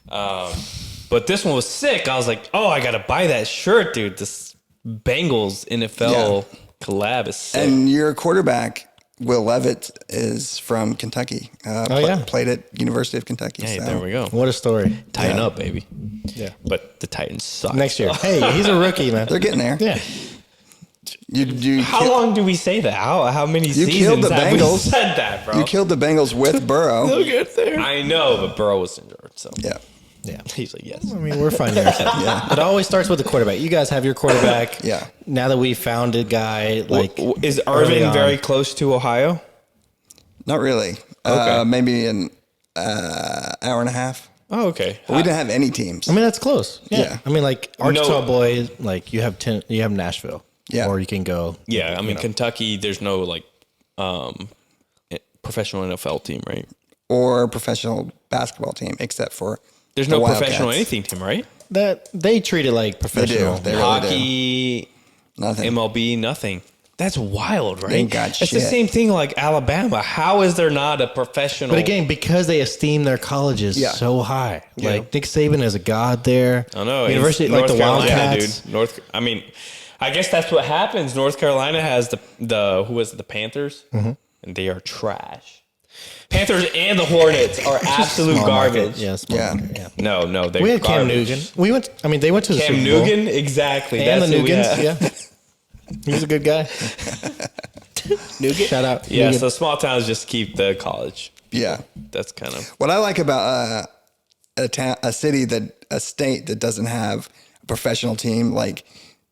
Speaker 1: But this one was sick. I was like, oh, I got to buy that shirt, dude. This Bengals NFL collab is sick.
Speaker 2: And your quarterback, Will Levitt, is from Kentucky. Played at University of Kentucky.
Speaker 1: Hey, there we go.
Speaker 3: What a story.
Speaker 1: Tighten up, baby.
Speaker 3: Yeah.
Speaker 1: But the Titans suck.
Speaker 3: Next year. Hey, he's a rookie, man.
Speaker 2: They're getting there.
Speaker 3: Yeah.
Speaker 1: How long do we say that? How many seasons have we said that, bro?
Speaker 2: You killed the Bengals with Burrow.
Speaker 4: They'll get there.
Speaker 1: I know, but Burrow was injured, so.
Speaker 2: Yeah.
Speaker 1: He's like, yes.
Speaker 3: I mean, we're fine here. It always starts with the quarterback. You guys have your quarterback.
Speaker 2: Yeah.
Speaker 3: Now that we found a guy, like...
Speaker 1: Is Irving very close to Ohio?
Speaker 2: Not really.
Speaker 3: Okay.
Speaker 2: Maybe an hour and a half.
Speaker 1: Oh, okay.
Speaker 2: But we didn't have any teams.
Speaker 3: I mean, that's close. Yeah. I mean, like, Arkansas boys, like, you have Nashville.
Speaker 2: Yeah.
Speaker 3: Or you can go...
Speaker 1: Yeah, I mean, Kentucky, there's no, like, professional NFL team, right?
Speaker 2: Or professional basketball team, except for...
Speaker 1: There's no professional anything team, right?
Speaker 3: That they treat it like professional.
Speaker 2: They do. They
Speaker 1: Hockey,
Speaker 2: really do. Nothing.
Speaker 1: MLB, nothing. That's wild, right?
Speaker 2: They ain't got
Speaker 1: it's
Speaker 2: shit.
Speaker 1: the same thing like Alabama. How is there not a professional?
Speaker 3: But again, because they esteem their colleges so high.
Speaker 2: Yeah.
Speaker 3: Like Nick Saban is a god there.
Speaker 1: I know.
Speaker 3: University, like the Wildcats.
Speaker 1: Dude. I guess that's what happens. North Carolina has the who was it, the Panthers?
Speaker 3: Mm-hmm.
Speaker 1: and they are trash. Panthers and the Hornets are absolute
Speaker 3: Small
Speaker 1: garbage.
Speaker 3: market. Yeah, small
Speaker 2: Yeah.
Speaker 3: market, yeah.
Speaker 1: No, they're
Speaker 3: We had Cam
Speaker 1: garbage.
Speaker 3: Nugent. They went to the
Speaker 1: Cam
Speaker 3: Super Bowl.
Speaker 1: Nugent, exactly.
Speaker 3: And
Speaker 1: That's
Speaker 3: the
Speaker 1: who we
Speaker 3: Nugents,
Speaker 1: have.
Speaker 3: yeah. He was a good guy. Nugent. Shout out.
Speaker 1: Yeah,
Speaker 3: Nugent.
Speaker 1: so small towns just keep the college.
Speaker 2: Yeah.
Speaker 1: That's kind of
Speaker 2: What I like about a state that doesn't have a professional team, like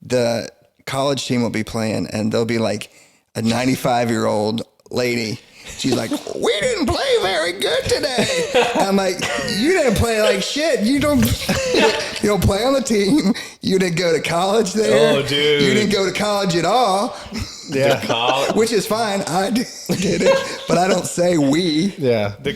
Speaker 2: the college team will be playing, and there'll be like a 95-year-old lady. She's like, we didn't play very good today. I'm like, you didn't play like shit. You don't play on the team. You didn't go to college there.
Speaker 1: Oh, dude.
Speaker 2: You didn't go to college at all.
Speaker 3: Yeah.
Speaker 2: Which is fine. I did it, but I don't say we.
Speaker 3: Yeah.
Speaker 1: the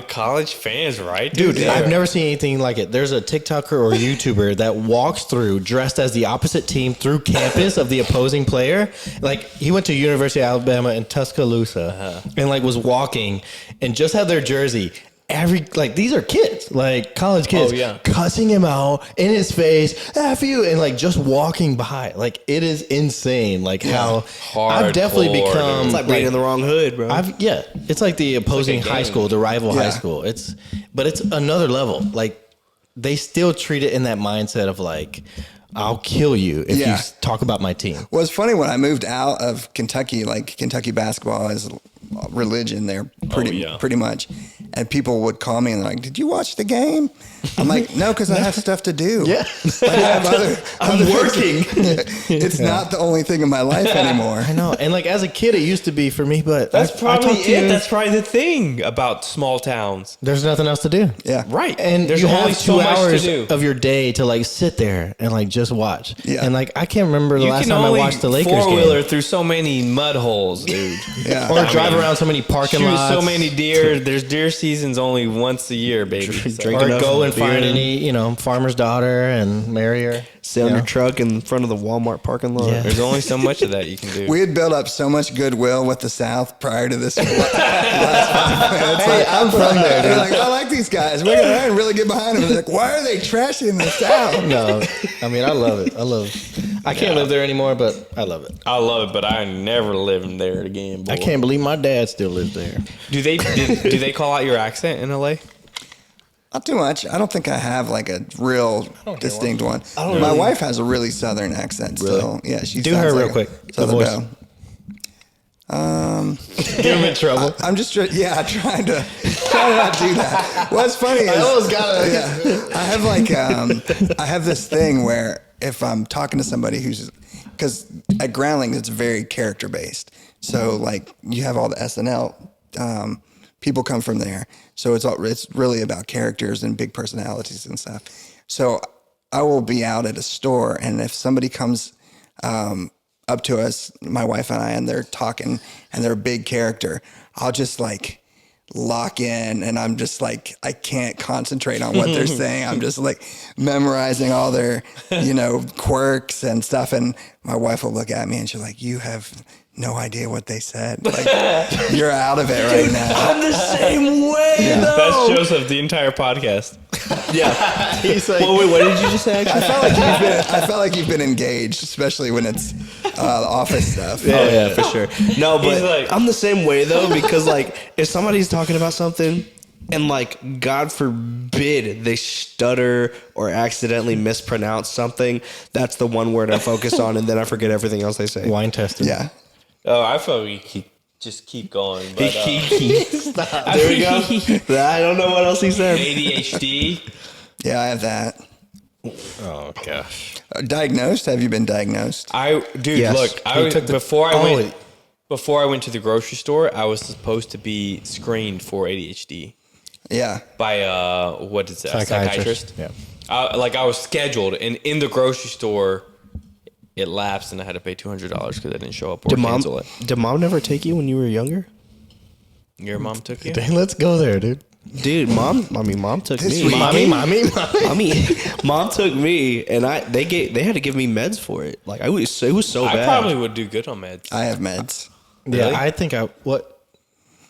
Speaker 1: college fans, right?
Speaker 3: Dude,
Speaker 1: Yeah.
Speaker 3: I've never seen anything like it. There's a TikToker or YouTuber that walks through dressed as the opposite team through campus of the opposing player. Like he went to University of Alabama in Tuscaloosa and like was walking and just had their jersey. These are kids, like college kids, cussing him out in his face, F you, and like just walking by. Like it is insane. Like how I've definitely
Speaker 1: Hardcore,
Speaker 3: become
Speaker 4: It's like being in the wrong hood, bro.
Speaker 3: it's like the opposing
Speaker 1: like a
Speaker 3: high
Speaker 1: game.
Speaker 3: school, the rival high
Speaker 2: Yeah.
Speaker 3: school. But it's another level. Like they still treat it in that mindset of like, I'll kill you if
Speaker 2: Yeah.
Speaker 3: you talk about my team.
Speaker 2: Well, it's funny when I moved out of Kentucky, like Kentucky basketball is religion there pretty much. And people would call me and they're like, did you watch the game? I'm like, no, because I have stuff to do.
Speaker 3: Yeah.
Speaker 2: Like, I have
Speaker 4: I'm
Speaker 2: other
Speaker 4: working.
Speaker 2: It's not the only thing in my life anymore.
Speaker 3: I know. And like as a kid, it used to be for me, but
Speaker 1: That's
Speaker 3: I
Speaker 1: probably
Speaker 3: talked to
Speaker 1: it.
Speaker 3: you-
Speaker 1: That's probably the thing about small towns.
Speaker 3: There's nothing else to do.
Speaker 2: Yeah.
Speaker 1: Right.
Speaker 3: And
Speaker 1: there's
Speaker 3: you
Speaker 1: only
Speaker 3: have
Speaker 1: so
Speaker 3: 2
Speaker 1: much to
Speaker 3: hours
Speaker 1: do.
Speaker 3: of your day to like sit there and like just watch.
Speaker 2: Yeah.
Speaker 3: And like I can't remember the
Speaker 1: You
Speaker 3: last
Speaker 1: can
Speaker 3: time I
Speaker 1: only
Speaker 3: watched the Lakers
Speaker 1: four-wheeler
Speaker 3: game.
Speaker 1: through so many mud holes, dude.
Speaker 2: Yeah.
Speaker 3: Or
Speaker 1: I
Speaker 3: drive
Speaker 1: mean,
Speaker 3: around so many parking
Speaker 1: Shoot
Speaker 3: lots.
Speaker 1: so many deer. There's deer seasons only once a year, baby. So-
Speaker 4: Drink
Speaker 3: or
Speaker 4: enough
Speaker 3: go and
Speaker 4: beer.
Speaker 3: find any, farmer's daughter and marry her.
Speaker 4: Sit on your truck in front of the Walmart parking lot.
Speaker 3: Yeah.
Speaker 1: There's only so much of that you can do.
Speaker 2: We had built up so much goodwill with the South prior to this. last 5 minutes.
Speaker 3: Hey, I'm from there,
Speaker 2: They're
Speaker 3: dude.
Speaker 2: like, I like these guys. We're going to really get behind them. They're like, why are they trashing the South?
Speaker 3: No, I mean, I love it. I can't live there anymore, but I love it.
Speaker 1: I love it, but I never living there again. Boy.
Speaker 3: I can't believe my dad still lives there.
Speaker 1: Do they call out your accent in LA?
Speaker 2: Not too much. I don't think I have like a real distinct one. My wife has a really Southern accent still. Yeah, she
Speaker 3: Do
Speaker 2: sounds
Speaker 3: her
Speaker 2: like
Speaker 3: real
Speaker 2: a
Speaker 3: quick, the
Speaker 2: Southern
Speaker 3: voice.
Speaker 2: belle.
Speaker 3: Get him in trouble.
Speaker 2: I'm just trying to not do that. What's funny is
Speaker 3: almost got it.
Speaker 2: Yeah, I have I have this thing where if I'm talking to somebody because at Groundlings it's very character based. So like you have all the SNL people come from there. So it's really about characters and big personalities and stuff. So I will be out at a store, and if somebody comes up to us, my wife and I, and they're talking, and they're a big character, I'll just like lock in, and I'm just like, I can't concentrate on what they're saying. I'm just like memorizing all their, quirks and stuff. And my wife will look at me and she's like, you have no idea what they said. Like, you're out of it right now.
Speaker 4: I'm the same way, though.
Speaker 1: That's Joseph, the entire podcast.
Speaker 4: Yeah.
Speaker 3: He's like,
Speaker 4: Wait, what did you just say?
Speaker 2: I felt like you've been engaged, especially when it's office stuff.
Speaker 4: Oh yeah, for sure. No, but
Speaker 1: He's like-
Speaker 4: I'm the same way though, because like if somebody's talking about something and like God forbid they stutter or accidentally mispronounce something, that's the one word I focus on, and then I forget everything else they say.
Speaker 3: wine testing.
Speaker 2: Yeah.
Speaker 1: Oh, I felt we just keep going. But,
Speaker 4: There we go. I don't know what else he said.
Speaker 1: ADHD.
Speaker 2: Yeah, I have that.
Speaker 3: Oh gosh.
Speaker 2: Diagnosed? Have you been diagnosed?
Speaker 4: Yes.
Speaker 1: Look, before I went to the grocery store, I was supposed to be screened for ADHD
Speaker 2: Yeah.
Speaker 1: by what is it? A psychiatrist.
Speaker 3: Yeah.
Speaker 1: I was scheduled, and in the grocery store, it lapsed, and I had to pay $200 because I didn't show up or cancel it.
Speaker 4: Did mom never take you when you were younger?
Speaker 1: Your mom took you?
Speaker 3: Dang, let's go there, dude.
Speaker 4: Dude, mom took
Speaker 2: This
Speaker 4: me.
Speaker 2: week-
Speaker 4: Mom took me, and they had to give me meds for it. Like it was so
Speaker 1: I
Speaker 4: bad.
Speaker 1: probably would do good on meds.
Speaker 2: I have meds.
Speaker 3: Yeah,
Speaker 1: Really?
Speaker 3: I think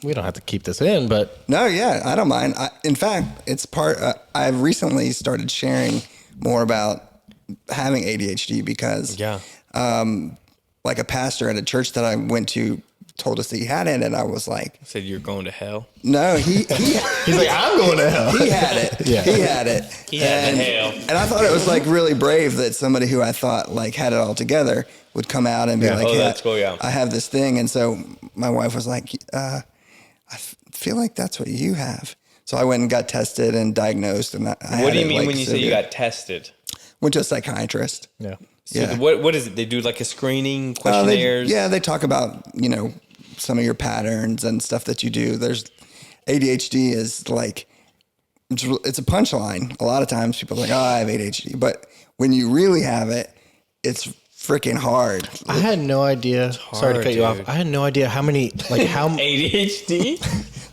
Speaker 3: we don't have to keep this in, but
Speaker 2: No, yeah, I don't mind. In fact, it's part. I've recently started sharing more about having ADHD because,
Speaker 1: Yeah.
Speaker 2: like a pastor at a church that I went to told us that he had it, and I was like,
Speaker 1: Said you're going to hell.
Speaker 2: no, he's
Speaker 3: like, I'm going to hell.
Speaker 2: He had it.
Speaker 3: Yeah.
Speaker 2: He had it.
Speaker 1: He had the hell.
Speaker 2: And I thought it was like really brave that somebody who I thought like had it all together would come out and be like, hey,
Speaker 1: that's cool, yeah.
Speaker 2: I have this thing. And so my wife was like, I feel like that's what you have. So I went and got tested and diagnosed. And
Speaker 1: what do you mean when you say you got tested?
Speaker 2: Went to a psychiatrist.
Speaker 3: Yeah.
Speaker 1: So
Speaker 2: Yeah.
Speaker 1: what is it? They do like a screening, questionnaires?
Speaker 2: They talk about, some of your patterns and stuff that you do. There's ADHD is like, it's a punchline. A lot of times people are like, oh, I have ADHD. But when you really have it, it's freaking hard.
Speaker 3: I had no idea. Sorry to cut you off. I had no idea how many, like how
Speaker 1: ADHD?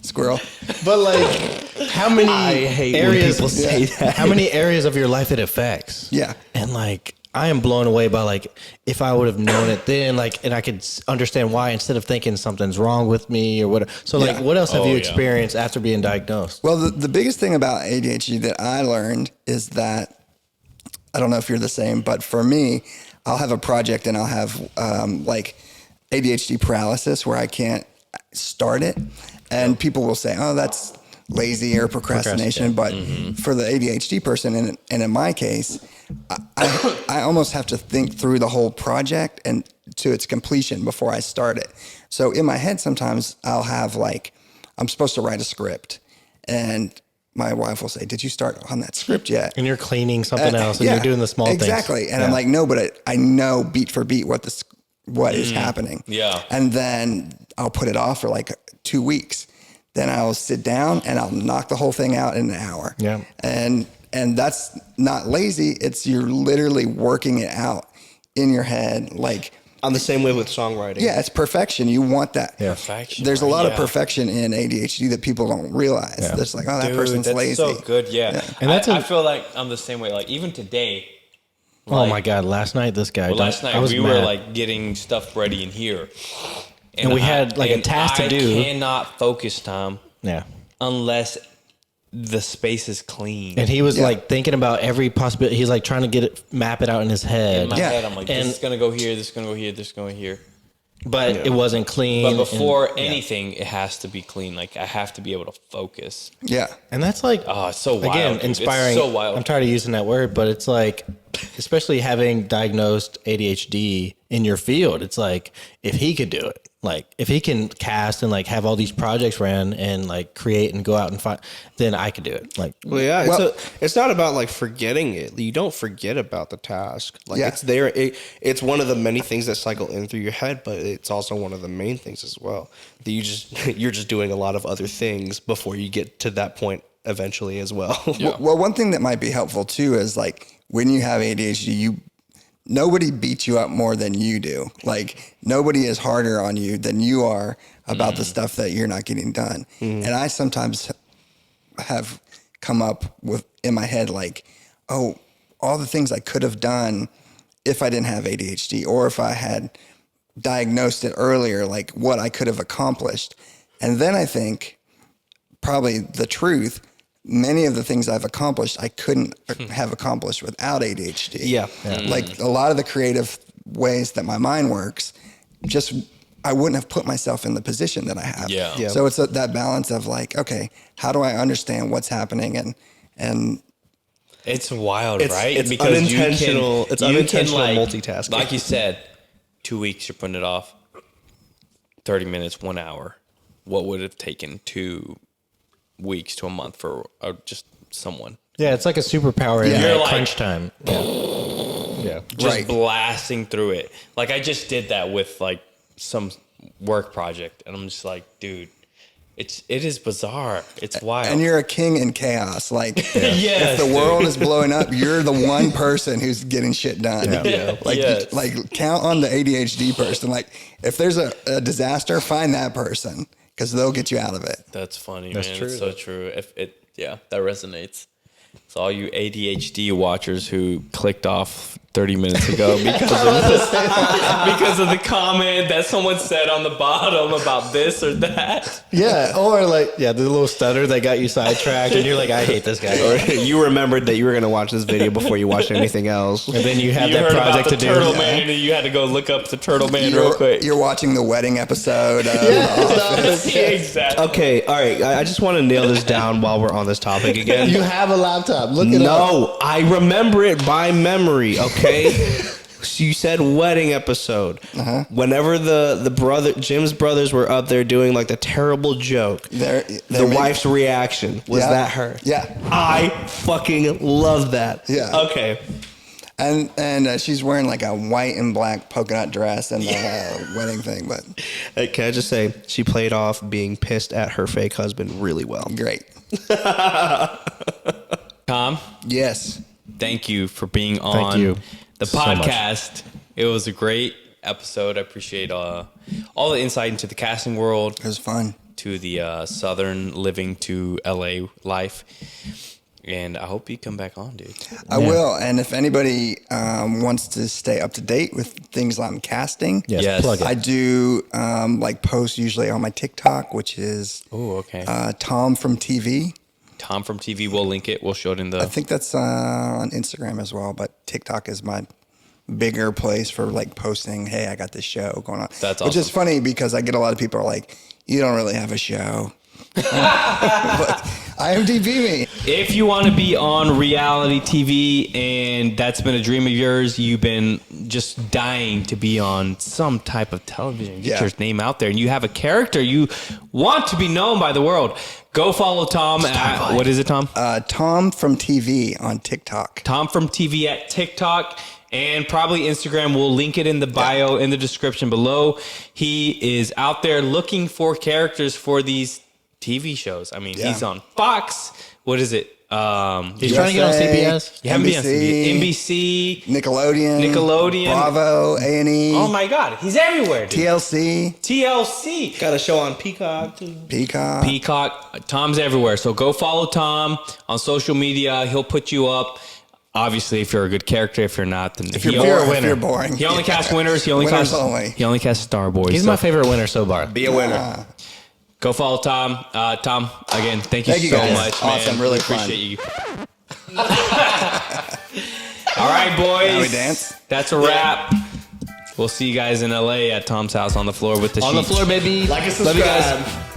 Speaker 2: Squirrel.
Speaker 3: but like how many areas
Speaker 4: people say that.
Speaker 3: How many areas of your life it affects.
Speaker 2: Yeah.
Speaker 3: And like I am blown away by like if I would have known it then, like, and I could understand why instead of thinking something's wrong with me or whatever. So like, what else have you experienced after being diagnosed?
Speaker 2: Well, the biggest thing about ADHD that I learned is that, I don't know if you're the same, but for me, I'll have a project and I'll have like ADHD paralysis where I can't start it. And people will say, oh, that's lazy or procrastination. But for the ADHD person, and in my case, I almost have to think through the whole project and to its completion before I start it. So in my head, sometimes I'll have like, I'm supposed to write a script and my wife will say, did you start on that script yet?
Speaker 3: And you're cleaning something else and you're doing the small things.
Speaker 2: Exactly. And I'm like, no, but I know beat for beat what is happening.
Speaker 1: Yeah.
Speaker 2: And then I'll put it off for like 2 weeks. Then I'll sit down and I'll knock the whole thing out in an hour.
Speaker 3: Yeah.
Speaker 2: And that's not lazy. It's you're literally working it out in your head. Like
Speaker 4: I'm the same way with songwriting.
Speaker 2: Yeah, it's perfection. You want that.
Speaker 3: Yeah.
Speaker 1: Perfection.
Speaker 2: There's a lot of perfection in ADHD that people don't realize.
Speaker 3: Yeah.
Speaker 2: It's like, oh, that person's
Speaker 1: that's
Speaker 2: lazy.
Speaker 1: so good. Yeah.
Speaker 3: And that's
Speaker 1: I feel like I'm the same way. Like even today.
Speaker 3: Oh my God. Last night, this guy,
Speaker 1: Last night we were like getting stuff ready in here.
Speaker 3: And we had like a task to do.
Speaker 1: I cannot focus, Tom.
Speaker 3: Yeah.
Speaker 1: Unless the space is clean.
Speaker 3: And he was like thinking about every possibility. He's like trying to map it out in his head.
Speaker 1: In my head, I'm like, this is going to go here, this is going to go here, this is going here.
Speaker 3: But it wasn't clean.
Speaker 1: But before anything, it has to be clean. Like, I have to be able to focus.
Speaker 2: Yeah.
Speaker 3: And that's like,
Speaker 1: oh, it's so wild.
Speaker 3: Again,
Speaker 1: dude.
Speaker 3: inspiring.
Speaker 1: It's so wild.
Speaker 3: I'm tired of using that word, but it's like, especially having diagnosed ADHD in your field, it's like, if he could do it, like if he can cast and like have all these projects ran and like create and go out and find, then I could do it. Like,
Speaker 4: well, yeah, it's not about like forgetting it. You don't forget about the task. Like it's there. It's one of the many things that cycle in through your head, but it's also one of the main things as well. That you're just doing a lot of other things before you get to that point eventually as well.
Speaker 2: Yeah. Well, one thing that might be helpful too is like when you have ADHD, nobody beats you up more than you do. Like nobody is harder on you than you are about the stuff that you're not getting done. And I sometimes have come up with in my head like, oh, all the things I could have done if I didn't have ADHD or if I had diagnosed it earlier, like what I could have accomplished. And then I think probably the truth, many of the things I've accomplished, I couldn't have accomplished without ADHD.
Speaker 4: Yeah.
Speaker 2: Like a lot of the creative ways that my mind works, I wouldn't have put myself in the position that I have.
Speaker 1: Yeah.
Speaker 2: So it's that balance of like, okay, how do I understand what's happening? And
Speaker 1: it's wild,
Speaker 4: It's-
Speaker 1: right?
Speaker 4: it's unintentional- it's unintentional multitasking.
Speaker 1: Like you said, 2 weeks, you're putting it off. 30 minutes, 1 hour. What would it have taken 2 weeks to a month for just someone?
Speaker 3: yeah, it's like a superpower in
Speaker 1: You're
Speaker 3: like
Speaker 1: like-
Speaker 3: crunch time. Yeah.
Speaker 1: Just blasting through it. Like I just did that with like some work project, and I'm just like, dude, it is bizarre. It's wild.
Speaker 2: And you're a king in chaos. Like
Speaker 1: Yes,
Speaker 2: if the world is blowing up, you're the one person who's getting shit done.
Speaker 3: Yeah.
Speaker 2: Like,
Speaker 1: Yes.
Speaker 2: like count on the ADHD person. Like if there's a disaster, find that person because they'll get you out of it.
Speaker 1: That's funny,
Speaker 3: That's
Speaker 1: man.
Speaker 3: true,
Speaker 1: It's so true. That resonates. So all you ADHD watchers who clicked off 30 minutes ago because of the comment that someone said on the bottom about this or that.
Speaker 3: Yeah, or like, the little stutter that got you sidetracked, and you're like, I hate this guy.
Speaker 4: Or you remembered that you were going to watch this video before you watched anything else.
Speaker 3: And then you had
Speaker 1: You
Speaker 3: that
Speaker 1: heard
Speaker 3: project
Speaker 1: about the
Speaker 3: to do.
Speaker 1: Turtle Man, and you had to go look up the Turtle Man real quick.
Speaker 2: You're watching the wedding episode.
Speaker 1: Exactly.
Speaker 4: Okay, all right. I just want to nail this down while we're on this topic again.
Speaker 3: You have a laptop. Look it up.
Speaker 4: No, I remember it by memory. Okay. So you said wedding episode. Whenever the Jim's brothers were up there doing like the terrible joke, the wife's reaction was that her.
Speaker 2: Yeah,
Speaker 4: I fucking love that.
Speaker 2: Yeah.
Speaker 4: Okay.
Speaker 2: And she's wearing like a white and black polka dot dress and the wedding thing. But
Speaker 4: Can I just say she played off being pissed at her fake husband really well.
Speaker 2: great.
Speaker 1: Tom,
Speaker 2: Yes.
Speaker 1: thank you for being on
Speaker 3: you
Speaker 1: the
Speaker 3: so
Speaker 1: podcast. It was a great episode. I appreciate all the insight into the casting world,
Speaker 2: It was fun.
Speaker 1: to the Southern living to LA life. And I hope you come back on, dude.
Speaker 2: I will. And if anybody wants to stay up to date with things I'm casting,
Speaker 3: Yes, plug it.
Speaker 2: I do like post usually on my TikTok, which is
Speaker 1: Oh, okay.
Speaker 2: Tom from TV.
Speaker 1: Tom from TV. We'll link it. We'll show it in the.
Speaker 2: I think that's on Instagram as well, but TikTok is my bigger place for like posting, hey, I got this show going on.
Speaker 1: That's
Speaker 2: Which is
Speaker 1: awesome.
Speaker 2: funny because I get a lot of people are like, you don't really have a show. But IMDb me.
Speaker 1: If you want to be on reality TV and that's been a dream of yours, you've been just dying to be on some type of television, get your name out there, and you have a character you want to be known by the world, go follow Tom at, what is it, Tom?
Speaker 2: Tom from TV on TikTok.
Speaker 1: Tom from TV at TikTok. And probably Instagram. We'll link it in the bio, in the description below. He is out there looking for characters for these TV shows. I mean, he's on Fox. What is it?
Speaker 3: He's trying to get on CBS.
Speaker 1: You haven't been on
Speaker 2: NBC,
Speaker 1: NBC,
Speaker 2: Nickelodeon, Bravo, A&E.
Speaker 1: Oh my God, he's everywhere. Dude.
Speaker 2: TLC,
Speaker 4: Got a show on Peacock too.
Speaker 2: Peacock.
Speaker 1: Tom's everywhere. So go follow Tom on social media. He'll put you up. Obviously, if you're a good character, if you're not, then
Speaker 2: If you're boring.
Speaker 1: He only casts winners. He only
Speaker 2: Winners
Speaker 1: casts.
Speaker 2: only.
Speaker 1: He only casts Star Boys.
Speaker 3: He's my favorite winner so far.
Speaker 4: Be a winner.
Speaker 1: Go follow Tom. Tom, again, thank you
Speaker 2: Thank you,
Speaker 1: so
Speaker 2: guys.
Speaker 1: much, man.
Speaker 2: Awesome, really fun.
Speaker 1: appreciate you. All right, boys.
Speaker 2: Now we dance?
Speaker 1: That's a wrap. We'll see you guys in LA at Tom's house on the floor with the
Speaker 3: On the
Speaker 1: sheets.
Speaker 3: floor, baby.
Speaker 4: Like and
Speaker 1: Love you
Speaker 4: subscribe.
Speaker 1: guys.